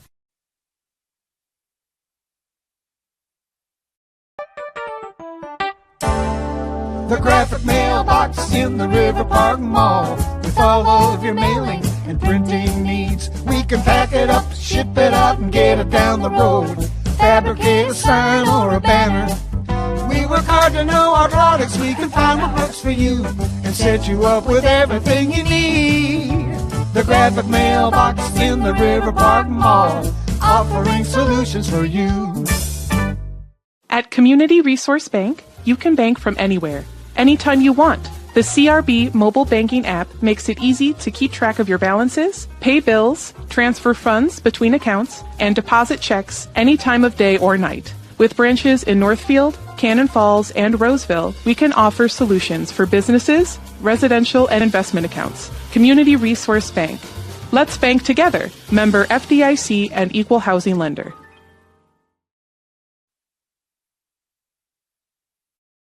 The graphic mailbox in the River Park Mall. With all of your mailing and printing needs, we can pack it up, ship it out, and get it down the road. Fabricate a sign or a banner. We work hard to know our products. We can find what works for you and set you up with everything you need. The graphic mailbox in the River Park Mall, offering solutions for you. At Community Resource Bank, you can bank from anywhere, anytime you want. The CRB mobile banking app makes it easy to keep track of your balances, pay bills, transfer funds between accounts, and deposit checks any time of day or night. With branches in Northfield, Cannon Falls, and Roseville, we can offer solutions for businesses, residential, and investment accounts. Community Resource Bank. Let's bank together. Member FDIC and Equal Housing Lender.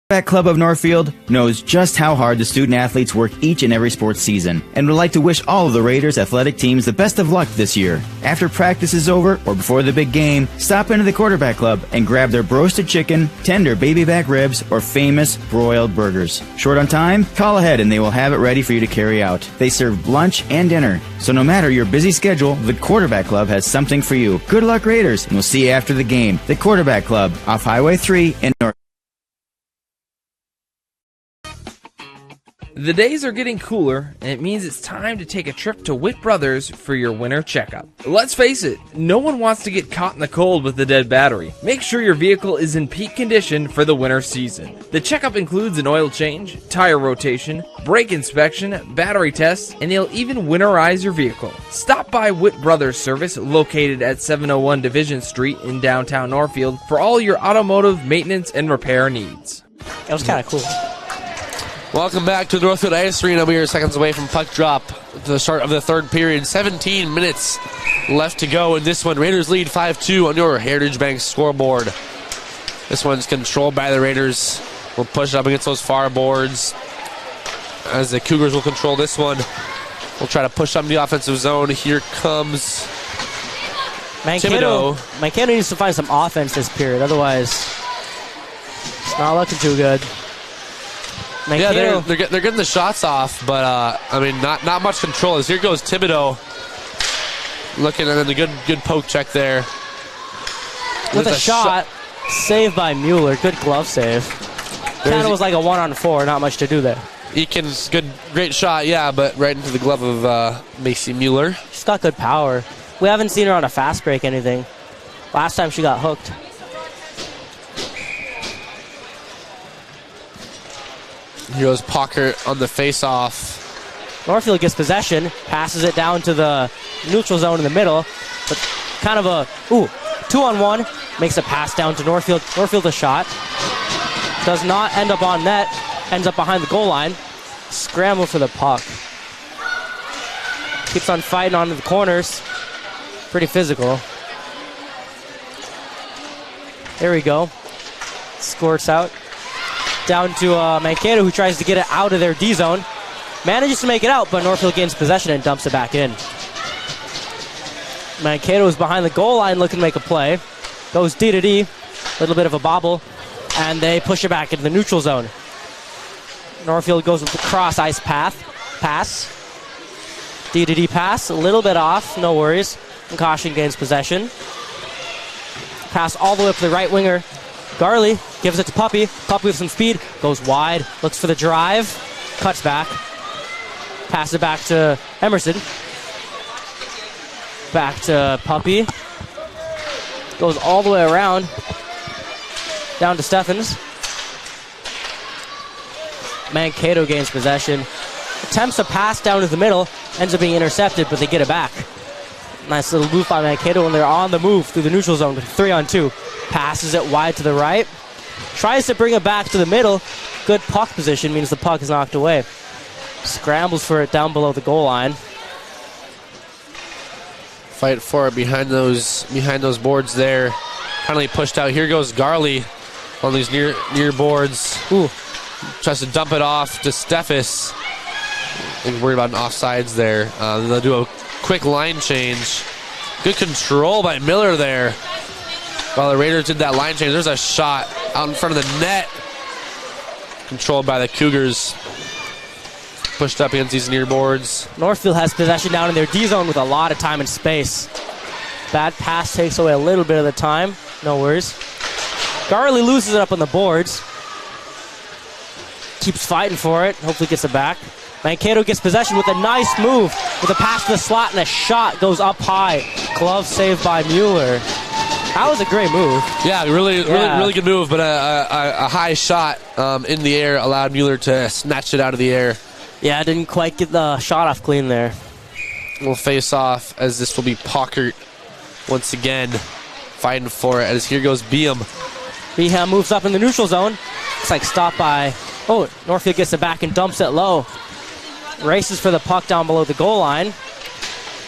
Quarterback Club of Northfield knows just how hard the student athletes work each and every sports season and would like to wish all of the Raiders athletic teams the best of luck this year. After practice is over or before the big game, stop into the Quarterback Club and grab their roasted chicken, tender baby back ribs, or famous broiled burgers. Short on time? Call ahead and they will have it ready for you to carry out. They serve lunch and dinner, so no matter your busy schedule, the Quarterback Club has something for you. Good luck, Raiders, and we'll see you after the game. The Quarterback Club, off Highway 3 in North. The days are getting cooler, and it means it's time to take a trip to Witt Brothers for your winter checkup. Let's face it, no one wants to get caught in the cold with a dead battery. Make sure your vehicle is in peak condition for the winter season. The checkup includes an oil change, tire rotation, brake inspection, battery tests, and they'll even winterize your vehicle. Stop by Witt Brothers Service, located at 701 Division Street in downtown Northfield, for all your automotive maintenance and repair needs. It was kind of cool. Welcome back to the Northfield Ice Arena. We are seconds away from puck drop to the start of the third period. 17 minutes left to go in this one. Raiders lead 5-2 on your Heritage Bank scoreboard. This one's controlled by the Raiders. We'll push it up against those far boards as the Cougars will control this one. We'll try to push up in the offensive zone. Here comes Mankato. Mankato needs to find some offense this period. Otherwise, it's not looking too good. Mankato. Yeah, they're getting the shots off, but I mean, not much control. As here goes Thibodeau, looking at the good poke check there. With a shot, saved by Mueller. Good glove save. Kind of was like a 1-on-4. Not much to do there. Eakin's great shot, yeah, but right into the glove of Macy Mueller. She's got good power. We haven't seen her on a fast break anything. Last time she got hooked. Here goes Pockert on the face-off. Northfield gets possession, passes it down to the neutral zone in the middle, but kind of a 2-on-1, makes a pass down to Northfield. Northfield a shot. Does not end up on net, ends up behind the goal line. Scramble for the puck. Keeps on fighting onto the corners. Pretty physical. There we go. Squirts out. Down to Mankato, who tries to get it out of their D zone. Manages to make it out, but Northfield gains possession and dumps it back in. Mankato is behind the goal line looking to make a play. Goes D to D. A little bit of a bobble. And they push it back into the neutral zone. Northfield goes with the cross ice pass. D to D pass. A little bit off. No worries. And Caution gains possession. Pass all the way up to the right winger. Garley gives it to Puppy. Puppy with some speed. Goes wide. Looks for the drive. Cuts back. Passes it back to Emerson. Back to Puppy. Goes all the way around. Down to Steffens. Mankato gains possession. Attempts a pass down to the middle. Ends up being intercepted, but they get it back. Nice little move by Mankato when they're on the move through the neutral zone with 3-on-2. Passes it wide to the right. Tries to bring it back to the middle. Good puck position means the puck is knocked away. Scrambles for it down below the goal line. Fight for it behind those boards there. Finally pushed out. Here goes Garley on these near boards. Ooh. Tries to dump it off to Steffes. I think worried about an offsides there. They'll do a quick line change. Good control by Miller there. While the Raiders did that line change, there's a shot out in front of the net. controlled by the Cougars. Pushed up against these near boards. Northfield has possession down in their D zone with a lot of time and space. Bad pass takes away a little bit of the time. No worries. Garley loses it up on the boards. Keeps fighting for it. Hopefully gets it back. Mankato gets possession with a nice move. With a pass to the slot and a shot goes up high. Glove saved by Mueller. That was a great move. Yeah, really good move, but a high shot in the air allowed Mueller to snatch it out of the air. Yeah, didn't quite get the shot off clean there. We'll face off as this will be Pockert once again fighting for it as here goes Beam. Beham moves up in the neutral zone. Looks like stopped by... Oh, Northfield gets it back and dumps it low. Races for the puck down below the goal line.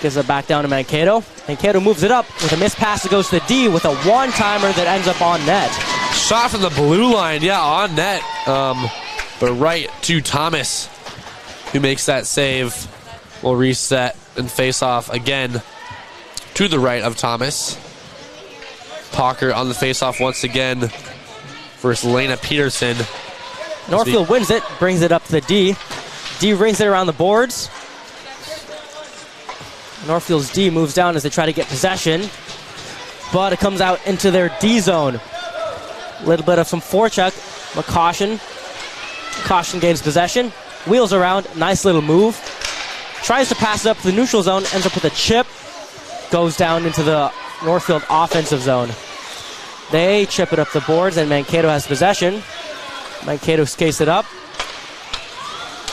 Gives it back down to Mankato. Mankato moves it up with a missed pass that goes to the D with a one-timer that ends up on net. Shot from the blue line, yeah, on net. But right to Thomas, who makes that save. Will reset and face off again to the right of Thomas. Pocker on the face-off once again versus Lena Peterson. Northfield wins it, brings it up to the D. D rings it around the boards. Northfield's D moves down as they try to get possession, but it comes out into their D zone. A little bit of some forecheck. McCaution gains possession, wheels around, nice little move. Tries to pass it up to the neutral zone, ends up with a chip, goes down into the Northfield offensive zone. They chip it up the boards, and Mankato has possession. Mankato skates it up.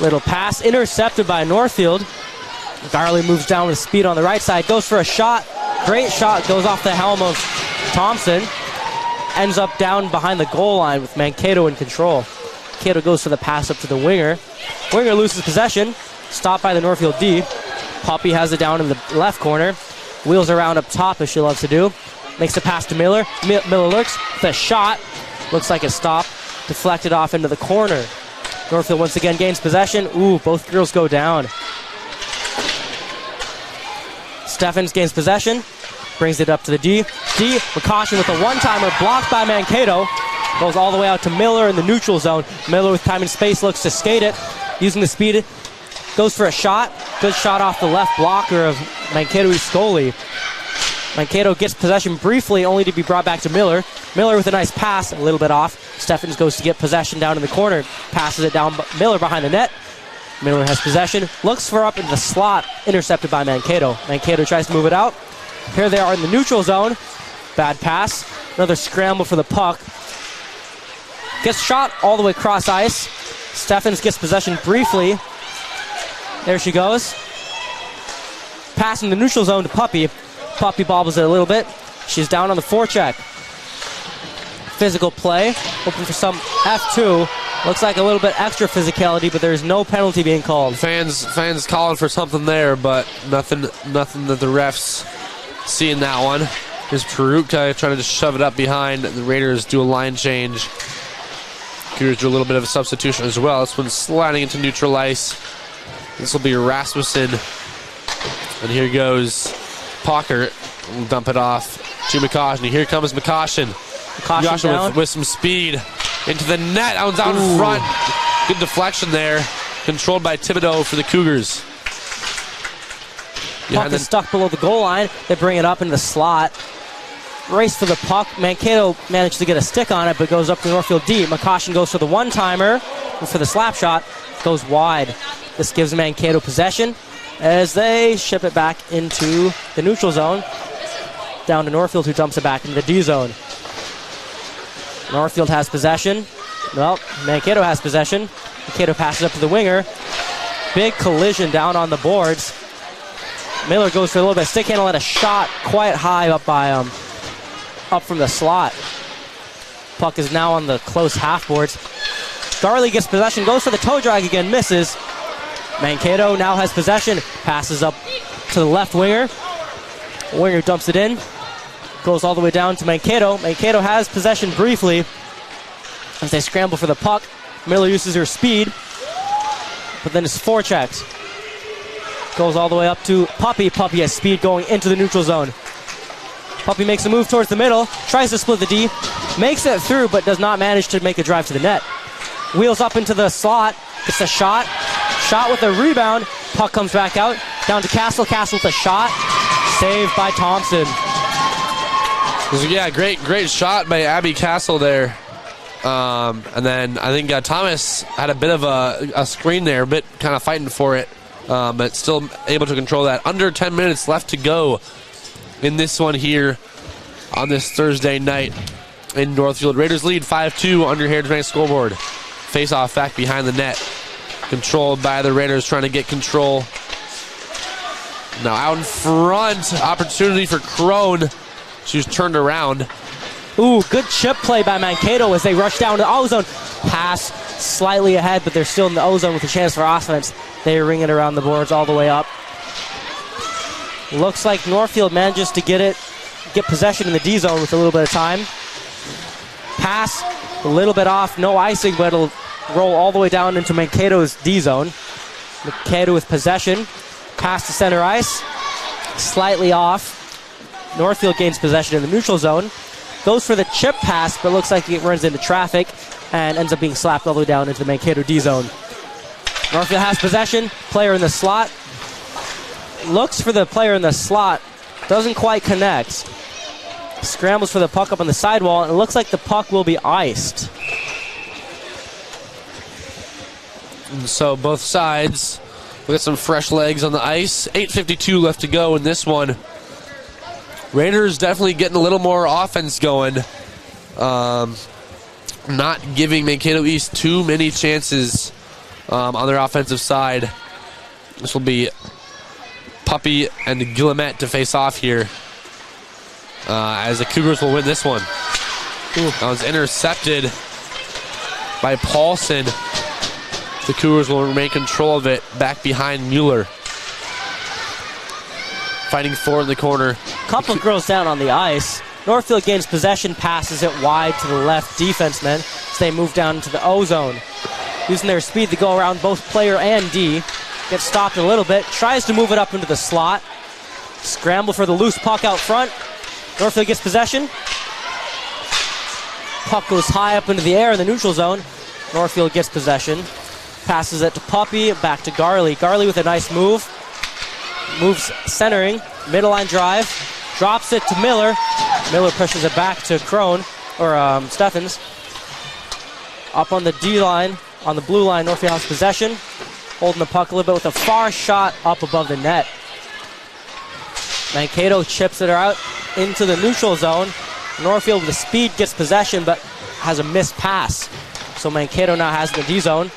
Little pass, intercepted by Northfield. Garley moves down with speed on the right side, goes for a shot. Great shot, goes off the helm of Thompson. Ends up down behind the goal line with Mankato in control. Mankato goes for the pass up to the winger. Winger loses possession, stopped by the Northfield D. Poppy has it down in the left corner. Wheels around up top as she loves to do. Makes the pass to Miller. Miller looks, the shot. Looks like a stop. Deflected off into the corner. Northfield once again gains possession. Ooh, both girls go down. Steffens gains possession. Brings it up to the D. D, McCaution with a one-timer blocked by Mankato. Goes all the way out to Miller in the neutral zone. Miller with time and space looks to skate it. Using the speed. Goes for a shot. Good shot off the left blocker of Mankato Scully. Mankato gets possession briefly, only to be brought back to Miller. Miller with a nice pass, a little bit off. Steffens goes to get possession down in the corner. Passes it down, Miller behind the net. Miller has possession, looks for up in the slot, intercepted by Mankato. Mankato tries to move it out. Here they are in the neutral zone. Bad pass. Another scramble for the puck. Gets shot all the way across ice. Steffens gets possession briefly. There she goes. Pass in the neutral zone to Puppy. Puppy bobbles it a little bit. She's down on the forecheck. Physical play. Hoping for some F2. Looks like a little bit extra physicality, but there's no penalty being called. Fans calling for something there, but nothing that the refs see in that one. Here's Peruka trying to just shove it up behind. The Raiders do a line change. Cougars do a little bit of a substitution as well. This one's sliding into neutral ice. This will be Rasmussen. And here goes Pocker. We'll dump it off to McCaution. Here comes McCaution. McCaution with some speed into the net. That one's out in front. Good deflection there. Controlled by Thibodeau for the Cougars. Puck is stuck below the goal line. They bring it up in the slot. Race for the puck. Mankato managed to get a stick on it, but goes up to Northfield D. McCaution goes for the one-timer. For the slap shot. Goes wide. This gives Mankato possession as they ship it back into the neutral zone. Down to Northfield, who dumps it back into the D zone. Northfield has possession. Well, Mankato has possession. Mankato passes up to the winger. Big collision down on the boards. Miller goes for a little bit of stick handle and a shot quite high up by up from the slot. Puck is now on the close half boards. Garley gets possession, goes for the toe drag again, misses. Mankato now has possession, passes up to the left winger. Winger dumps it in. Goes all the way down to Mankato. Mankato has possession briefly as they scramble for the puck. Miller uses her speed, but then his forechecks. Goes all the way up to Puppy. Puppy has speed going into the neutral zone. Puppy makes a move towards the middle, tries to split the D, makes it through, but does not manage to make a drive to the net. Wheels up into the slot. Gets a shot. Shot with a rebound. Puck comes back out. Down to Castle. Castle with a shot. Saved by Thompson. Yeah, great shot by Abby Castle there. And then I think Thomas had a bit of a screen there, a bit kind of fighting for it, but still able to control that. Under 10 minutes left to go in this one here on this Thursday night in Northfield. Raiders lead 5-2 under Heritage Bank scoreboard. Face-off back behind the net. Controlled by the Raiders, trying to get control. Now out in front, opportunity for Crone. She's turned around. Ooh, good chip play by Mankato as they rush down to the O-zone. Pass slightly ahead, but they're still in the O-zone with a chance for offense. They ring it around the boards all the way up. Looks like Northfield manages to get possession in the D-zone with a little bit of time. Pass, a little bit off, no icing, but it'll roll all the way down into Mankato's D-zone. Mankato with possession. Pass to center ice. Slightly off. Northfield gains possession in the neutral zone. Goes for the chip pass, but looks like it runs into traffic and ends up being slapped all the way down into the Mankato D-zone. Northfield has possession. Player in the slot. Looks for the player in the slot. Doesn't quite connect. Scrambles for the puck up on the sidewall, and it looks like the puck will be iced. And so both sides will get some fresh legs on the ice. 8:52 left to go in this one. Raiders definitely getting a little more offense going. Not giving Mankato East too many chances on their offensive side. This will be Puppy and Guillemette to face off here as the Cougars will win this one. That was intercepted by Paulson. The Cougars will remain control of it back behind Mueller. Fighting forward in the corner. Couple of girls down on the ice. Northfield gains possession, passes it wide to the left defenseman as they move down into the O-zone. Using their speed to go around both player and D. Gets stopped a little bit. Tries to move it up into the slot. Scramble for the loose puck out front. Northfield gets possession. Puck goes high up into the air in the neutral zone. Northfield gets possession. Passes it to Puppy, back to Garley. Garley with a nice move. Moves centering, middle line drive, drops it to Miller. Miller pushes it back to Crone, or Steffens. Up on the D line, on the blue line, Northfield has possession. Holding the puck a little bit with a far shot up above the net. Mankato chips it out into the neutral zone. Northfield with speed gets possession, but has a missed pass. So Mankato now has the D zone.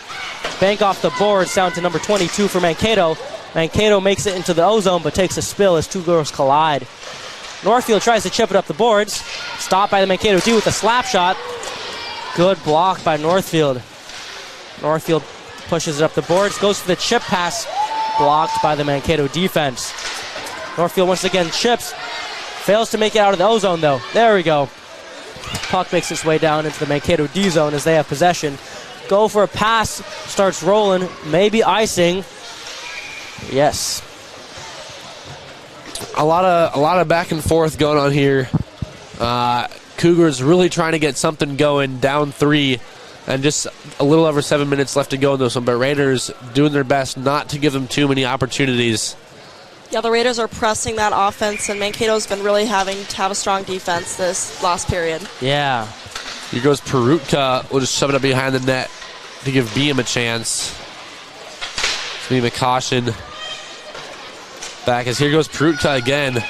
Bank off the boards down to number 22 for Mankato. Mankato makes it into the O-zone, but takes a spill as two girls collide. Northfield tries to chip it up the boards. Stopped by the Mankato D with a slap shot. Good block by Northfield. Northfield pushes it up the boards, goes for the chip pass. Blocked by the Mankato defense. Northfield once again chips. Fails to make it out of the O-zone, though. There we go. Puck makes its way down into the Mankato D-zone as they have possession. Go for a pass. Starts rolling. Maybe icing. Yes. A lot of back and forth going on here. Cougars really trying to get something going, down 3, and just a little over 7 minutes left to go in this one. But Raiders doing their best not to give them too many opportunities. Yeah, the Raiders are pressing that offense, and Mankato's been really having to have a strong defense this last period. Yeah. Here goes Perutka. We'll just shove it up behind the net to give Beam a chance. Beam a caution. Back as here goes Perutka again.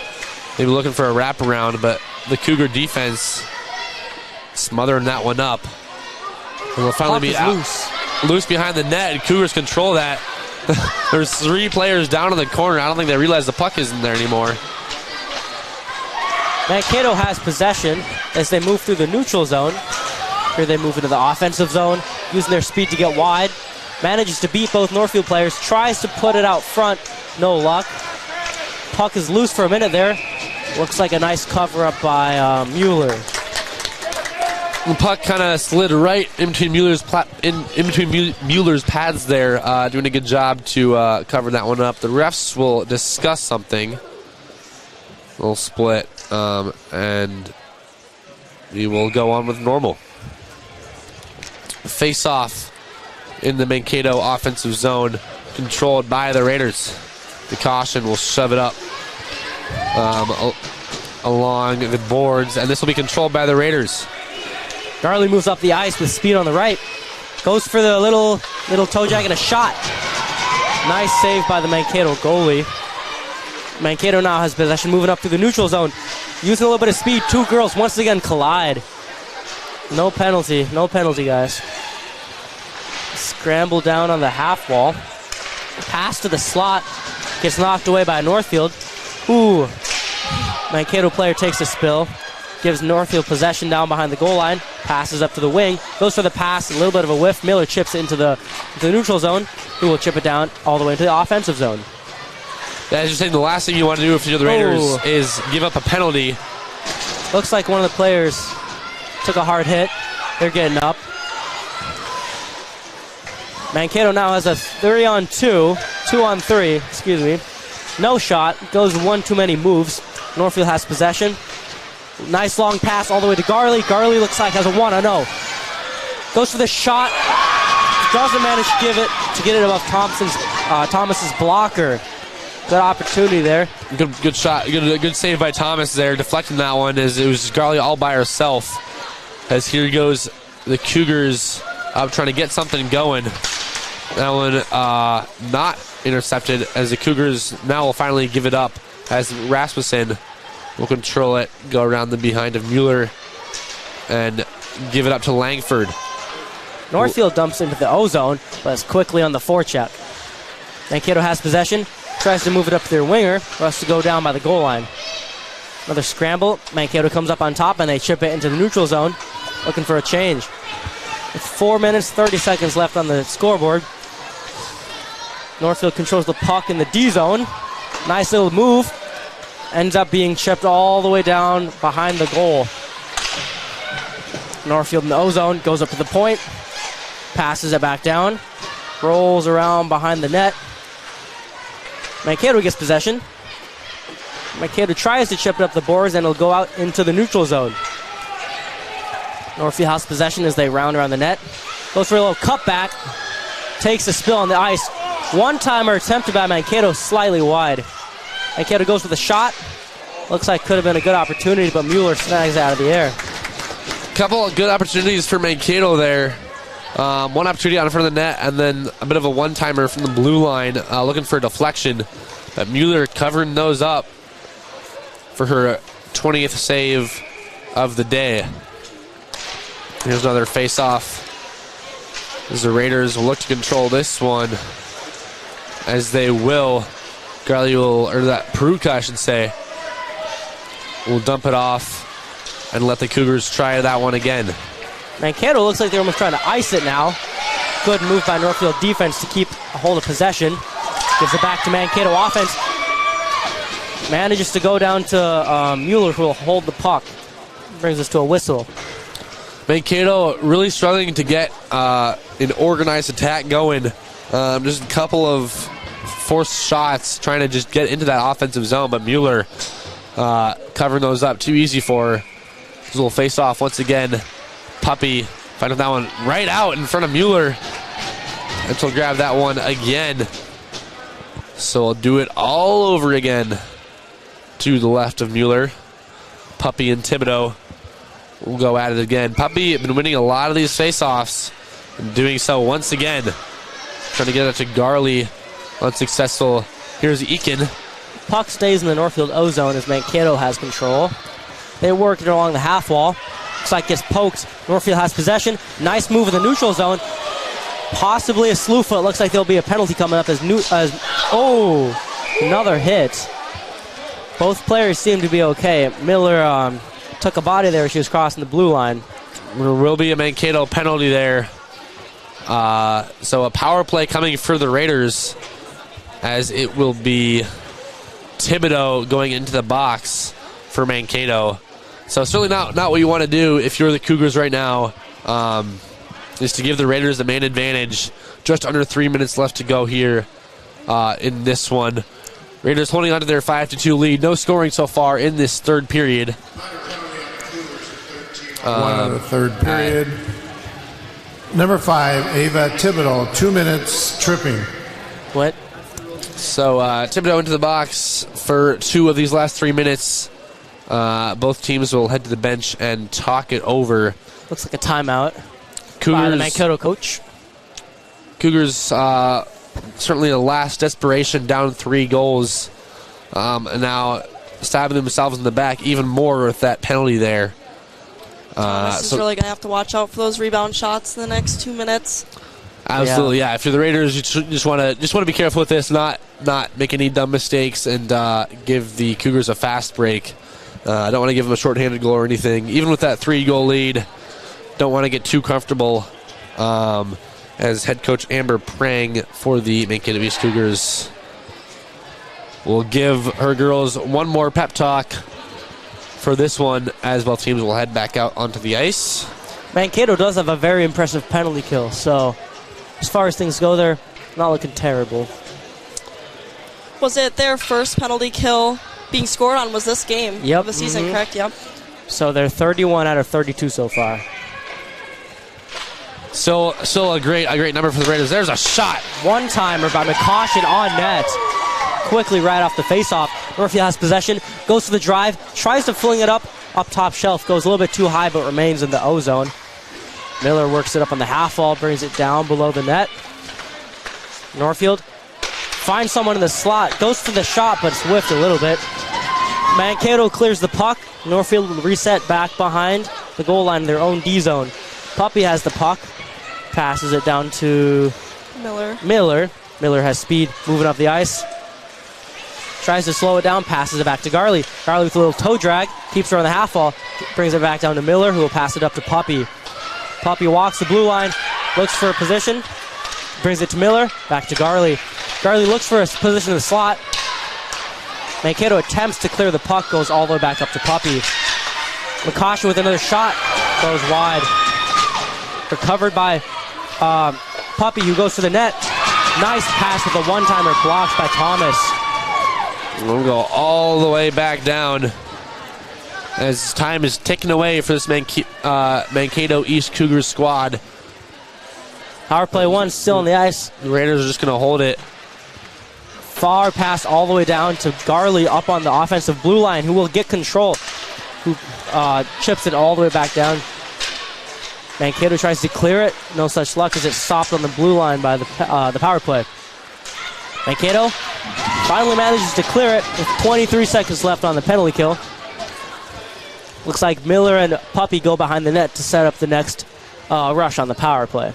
Maybe looking for a wraparound, but the Cougar defense smothering that one up. And will finally be out. Loose behind the net, and Cougars control that. There's 3 players down in the corner. I don't think they realize the puck isn't there anymore. Mankato has possession as they move through the neutral zone. Here they move into the offensive zone, using their speed to get wide. Manages to beat both Northfield players. Tries to put it out front. No luck. Puck is loose for a minute there. Looks like a nice cover-up by Mueller. The puck kind of slid right in between Mueller's pads there, doing a good job to cover that one up. The refs will discuss something. A little split, and we will go on with normal. Face-off in the Mankato offensive zone, controlled by the Raiders. The caution will shove it up along the boards, and this will be controlled by the Raiders. Garley moves up the ice with speed on the right. Goes for the little toe jag and a shot. Nice save by the Mankato goalie. Mankato now has possession, moving up to the neutral zone. Using a little bit of speed, two girls once again collide. No penalty, guys. Scramble down on the half wall. Pass to the slot. Gets knocked away by Northfield. Ooh. Mankato player takes a spill. Gives Northfield possession down behind the goal line. Passes up to the wing. Goes for the pass. A little bit of a whiff. Miller chips it into the neutral zone. Who will chip it down all the way into the offensive zone. As you're saying, the last thing you want to do if you're the Raiders is give up a penalty. Looks like one of the players took a hard hit. They're getting up. Mankato now has a 3-on-2, 2-on-3, excuse me. No shot. Goes one too many moves. Northfield has possession. Nice long pass all the way to Garley. Garley looks like has a 1-0. Goes for the shot. Doesn't manage to get it above Thomas's blocker. Good opportunity there. Good shot. Good save by Thomas there, deflecting that one as it was Garley all by herself. As here goes the Cougars up trying to get something going. That one not intercepted as the Cougars now will finally give it up as Rasmussen will control it, go around the behind of Mueller and give it up to Langford. Northfield dumps into the O-zone, but is quickly on the forecheck. Mankato has possession, tries to move it up to their winger, for us to go down by the goal line. Another scramble. Mankato comes up on top, and they chip it into the neutral zone, looking for a change. With 4 minutes, 30 seconds left on the scoreboard. Northfield controls the puck in the D-zone. Nice little move. Ends up being chipped all the way down behind the goal. Northfield in the O-zone, goes up to the point, passes it back down, rolls around behind the net. Mankato gets possession. Mankato tries to chip it up the boards, and it'll go out into the neutral zone. Northfield has possession as they round around the net. Goes for a little cutback. Takes a spill on the ice. One-timer attempted by Mankato, slightly wide. Mankato goes for the shot. Looks like could have been a good opportunity, but Mueller snags it out of the air. Couple of good opportunities for Mankato there. One opportunity out in front of the net, and then a bit of a one-timer from the blue line, looking for a deflection. But Mueller covering those up for her 20th save of the day. Here's another face-off as the Raiders will look to control this one, as they will. Garley will, or that Peruka, I should say, will dump it off and let the Cougars try that one again. Mankato looks like they're almost trying to ice it now. Good move by Northfield defense to keep a hold of possession. Gives it back to Mankato offense. Manages to go down to Mueller, who will hold the puck. Brings us to a whistle. Mankato really struggling to get an organized attack going. Just a couple of forced shots trying to just get into that offensive zone, but Mueller covering those up too easy for her. This little face-off once again. Puppy finding that one right out in front of Mueller. And she'll grab that one again. So we'll do it all over again to the left of Mueller. Puppy and Thibodeau will go at it again. Puppy has been winning a lot of these face-offs and doing so once again. Trying to get it to Garley. Unsuccessful. Here's Eakin. Puck stays in the Northfield O-zone as Mankato has control. They work it along the half wall. Looks like gets poked. Northfield has possession. Nice move in the neutral zone. Possibly a slew foot. Looks like there'll be a penalty coming up as another hit. Both players seem to be okay. Miller took a body there as she was crossing the blue line. There will be a Mankato penalty there. So a power play coming for the Raiders, as it will be Thibodeau going into the box for Mankato. So certainly not what you want to do if you're the Cougars right now, is to give the Raiders the main advantage. Just under 3 minutes left to go here in this one. Raiders holding on to their 5-2 lead. No scoring so far in this third period. One of the third period. Number 5, Ava Thibodeau, 2 minutes tripping. What? So Thibodeau into the box for 2 of these last 3 minutes. Both teams will head to the bench and talk it over. Looks like a timeout Cougars, by the Mankato coach. Cougars certainly the last desperation, down 3 goals. And now stabbing themselves in the back even more with that penalty there. Thomas is really going to have to watch out for those rebound shots in the next 2 minutes. Absolutely, yeah. If you're the Raiders, you just want to be careful with this, not make any dumb mistakes, and give the Cougars a fast break. I don't want to give them a shorthanded goal or anything. Even with that 3-goal lead, don't want to get too comfortable. As head coach Amber Prang for the Mankato East Cougars will give her girls one more pep talk for this one, as both teams will head back out onto the ice. Mankato does have a very impressive penalty kill, so as far as things go, they're not looking terrible. Was it their first penalty kill being scored on was this game of the season, correct? Yep. So they're 31 out of 32 so far. Still a great number for the Raiders. There's a shot. One-timer by McCaution on net. Quickly right off the face-off. Northfield has possession, goes to the drive, tries to fling it up top shelf, goes a little bit too high but remains in the O-zone. Miller works it up on the half wall, brings it down below the net. Northfield finds someone in the slot, goes for the shot but it's whiffed a little bit. Mankato clears the puck. Northfield will reset back behind the goal line in their own D-zone. Puppy has the puck, passes it down to Miller. Miller has speed, moving up the ice. Tries to slow it down, passes it back to Garley. Garley with a little toe drag, keeps her on the half wall, brings it back down to Miller, who will pass it up to Puppy. Puppy walks the blue line, looks for a position, brings it to Miller, back to Garley. Garley looks for a position in the slot. Mankato attempts to clear the puck, goes all the way back up to Puppy. McCaution with another shot, goes wide. Recovered by Puppy, who goes to the net. Nice pass with a one-timer, blocked by Thomas. We'll go all the way back down as time is ticking away for this Mankato East Cougars squad. Power play 1 still on the ice. The Raiders are just going to hold it. Far pass all the way down to Garley up on the offensive blue line, who will get control, who chips it all the way back down. Mankato tries to clear it. No such luck as it's stopped on the blue line by the power play. Mankato finally manages to clear it with 23 seconds left on the penalty kill. Looks like Miller and Puppy go behind the net to set up the next rush on the power play.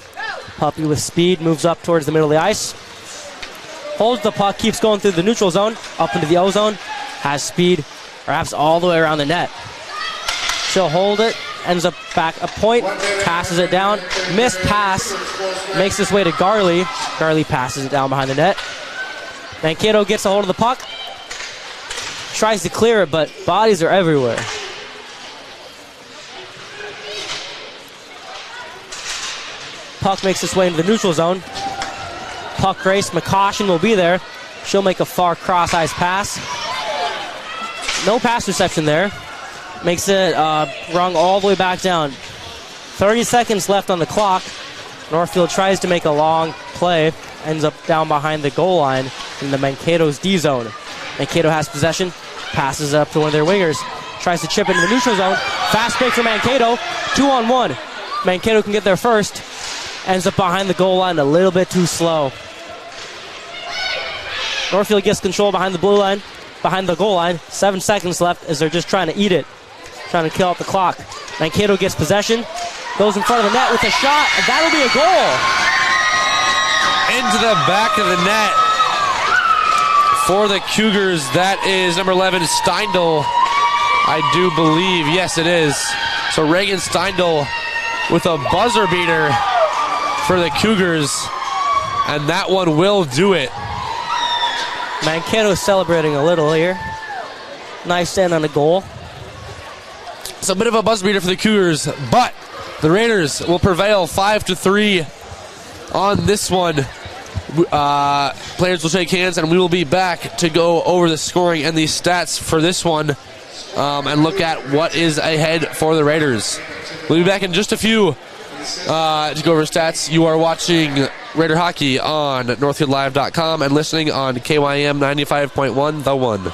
Puppy with speed moves up towards the middle of the ice. Holds the puck, keeps going through the neutral zone, up into the O-zone. Has speed, wraps all the way around the net. She'll hold it, ends up back a point, passes it down. Missed pass, makes its way to Garley. Garley passes it down behind the net. Mankato gets a hold of the puck, tries to clear it, but bodies are everywhere. Puck makes its way into the neutral zone. Puck race, McCaution will be there. She'll make a far cross-ice pass. No pass reception there. Makes it rung all the way back down. 30 seconds left on the clock. Northfield tries to make a long play. Ends up down behind the goal line in the Mankato's D-zone. Mankato has possession. Passes up to one of their wingers. Tries to chip into the neutral zone. Fast break for Mankato. 2-on-1. Mankato can get there first. Ends up behind the goal line a little bit too slow. Northfield gets control behind the blue line. Behind the goal line. 7 seconds left as they're just trying to eat it. Trying to kill out the clock. Mankato gets possession. Goes in front of the net with a shot. And that'll be a goal. Into the back of the net for the Cougars. That is number 11, Steindl, I do believe. Yes, it is. So Reagan Steindl with a buzzer beater for the Cougars. And that one will do it. Mankato celebrating a little here. Nice stand on the goal. It's a bit of a buzzer beater for the Cougars, but the Raiders will prevail 5-3 on this one. Players will shake hands, and we will be back to go over the scoring and the stats for this one and look at what is ahead for the Raiders. We'll be back in just a few To go over stats, you are watching Raider Hockey on NorthfieldLive.com and listening on KYM 95.1, The One.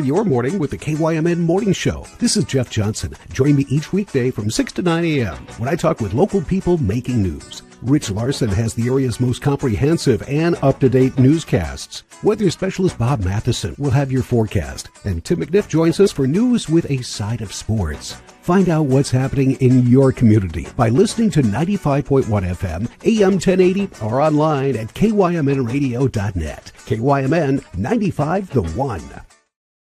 Your morning with the KYMN Morning Show. This is Jeff Johnson. Join me each weekday from 6 to 9 a.m. when I talk with local people making news. Rich Larson has the area's most comprehensive and up-to-date newscasts. Weather specialist Bob Matheson will have your forecast. And Tim McNiff joins us for news with a side of sports. Find out what's happening in your community by listening to 95.1 FM, AM 1080, or online at kymnradio.net. KYMN 95 The One.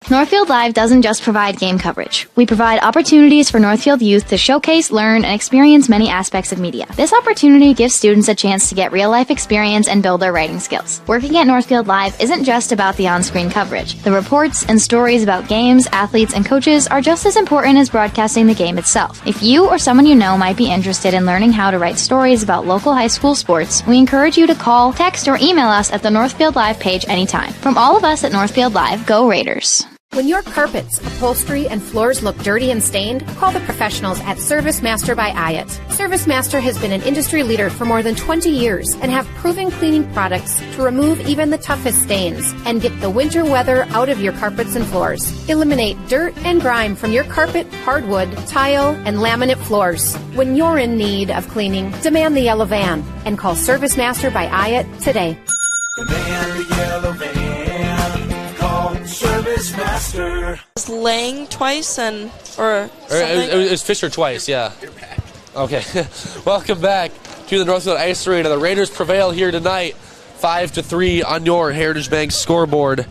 Northfield Live doesn't just provide game coverage. We provide opportunities for Northfield youth to showcase, learn, and experience many aspects of media. This opportunity gives students a chance to get real-life experience and build their writing skills. Working at Northfield Live isn't just about the on-screen coverage. The reports and stories about games, athletes, and coaches are just as important as broadcasting the game itself. If you or someone you know might be interested in learning how to write stories about local high school sports, we encourage you to call, text, or email us at the Northfield Live page anytime. From all of us at Northfield Live, go Raiders! When your carpets, upholstery, and floors look dirty and stained, call the professionals at Service Master by Ayat. Service Master has been an industry leader for more than 20 years and have proven cleaning products to remove even the toughest stains and get the winter weather out of your carpets and floors. Eliminate dirt and grime from your carpet, hardwood, tile, and laminate floors. When you're in need of cleaning, demand the yellow van and call Service Master by Ayat today. Demand the yellow van. Service Master. Was Lang twice or it was Fisher twice, yeah. Okay. Welcome back to the Northfield Ice Arena. The Raiders prevail here tonight, 5-3 on your Heritage Bank scoreboard.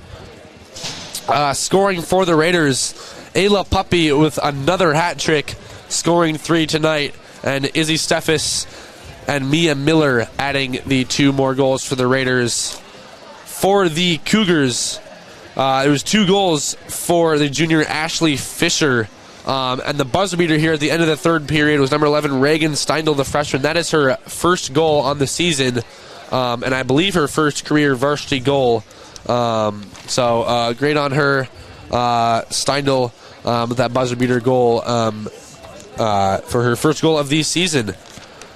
Scoring for the Raiders, Ayla Puppy with another hat trick, scoring 3 tonight, and Izzy Steffes and Mia Miller adding the 2 more goals for the Raiders. For the Cougars, it was 2 goals for the junior Ashley Fisher. And the buzzer beater here at the end of the third period was number 11, Reagan Steindl, the freshman. That is her first goal on the season, and I believe her first career varsity goal. So great on her, Steindl, with that buzzer beater goal for her first goal of the season.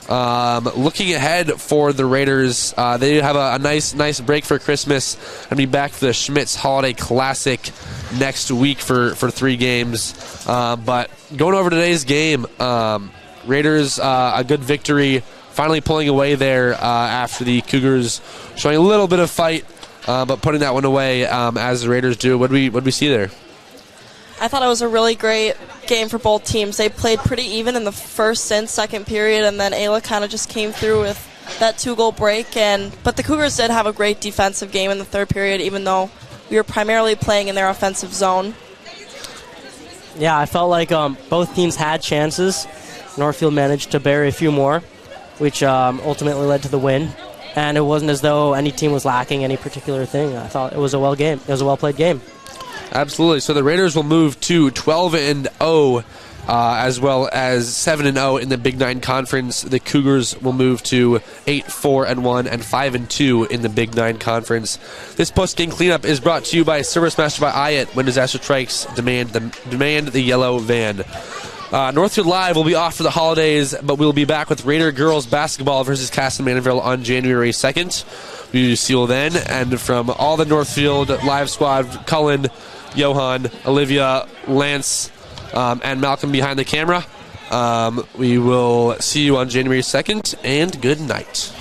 Looking ahead for the Raiders, they have a nice break for Christmas and be back for the Schmitz Holiday Classic next week for 3 games. But going over today's game, Raiders a good victory, finally pulling away there after the Cougars showing a little bit of fight, but putting that one away as the Raiders do. What did we see there? I thought it was a really great game for both teams. They played pretty even in the first and second period, and then Ayla kind of just came through with that 2-goal break. But the Cougars did have a great defensive game in the third period, even though we were primarily playing in their offensive zone. Yeah, I felt like both teams had chances. Northfield managed to bury a few more, which ultimately led to the win. And it wasn't as though any team was lacking any particular thing. I thought it was a well-played game. Absolutely. So the Raiders will move to 12-0, as well as 7-0 in the Big 9 Conference. The Cougars will move to 8-4-1 and 5-2 in the Big 9 Conference. This post-game cleanup is brought to you by Service Master by Ayat. When disaster strikes, demand the yellow van. Northfield Live will be off for the holidays, but we'll be back with Raider girls basketball versus Castle Manville on January 2nd. We see you then, and from all the Northfield Live squad, Cullen, Johan, Olivia, Lance, and Malcolm behind the camera, we will see you on January 2nd, and good night.